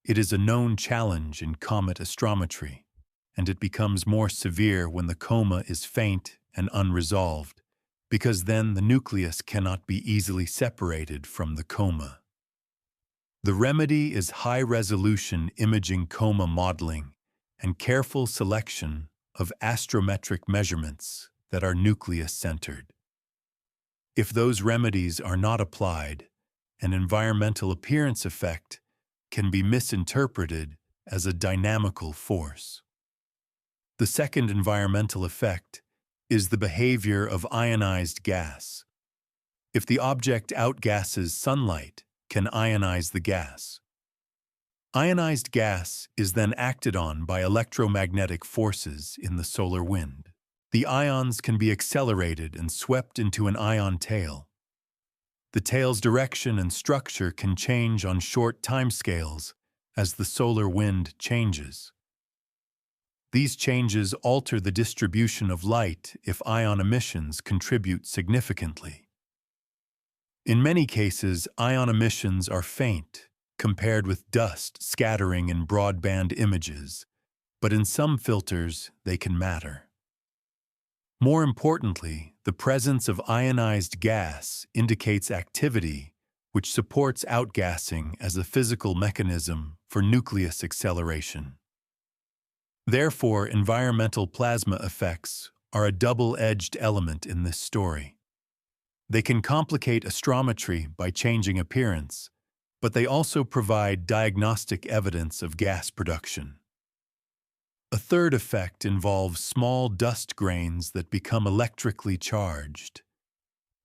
It is a known challenge in comet astrometry, and it becomes more severe when the coma is faint and unresolved, because then the nucleus cannot be easily separated from the coma. The remedy is high-resolution imaging coma modeling and careful selection of astrometric measurements that are nucleus-centered. If those remedies are not applied, an environmental appearance effect can be misinterpreted as a dynamical force. The second environmental effect is the behavior of ionized gas. If the object outgasses sunlight, can ionize the gas. Ionized gas is then acted on by electromagnetic forces in the solar wind. The ions can be accelerated and swept into an ion tail. The tail's direction and structure can change on short timescales as the solar wind changes. These changes alter the distribution of light if ion emissions contribute significantly. In many cases, ion emissions are faint, compared with dust scattering in broadband images, but in some filters they can matter. More importantly, the presence of ionized gas indicates activity which supports outgassing as a physical mechanism for nucleus acceleration. Therefore, environmental plasma effects are a double-edged element in this story. They can complicate astrometry by changing appearance, but they also provide diagnostic evidence of gas production. A third effect involves small dust grains that become electrically charged.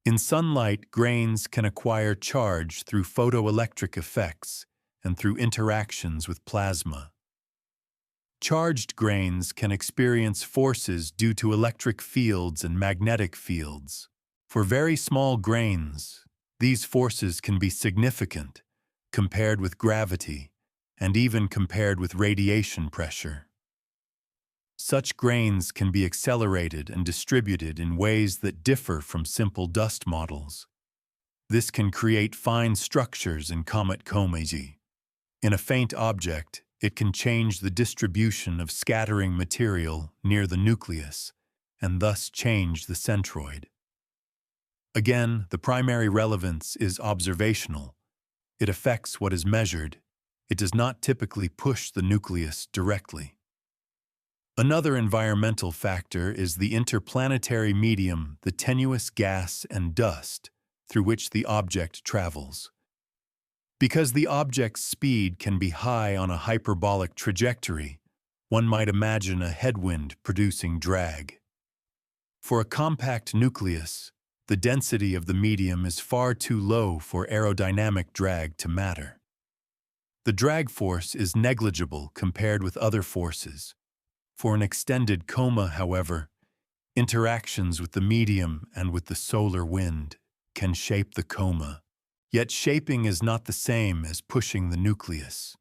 In sunlight, grains can acquire charge through photoelectric effects and through interactions with plasma. Charged grains can experience forces due to electric fields and magnetic fields. For very small grains, these forces can be significant, compared with gravity, and even compared with radiation pressure. Such grains can be accelerated and distributed in ways that differ from simple dust models. This can create fine structures in comet comets. In a faint object, it can change the distribution of scattering material near the nucleus, and thus change the centroid. Again, the primary relevance is observational. It affects what is measured. It does not typically push the nucleus directly. Another environmental factor is the interplanetary medium, the tenuous gas and dust through which the object travels. Because the object's speed can be high on a hyperbolic trajectory, one might imagine a headwind producing drag. For a compact nucleus, the density of the medium is far too low for aerodynamic drag to matter. The drag force is negligible compared with other forces. For an extended coma, however, interactions with the medium and with the solar wind can shape the coma. Yet shaping is not the same as pushing the nucleus.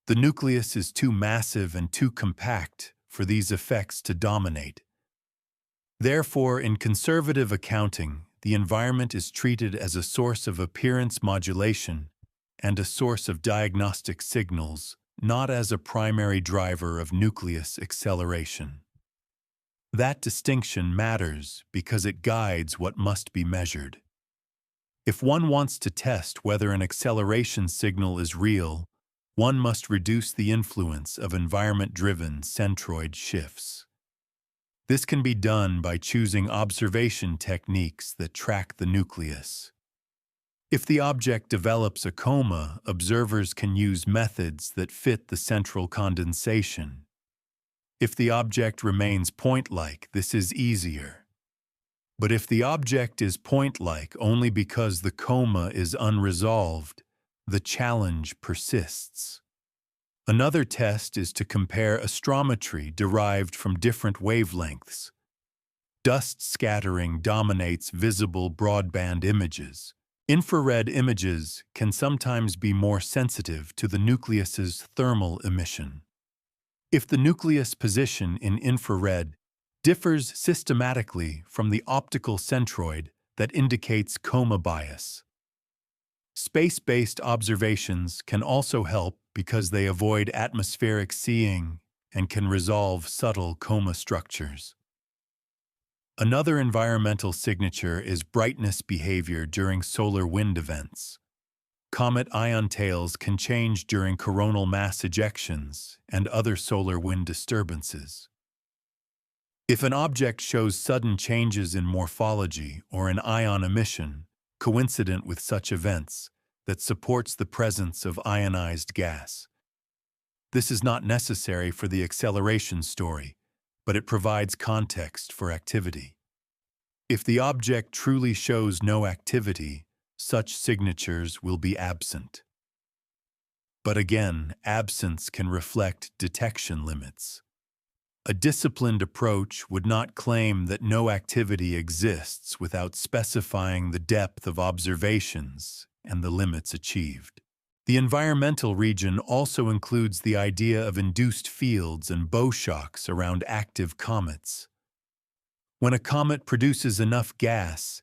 The nucleus is too massive and too compact for these effects to dominate. Therefore, in conservative accounting, the environment is treated as a source of appearance modulation and a source of diagnostic signals, not as a primary driver of nucleus acceleration. That distinction matters because it guides what must be measured. If one wants to test whether an acceleration signal is real, one must reduce the influence of environment-driven centroid shifts. This can be done by choosing observation techniques that track the nucleus. If the object develops a coma, observers can use methods that fit the central condensation. If the object remains point-like, this is easier. But if the object is point-like only because the coma is unresolved, the challenge persists. Another test is to compare astrometry derived from different wavelengths. Dust scattering dominates visible broadband images. Infrared images can sometimes be more sensitive to the nucleus's thermal emission. If the nucleus position in infrared differs systematically from the optical centroid, that indicates coma bias. Space-based observations can also help because they avoid atmospheric seeing and can resolve subtle coma structures. Another environmental signature is brightness behavior during solar wind events. Comet ion tails can change during coronal mass ejections and other solar wind disturbances. If an object shows sudden changes in morphology or an ion emission, coincident with such events, that supports the presence of ionized gas. This is not necessary for the acceleration story, but it provides context for activity. If the object truly shows no activity, such signatures will be absent. But again, absence can reflect detection limits. A disciplined approach would not claim that no activity exists without specifying the depth of observations and the limits achieved. The environmental region also includes the idea of induced fields and bow shocks around active comets. When a comet produces enough gas,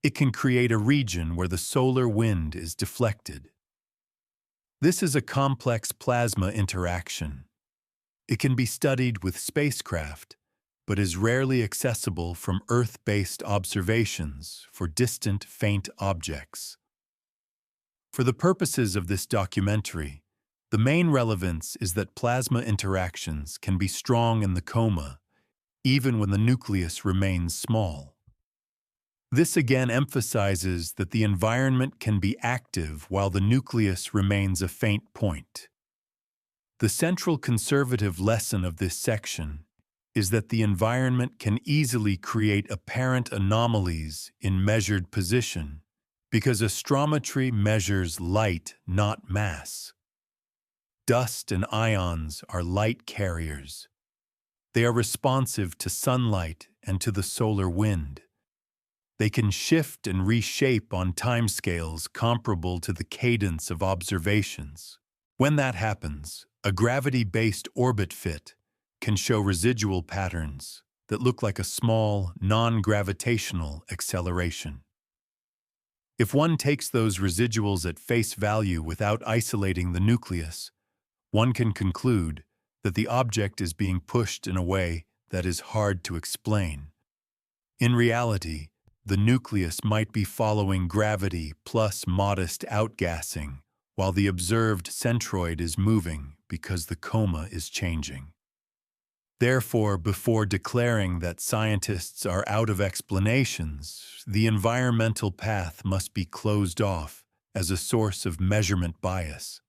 it can create a region where the solar wind is deflected. This is a complex plasma interaction. It can be studied with spacecraft, but is rarely accessible from Earth-based observations for distant, faint objects. For the purposes of this documentary, the main relevance is that plasma interactions can be strong in the coma, even when the nucleus remains small. This again emphasizes that the environment can be active while the nucleus remains a faint point. The central conservative lesson of this section is that the environment can easily create apparent anomalies in measured position because astrometry measures light, not mass. Dust and ions are light carriers. They are responsive to sunlight and to the solar wind. They can shift and reshape on timescales comparable to the cadence of observations. When that happens, a gravity-based orbit fit can show residual patterns that look like a small, non-gravitational acceleration. If one takes those residuals at face value without isolating the nucleus, one can conclude that the object is being pushed in a way that is hard to explain. In reality, the nucleus might be following gravity plus modest outgassing, while the observed centroid is moving because the coma is changing. Therefore, before declaring that scientists are out of explanations, the environmental path must be closed off as a source of measurement bias.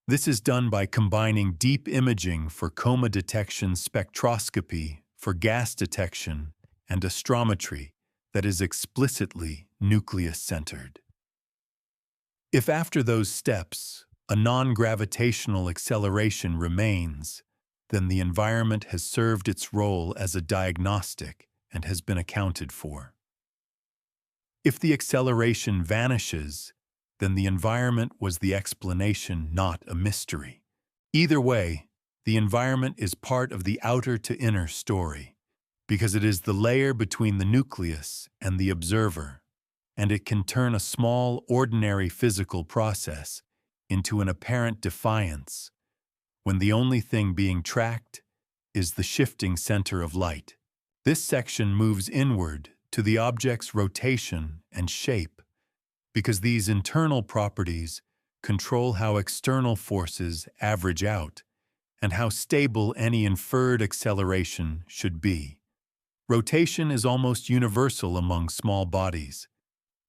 This is done by combining deep imaging for coma detection, spectroscopy for gas detection, and astrometry that is explicitly nucleus-centered. If after those steps, a non-gravitational acceleration remains, then the environment has served its role as a diagnostic and has been accounted for. If the acceleration vanishes, then the environment was the explanation, not a mystery. Either way, the environment is part of the outer to inner story, because it is the layer between the nucleus and the observer, and it can turn a small, ordinary physical process into an apparent defiance when the only thing being tracked is the shifting center of light. This section moves inward to the object's rotation and shape, because these internal properties control how external forces average out and how stable any inferred acceleration should be. Rotation is almost universal among small bodies.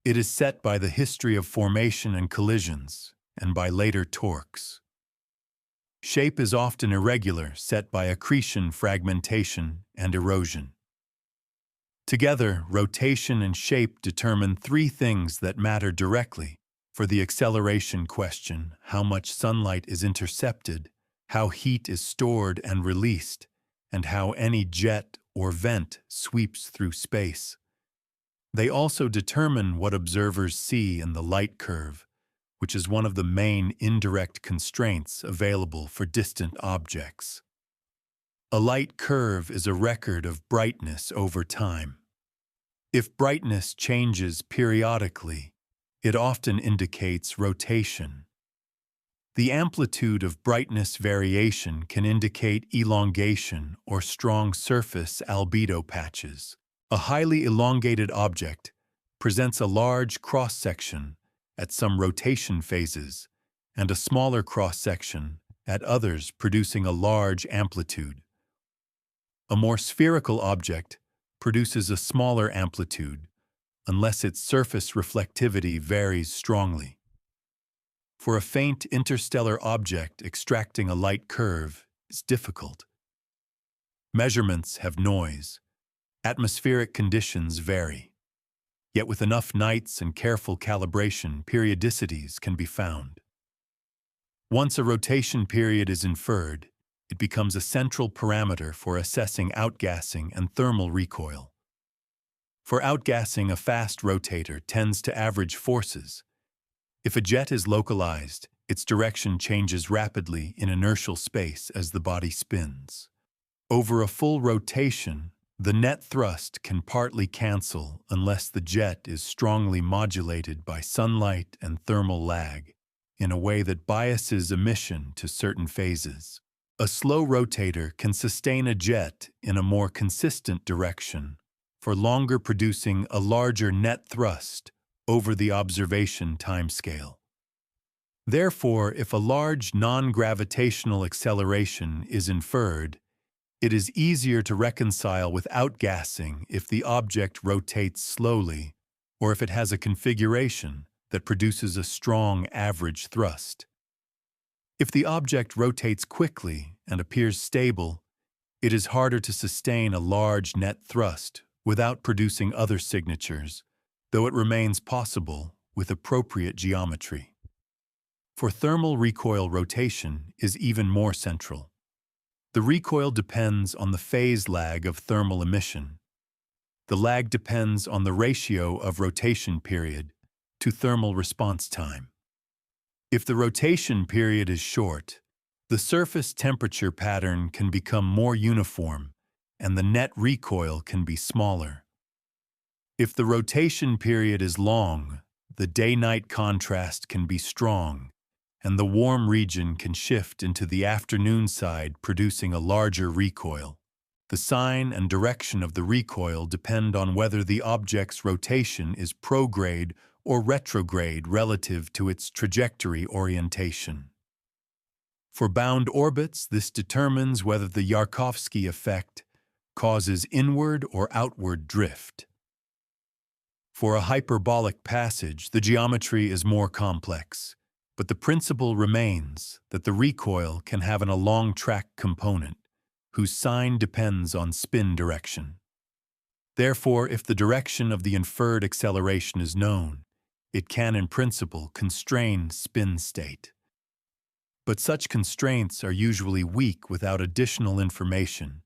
It is set by the history of formation and collisions, and by later torques. Shape is often irregular, set by accretion, fragmentation, and erosion. Together, rotation and shape determine three things that matter directly for the acceleration question: how much sunlight is intercepted, how heat is stored and released, and how any jet or vent sweeps through space. They also determine what observers see in the light curve, which is one of the main indirect constraints available for distant objects. A light curve is a record of brightness over time. If brightness changes periodically, it often indicates rotation. The amplitude of brightness variation can indicate elongation or strong surface albedo patches. A highly elongated object presents a large cross-section at some rotation phases and a smaller cross-section at others, producing a large amplitude. A more spherical object produces a smaller amplitude unless its surface reflectivity varies strongly. For a faint interstellar object, extracting a light curve is difficult. Measurements have noise. Atmospheric conditions vary. Yet with enough nights and careful calibration, periodicities can be found. Once a rotation period is inferred, it becomes a central parameter for assessing outgassing and thermal recoil. For outgassing, a fast rotator tends to average forces. If a jet is localized, its direction changes rapidly in inertial space as the body spins. Over a full rotation, the net thrust can partly cancel unless the jet is strongly modulated by sunlight and thermal lag in a way that biases emission to certain phases. A slow rotator can sustain a jet in a more consistent direction for longer, producing a larger net thrust over the observation timescale. Therefore, if a large non-gravitational acceleration is inferred, it is easier to reconcile with outgassing if the object rotates slowly or if it has a configuration that produces a strong average thrust. If the object rotates quickly and appears stable, it is harder to sustain a large net thrust without producing other signatures, though it remains possible with appropriate geometry. For thermal recoil, rotation is even more central. The recoil depends on the phase lag of thermal emission. The lag depends on the ratio of rotation period to thermal response time. If the rotation period is short, the surface temperature pattern can become more uniform and the net recoil can be smaller. If the rotation period is long, the day-night contrast can be strong, and the warm region can shift into the afternoon side, producing a larger recoil. The sign and direction of the recoil depend on whether the object's rotation is prograde or retrograde relative to its trajectory orientation. For bound orbits, this determines whether the Yarkovsky effect causes inward or outward drift. For a hyperbolic passage, the geometry is more complex, but the principle remains that the recoil can have an along-track component, whose sign depends on spin direction. Therefore, if the direction of the inferred acceleration is known, it can in principle constrain spin state. But such constraints are usually weak without additional information,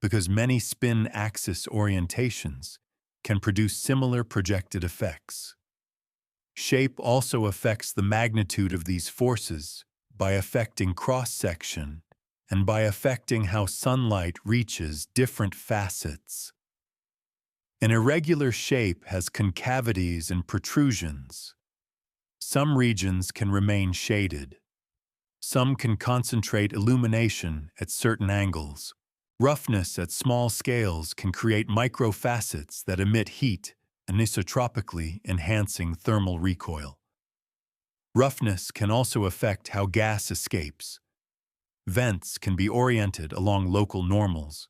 because many spin axis orientations can produce similar projected effects. Shape also affects the magnitude of these forces by affecting cross-section and by affecting how sunlight reaches different facets. An irregular shape has concavities and protrusions. Some regions can remain shaded. Some can concentrate illumination at certain angles. Roughness at small scales can create microfacets that emit heat anisotropically, enhancing thermal recoil. Roughness can also affect how gas escapes. Vents can be oriented along local normals.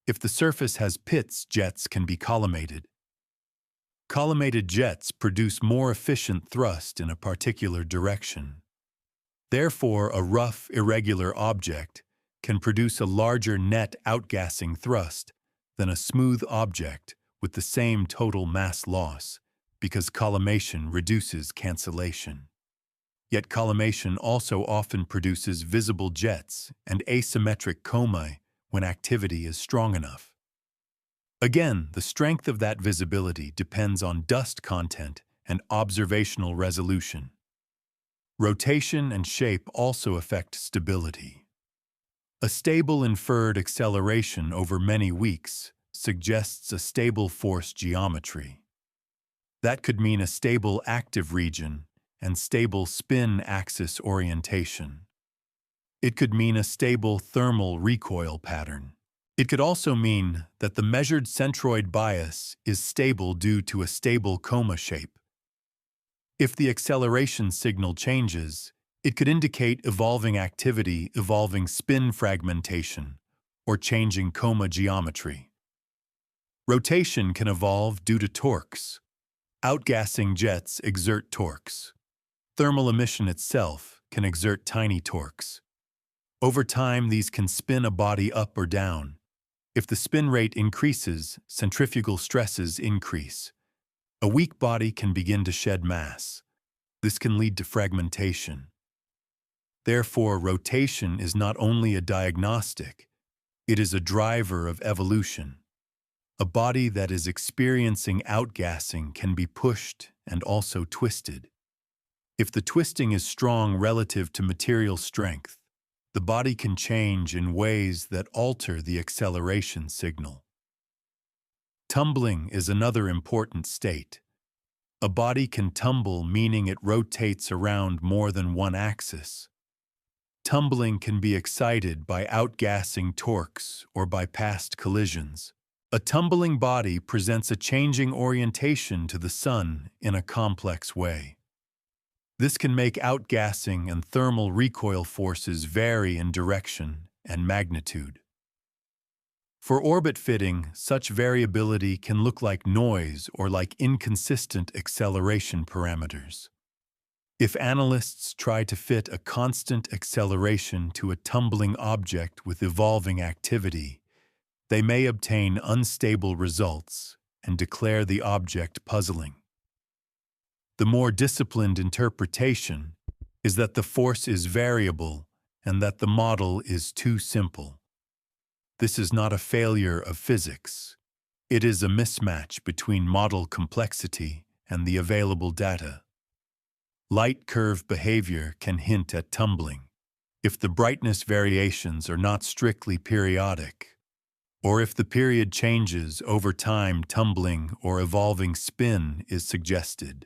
If the surface has pits, jets can be collimated. Collimated jets produce more efficient thrust in a particular direction. Therefore, a rough, irregular object can produce a larger net outgassing thrust than a smooth object with the same total mass loss, because collimation reduces cancellation. Yet collimation also often produces visible jets and asymmetric comae when activity is strong enough. Again, the strength of that visibility depends on dust content and observational resolution. Rotation and shape also affect stability. A stable inferred acceleration over many weeks suggests a stable force geometry. That could mean a stable active region and stable spin axis orientation. It could mean a stable thermal recoil pattern. It could also mean that the measured centroid bias is stable due to a stable coma shape. If the acceleration signal changes, it could indicate evolving activity, evolving spin fragmentation, or changing coma geometry. Rotation can evolve due to torques. Outgassing jets exert torques. Thermal emission itself can exert tiny torques. Over time, these can spin a body up or down. If the spin rate increases, centrifugal stresses increase. A weak body can begin to shed mass. This can lead to fragmentation. Therefore, rotation is not only a diagnostic, it is a driver of evolution. A body that is experiencing outgassing can be pushed and also twisted. If the twisting is strong relative to material strength, the body can change in ways that alter the acceleration signal. Tumbling is another important state. A body can tumble, meaning it rotates around more than one axis. Tumbling can be excited by outgassing torques or by past collisions. A tumbling body presents a changing orientation to the Sun in a complex way. This can make outgassing and thermal recoil forces vary in direction and magnitude. For orbit fitting, such variability can look like noise or like inconsistent acceleration parameters. If analysts try to fit a constant acceleration to a tumbling object with evolving activity, they may obtain unstable results and declare the object puzzling. The more disciplined interpretation is that the force is variable and that the model is too simple. This is not a failure of physics. It is a mismatch between model complexity and the available data. Light curve behavior can hint at tumbling. If the brightness variations are not strictly periodic, or if the period changes over time, tumbling or evolving spin is suggested.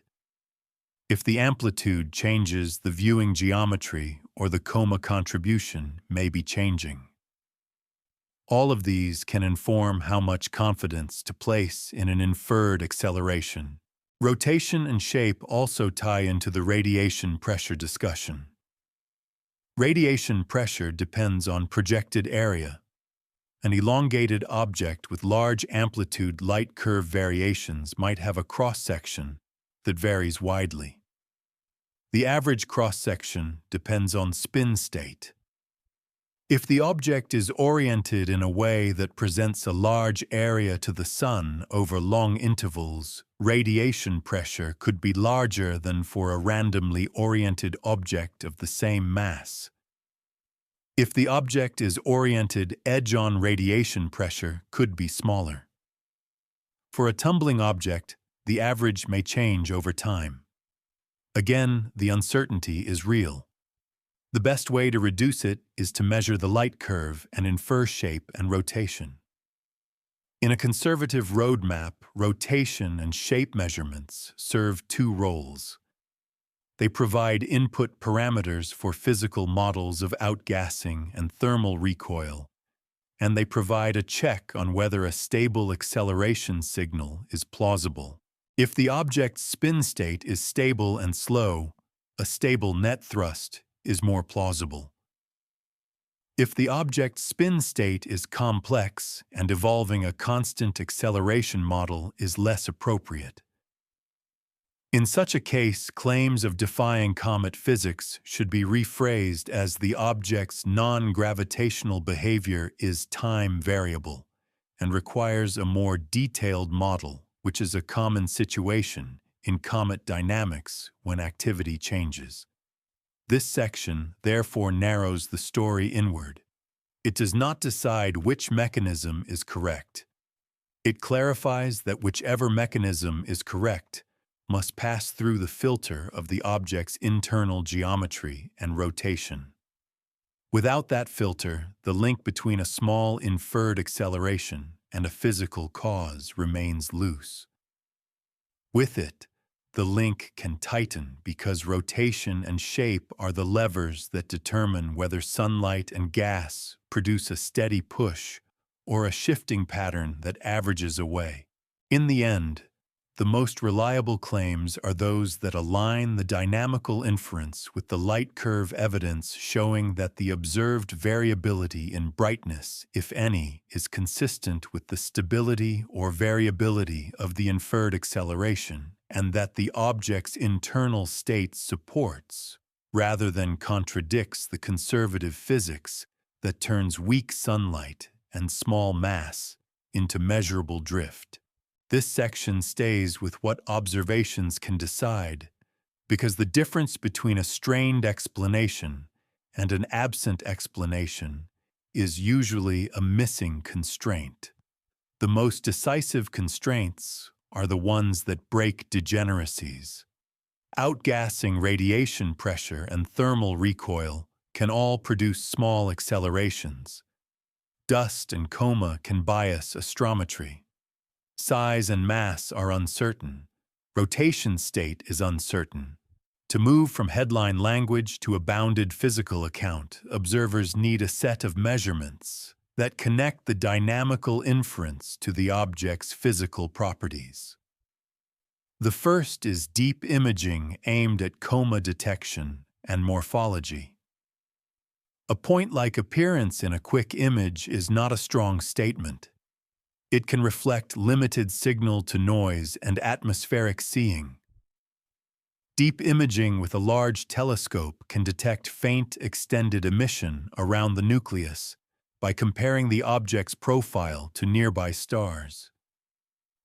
If the amplitude changes, the viewing geometry or the coma contribution may be changing. All of these can inform how much confidence to place in an inferred acceleration. Rotation and shape also tie into the radiation pressure discussion. Radiation pressure depends on projected area. An elongated object with large amplitude light curve variations might have a cross-section that varies widely. The average cross-section depends on spin state. If the object is oriented in a way that presents a large area to the Sun over long intervals, radiation pressure could be larger than for a randomly oriented object of the same mass. If the object is oriented, edge-on radiation pressure could be smaller. For a tumbling object, the average may change over time. Again, the uncertainty is real. The best way to reduce it is to measure the light curve and infer shape and rotation. In a conservative roadmap, rotation and shape measurements serve two roles. They provide input parameters for physical models of outgassing and thermal recoil, and they provide a check on whether a stable acceleration signal is plausible. If the object's spin state is stable and slow, a stable net thrust is more plausible. If the object's spin state is complex and evolving a constant acceleration model is less appropriate. In such a case, claims of defying comet physics should be rephrased as the object's non-gravitational behavior is time variable and requires a more detailed model, which is a common situation in comet dynamics when activity changes. This section therefore narrows the story inward. It does not decide which mechanism is correct. It clarifies that whichever mechanism is correct must pass through the filter of the object's internal geometry and rotation. Without that filter, the link between a small inferred acceleration and a physical cause remains loose. With it, the link can tighten because rotation and shape are the levers that determine whether sunlight and gas produce a steady push or a shifting pattern that averages away. In the end, the most reliable claims are those that align the dynamical inference with the light curve evidence showing that the observed variability in brightness, if any, is consistent with the stability or variability of the inferred acceleration, and that the object's internal state supports, rather than contradicts, the conservative physics that turns weak sunlight and small mass into measurable drift. This section stays with what observations can decide, because the difference between a strained explanation and an absent explanation is usually a missing constraint. The most decisive constraints are the ones that break degeneracies. Outgassing radiation pressure and thermal recoil can all produce small accelerations. Dust and coma can bias astrometry. Size and mass are uncertain. Rotation state is uncertain. To move from headline language to a bounded physical account, observers need a set of measurements that connect the dynamical inference to the object's physical properties. The first is deep imaging aimed at coma detection and morphology. A point-like appearance in a quick image is not a strong statement. It can reflect limited signal-to-noise and atmospheric seeing. Deep imaging with a large telescope can detect faint extended emission around the nucleus by comparing the object's profile to nearby stars.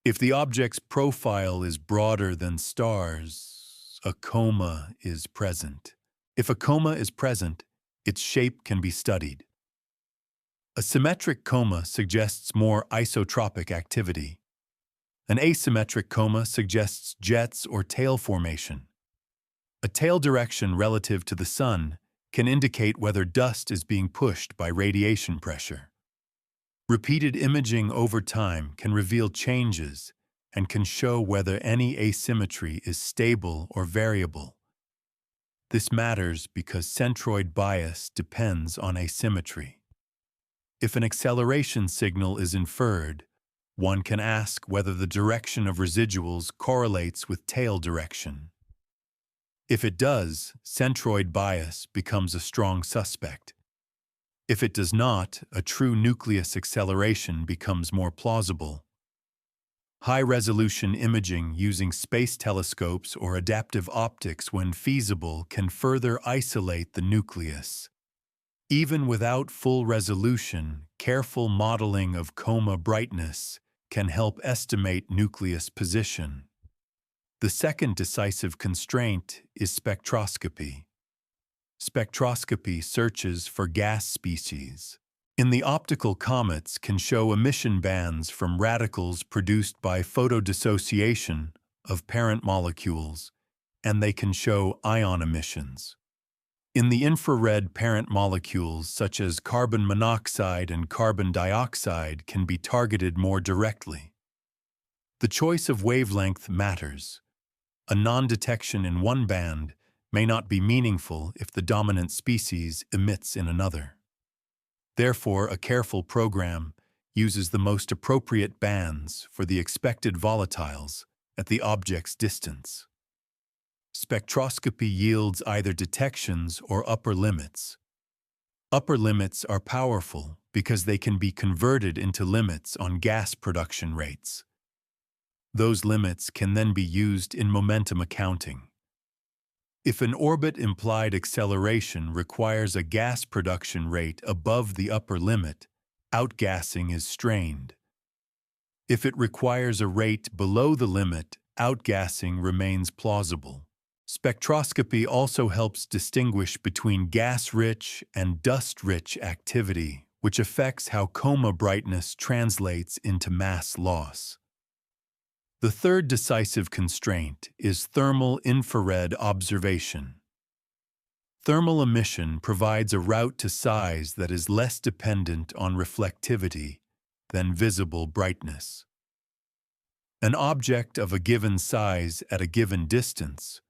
If the object's profile is broader than stars, a coma is present. If a coma is present, its shape can be studied. A symmetric coma suggests more isotropic activity. An asymmetric coma suggests jets or tail formation. A tail direction relative to the sun can indicate whether dust is being pushed by radiation pressure. Repeated imaging over time can reveal changes and can show whether any asymmetry is stable or variable. This matters because centroid bias depends on asymmetry. If an acceleration signal is inferred, one can ask whether the direction of residuals correlates with tail direction. If it does, centroid bias becomes a strong suspect. If it does not, a true nucleus acceleration becomes more plausible. High-resolution imaging using space telescopes or adaptive optics when feasible can further isolate the nucleus. Even without full resolution, careful modeling of coma brightness can help estimate nucleus position. The second decisive constraint is spectroscopy. Spectroscopy searches for gas species. In the optical comets can show emission bands from radicals produced by photodissociation of parent molecules, and they can show ion emissions. In the infrared, parent molecules such as carbon monoxide and carbon dioxide can be targeted more directly. The choice of wavelength matters. A non-detection in one band may not be meaningful if the dominant species emits in another. Therefore, a careful program uses the most appropriate bands for the expected volatiles at the object's distance. Spectroscopy yields either detections or upper limits. Upper limits are powerful because they can be converted into limits on gas production rates. Those limits can then be used in momentum accounting. If an orbit-implied acceleration requires a gas production rate above the upper limit, outgassing is strained. If it requires a rate below the limit, outgassing remains plausible. Spectroscopy also helps distinguish between gas-rich and dust-rich activity which affects how coma brightness translates into mass loss. The third decisive constraint is thermal infrared observation. Thermal emission provides a route to size that is less dependent on reflectivity than visible brightness. An object of a given size at a given distance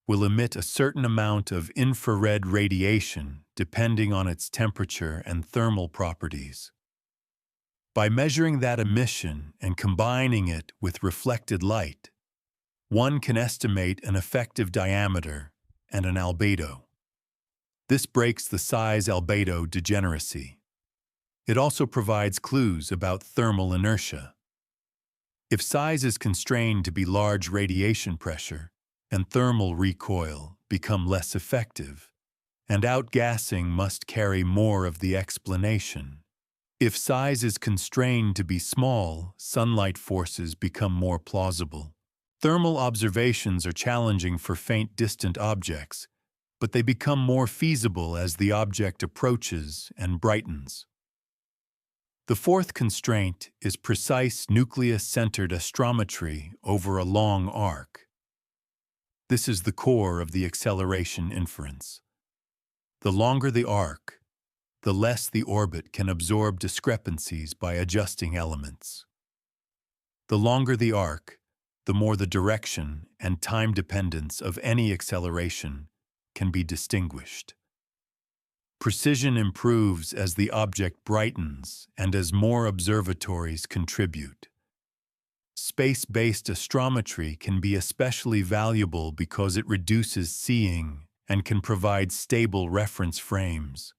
will emit a certain amount of infrared radiation depending on its temperature and thermal properties. By measuring that emission and combining it with reflected light, one can estimate an effective diameter and an albedo. This breaks the size albedo degeneracy. It also provides clues about thermal inertia. If size is constrained to be large, radiation pressure and thermal recoil become less effective, and outgassing must carry more of the explanation. If size is constrained to be small, sunlight forces become more plausible. Thermal observations are challenging for faint, distant objects, but they become more feasible as the object approaches and brightens. The fourth constraint is precise nucleus-centered astrometry over a long arc. This is the core of the acceleration inference. The longer the arc, the less the orbit can absorb discrepancies by adjusting elements. The longer the arc, the more the direction and time dependence of any acceleration can be distinguished. Precision improves as the object brightens and as more observatories contribute. Space-based astrometry can be especially valuable because it reduces seeing and can provide stable reference frames.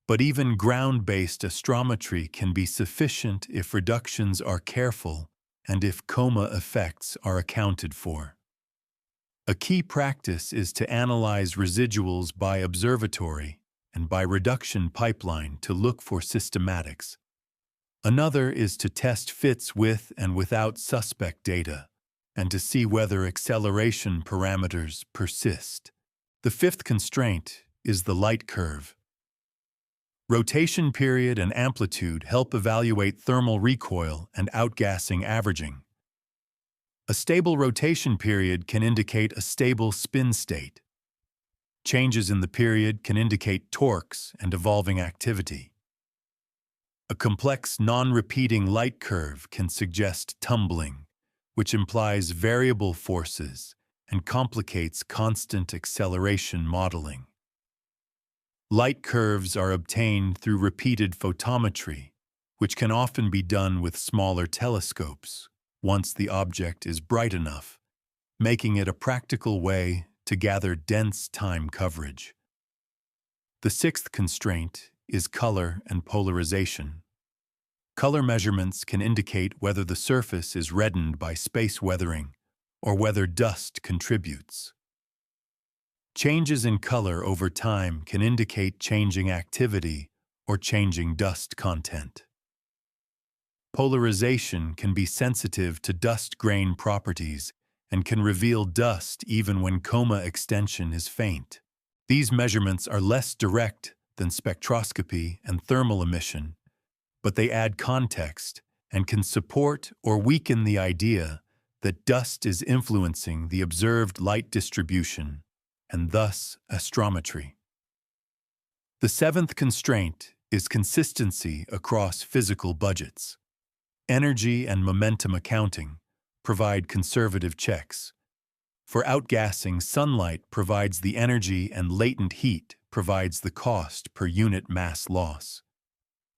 But even ground-based astrometry can be sufficient if reductions are careful and if coma effects are accounted for. A key practice is to analyze residuals by observatory and by reduction pipeline to look for systematics. Another is to test fits with and without suspect data, and to see whether acceleration parameters persist. The fifth constraint is the light curve. Rotation period and amplitude help evaluate thermal recoil and outgassing averaging. A stable rotation period can indicate a stable spin state. Changes in the period can indicate torques and evolving activity. A complex, non-repeating light curve can suggest tumbling, which implies variable forces and complicates constant acceleration modeling. Light curves are obtained through repeated photometry, which can often be done with smaller telescopes once the object is bright enough, making it a practical way to gather dense time coverage. The sixth constraint is color and polarization. Color measurements can indicate whether the surface is reddened by space weathering or whether dust contributes. Changes in color over time can indicate changing activity or changing dust content. Polarization can be sensitive to dust grain properties and can reveal dust even when coma extension is faint. These measurements are less direct than spectroscopy and thermal emission, but they add context and can support or weaken the idea that dust is influencing the observed light distribution and thus astrometry. The seventh constraint is consistency across physical budgets. Energy and momentum accounting provide conservative checks. For outgassing, sunlight provides the energy and latent heat provides the cost per unit mass loss.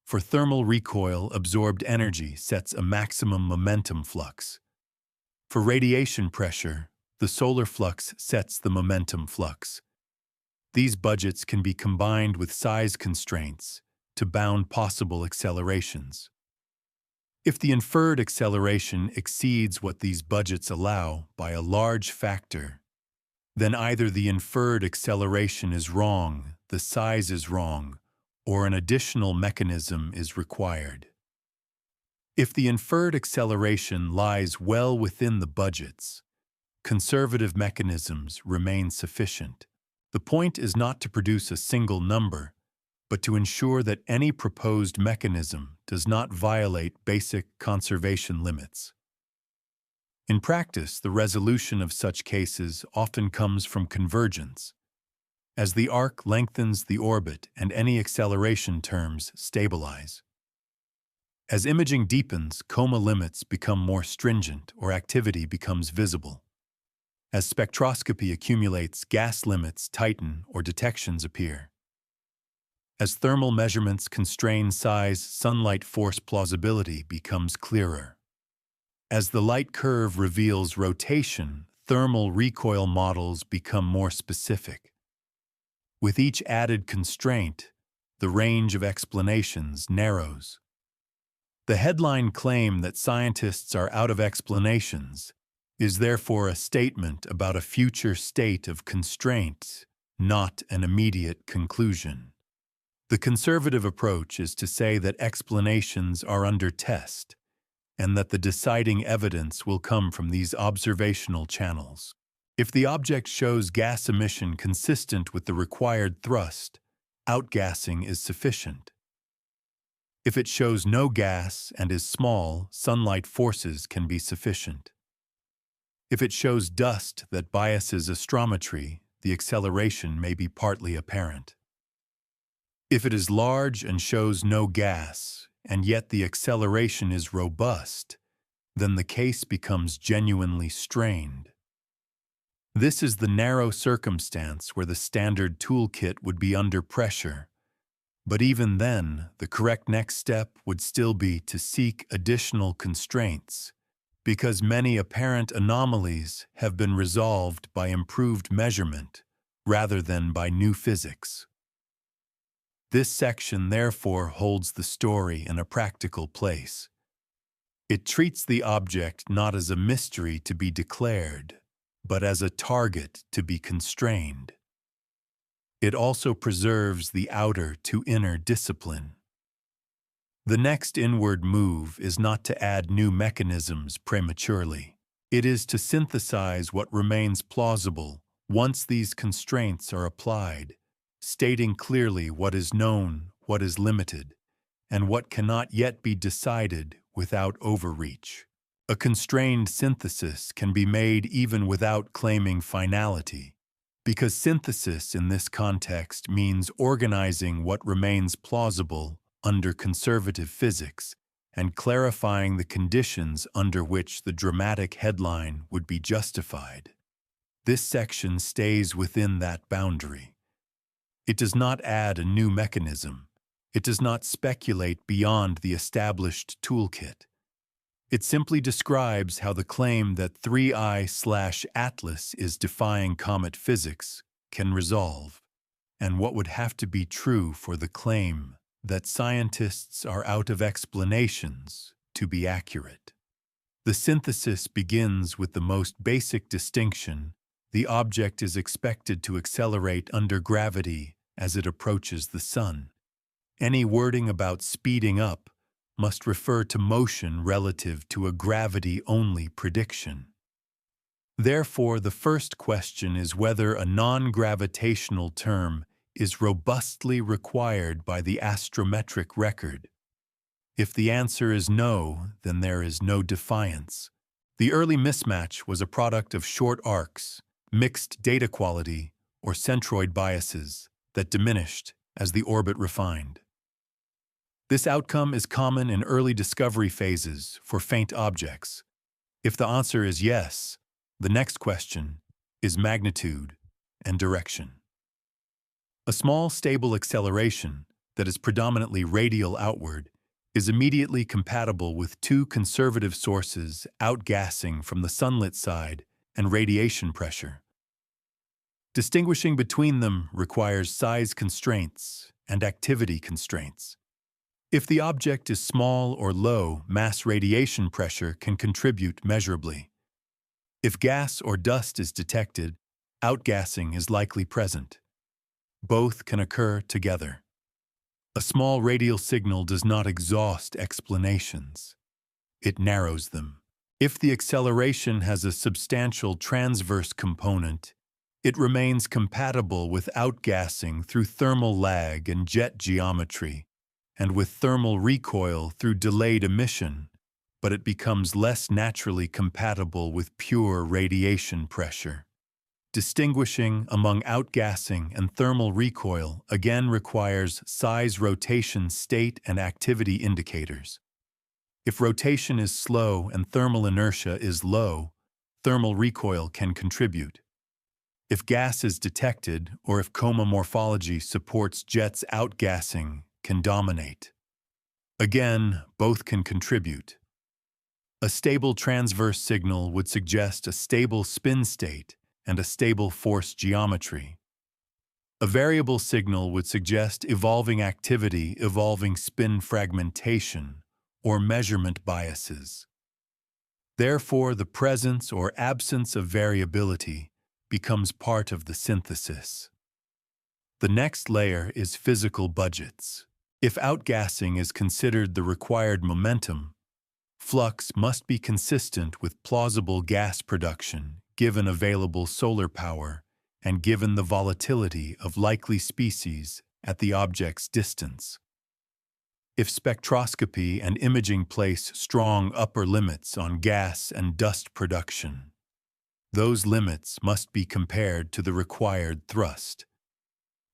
For thermal recoil, absorbed energy sets a maximum momentum flux. For radiation pressure, the solar flux sets the momentum flux. These budgets can be combined with size constraints to bound possible accelerations. If the inferred acceleration exceeds what these budgets allow by a large factor, then either the inferred acceleration is wrong, the size is wrong, or an additional mechanism is required. If the inferred acceleration lies well within the budgets, conservative mechanisms remain sufficient. The point is not to produce a single number, but to ensure that any proposed mechanism does not violate basic conservation limits. In practice, the resolution of such cases often comes from convergence. As the arc lengthens the orbit and any acceleration terms stabilize. As imaging deepens, coma limits become more stringent or activity becomes visible. As spectroscopy accumulates, gas limits tighten or detections appear. As thermal measurements constrain size, sunlight force plausibility becomes clearer. As the light curve reveals rotation, thermal recoil models become more specific. With each added constraint, the range of explanations narrows. The headline claim that scientists are out of explanations is therefore a statement about a future state of constraint, not an immediate conclusion. The conservative approach is to say that explanations are under test, and that the deciding evidence will come from these observational channels. If the object shows gas emission consistent with the required thrust, outgassing is sufficient. If it shows no gas and is small, sunlight forces can be sufficient. If it shows dust that biases astrometry, the acceleration may be partly apparent. If it is large and shows no gas, and yet the acceleration is robust, then the case becomes genuinely strained. This is the narrow circumstance where the standard toolkit would be under pressure. But even then, the correct next step would still be to seek additional constraints, because many apparent anomalies have been resolved by improved measurement rather than by new physics. This section therefore holds the story in a practical place. It treats the object not as a mystery to be declared, but as a target to be constrained. It also preserves the outer to inner discipline. The next inward move is not to add new mechanisms prematurely. It is to synthesize what remains plausible once these constraints are applied, stating clearly what is known, what is limited, and what cannot yet be decided without overreach. A constrained synthesis can be made even without claiming finality, because synthesis in this context means organizing what remains plausible under conservative physics and clarifying the conditions under which the dramatic headline would be justified. This section stays within that boundary. It does not add a new mechanism. It does not speculate beyond the established toolkit. It simply describes how the claim that 3I/Atlas is defying comet physics can resolve, and what would have to be true for the claim that scientists are out of explanations to be accurate. The synthesis begins with the most basic distinction: the object is expected to accelerate under gravity as it approaches the sun. Any wording about speeding up must refer to motion relative to a gravity-only prediction. Therefore, the first question is whether a non-gravitational term is robustly required by the astrometric record. If the answer is no, then there is no defiance. The early mismatch was a product of short arcs, mixed data quality, or centroid biases that diminished as the orbit refined. This outcome is common in early discovery phases for faint objects. If the answer is yes, the next question is magnitude and direction. A small, stable acceleration that is predominantly radial outward is immediately compatible with two conservative sources outgassing from the sunlit side and radiation pressure. Distinguishing between them requires size constraints and activity constraints. If the object is small or low, mass radiation pressure can contribute measurably. If gas or dust is detected, outgassing is likely present. Both can occur together. A small radial signal does not exhaust explanations. It narrows them. If the acceleration has a substantial transverse component, It remains compatible with outgassing through thermal lag and jet geometry, and with thermal recoil through delayed emission, but it becomes less naturally compatible with pure radiation pressure. Distinguishing among outgassing and thermal recoil again requires size, rotation, state, and activity indicators. If rotation is slow and thermal inertia is low, thermal recoil can contribute. If gas is detected, or if coma morphology supports jets, outgassing can dominate. Again, both can contribute. A stable transverse signal would suggest a stable spin state and a stable force geometry. A variable signal would suggest evolving activity, evolving spin fragmentation, or measurement biases. Therefore, the presence or absence of variability becomes part of the synthesis. The next layer is physical budgets. If outgassing is considered the required momentum, flux must be consistent with plausible gas production given available solar power and given the volatility of likely species at the object's distance. If spectroscopy and imaging place strong upper limits on gas and dust production, those limits must be compared to the required thrust.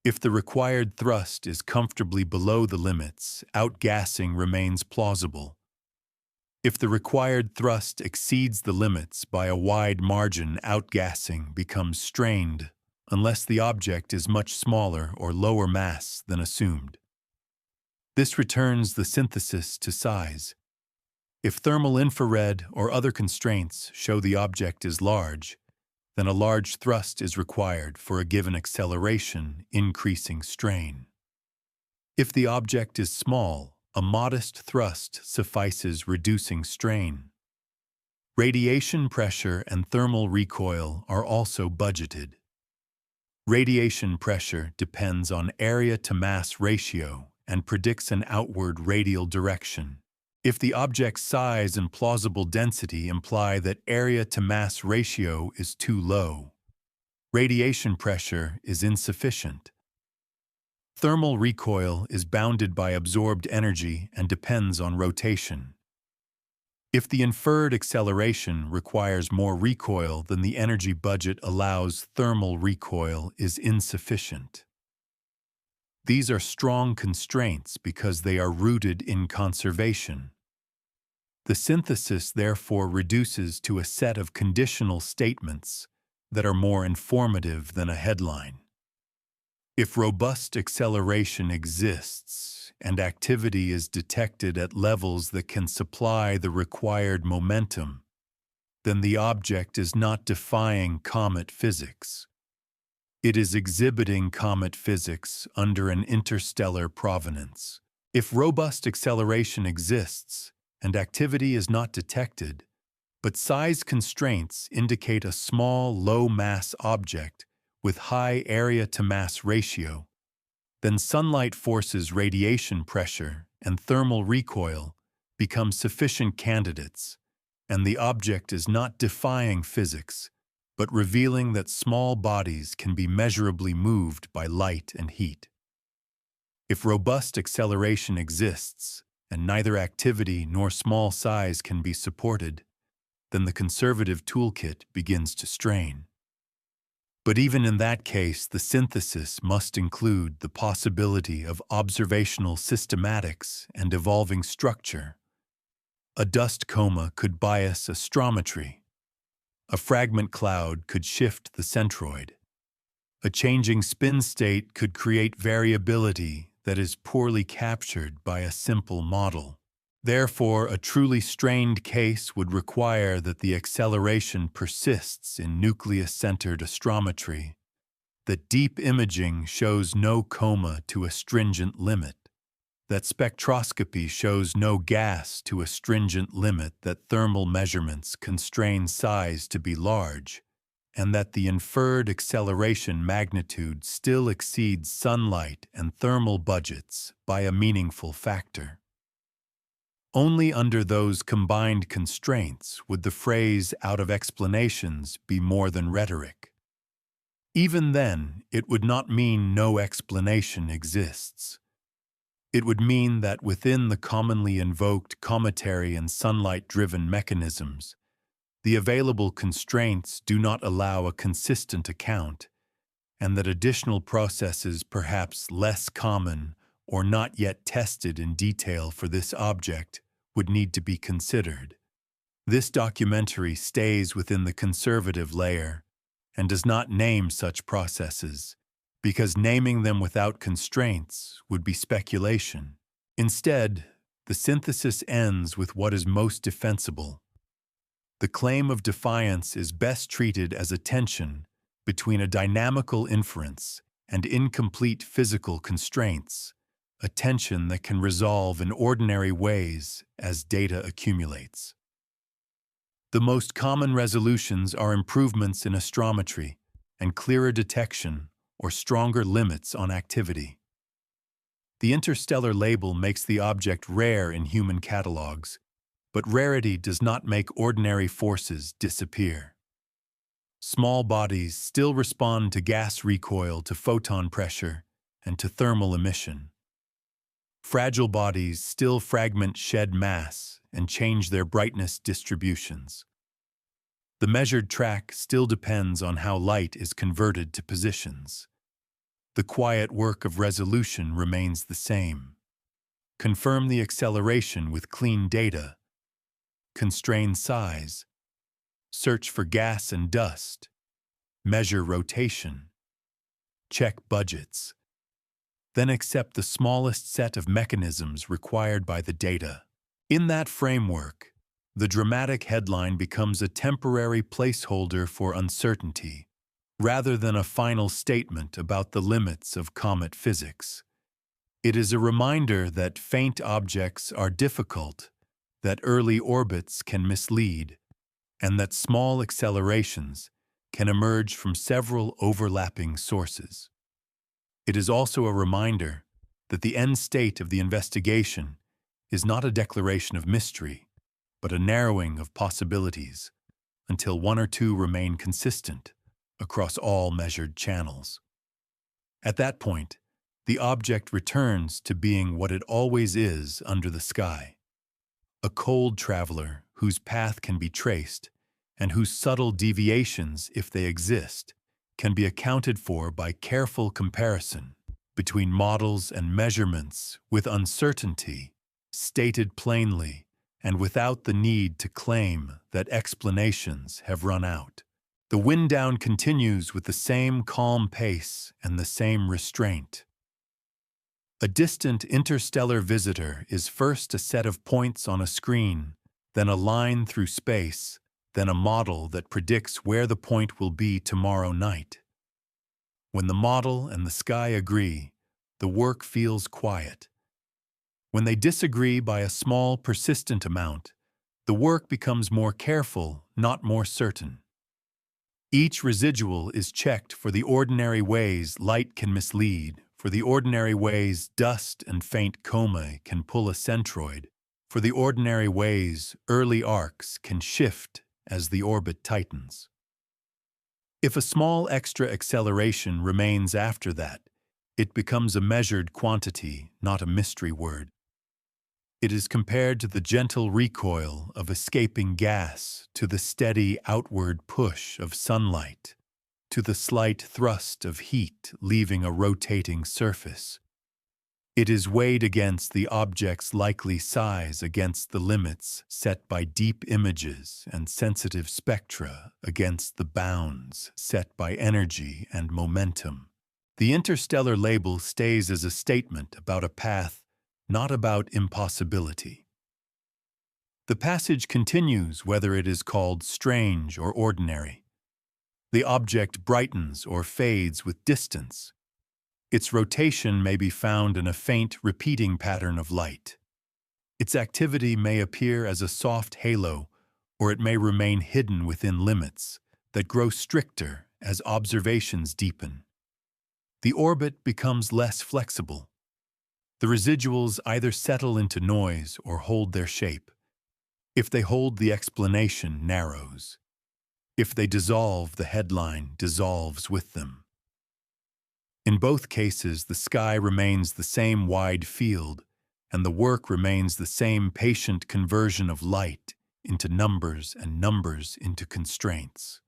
If the required thrust is comfortably below the limits, outgassing remains plausible. If the required thrust exceeds the limits by a wide margin, outgassing becomes strained unless the object is much smaller or lower mass than assumed. This returns the synthesis to size. If thermal infrared or other constraints show the object is large, then a large thrust is required for a given acceleration, increasing strain. If the object is small, a modest thrust suffices, reducing strain. Radiation pressure and thermal recoil are also budgeted. Radiation pressure depends on area-to-mass ratio and predicts an outward radial direction. If the object's size and plausible density imply that area-to-mass ratio is too low, radiation pressure is insufficient. Thermal recoil is bounded by absorbed energy and depends on rotation. If the inferred acceleration requires more recoil than the energy budget allows, thermal recoil is insufficient. These are strong constraints because they are rooted in conservation. The synthesis therefore reduces to a set of conditional statements that are more informative than a headline. If robust acceleration exists and activity is detected at levels that can supply the required momentum, then the object is not defying comet physics. It is exhibiting comet physics under an interstellar provenance. If robust acceleration exists and activity is not detected, but size constraints indicate a small, low-mass object with high area-to-mass ratio, then sunlight forces, radiation pressure, and thermal recoil become sufficient candidates, and the object is not defying physics, but revealing that small bodies can be measurably moved by light and heat. If robust acceleration exists, and neither activity nor small size can be supported, then the conservative toolkit begins to strain. But even in that case, the synthesis must include the possibility of observational systematics and evolving structure. A dust coma could bias astrometry. A fragment cloud could shift the centroid. A changing spin state could create variability that is poorly captured by a simple model. Therefore, a truly strained case would require that the acceleration persists in nucleus-centered astrometry, that deep imaging shows no coma to a stringent limit, that spectroscopy shows no gas to a stringent limit, that thermal measurements constrain size to be large, and that the inferred acceleration magnitude still exceeds sunlight and thermal budgets by a meaningful factor. Only under those combined constraints would the phrase "out of explanations" be more than rhetoric. Even then, it would not mean no explanation exists. It would mean that within the commonly invoked cometary and sunlight-driven mechanisms, the available constraints do not allow a consistent account, and that additional processes perhaps less common or not yet tested in detail for this object would need to be considered. This documentary stays within the conservative layer and does not name such processes, because naming them without constraints would be speculation. Instead, the synthesis ends with what is most defensible. The claim of defiance is best treated as a tension between a dynamical inference and incomplete physical constraints, a tension that can resolve in ordinary ways as data accumulates. The most common resolutions are improvements in astrometry and clearer detection or stronger limits on activity. The interstellar label makes the object rare in human catalogs, but rarity does not make ordinary forces disappear. Small bodies still respond to gas recoil, to photon pressure, and to thermal emission. Fragile bodies still fragment shed mass and change their brightness distributions. The measured track still depends on how light is converted to positions. The quiet work of resolution remains the same. Confirm the acceleration with clean data. Constrain size. Search for gas and dust. Measure rotation. Check budgets. Then accept the smallest set of mechanisms required by the data. In that framework, the dramatic headline becomes a temporary placeholder for uncertainty, rather than a final statement about the limits of comet physics. It is a reminder that faint objects are difficult, that early orbits can mislead, and that small accelerations can emerge from several overlapping sources. It is also a reminder that the end state of the investigation is not a declaration of mystery, but a narrowing of possibilities until one or two remain consistent across all measured channels. At that point, the object returns to being what it always is under the sky: a cold traveler whose path can be traced and whose subtle deviations, if they exist, can be accounted for by careful comparison between models and measurements, with uncertainty stated plainly and without the need to claim that explanations have run out. The wind down continues with the same calm pace and the same restraint. A distant interstellar visitor is first a set of points on a screen, then a line through space, then a model that predicts where the point will be tomorrow night. When the model and the sky agree, the work feels quiet. When they disagree by a small, persistent amount, the work becomes more careful, not more certain. Each residual is checked for the ordinary ways light can mislead, for the ordinary ways dust and faint coma can pull a centroid, for the ordinary ways early arcs can shift as the orbit tightens. If a small extra acceleration remains after that, it becomes a measured quantity, not a mystery word. It is compared to the gentle recoil of escaping gas, to the steady outward push of sunlight, to the slight thrust of heat leaving a rotating surface. It is weighed against the object's likely size, against the limits set by deep images and sensitive spectra, against the bounds set by energy and momentum. The interstellar label stays as a statement about a path, not about impossibility. The passage continues whether it is called strange or ordinary. The object brightens or fades with distance. Its rotation may be found in a faint, repeating pattern of light. Its activity may appear as a soft halo, or it may remain hidden within limits that grow stricter as observations deepen. The orbit becomes less flexible. The residuals either settle into noise or hold their shape. If they hold, the explanation narrows. If they dissolve, the headline dissolves with them. In both cases, the sky remains the same wide field, and the work remains the same patient conversion of light into numbers and numbers into constraints.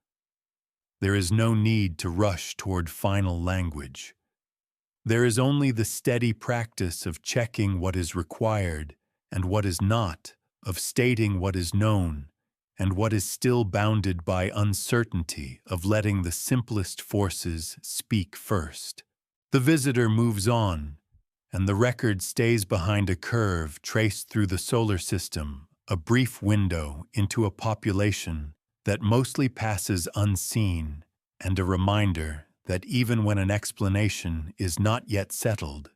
There is no need to rush toward final language. There is only the steady practice of checking what is required and what is not, of stating what is known and what is still bounded by uncertainty, of letting the simplest forces speak first. The visitor moves on, and the record stays behind a curve traced through the solar system, a brief window into a population that mostly passes unseen, and a reminder that even when an explanation is not yet settled,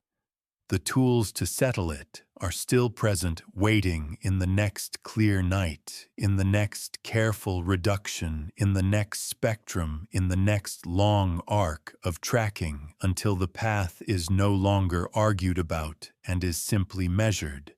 the tools to settle it are still present, waiting in the next clear night, in the next careful reduction, in the next spectrum, in the next long arc of tracking, until the path is no longer argued about and is simply measured.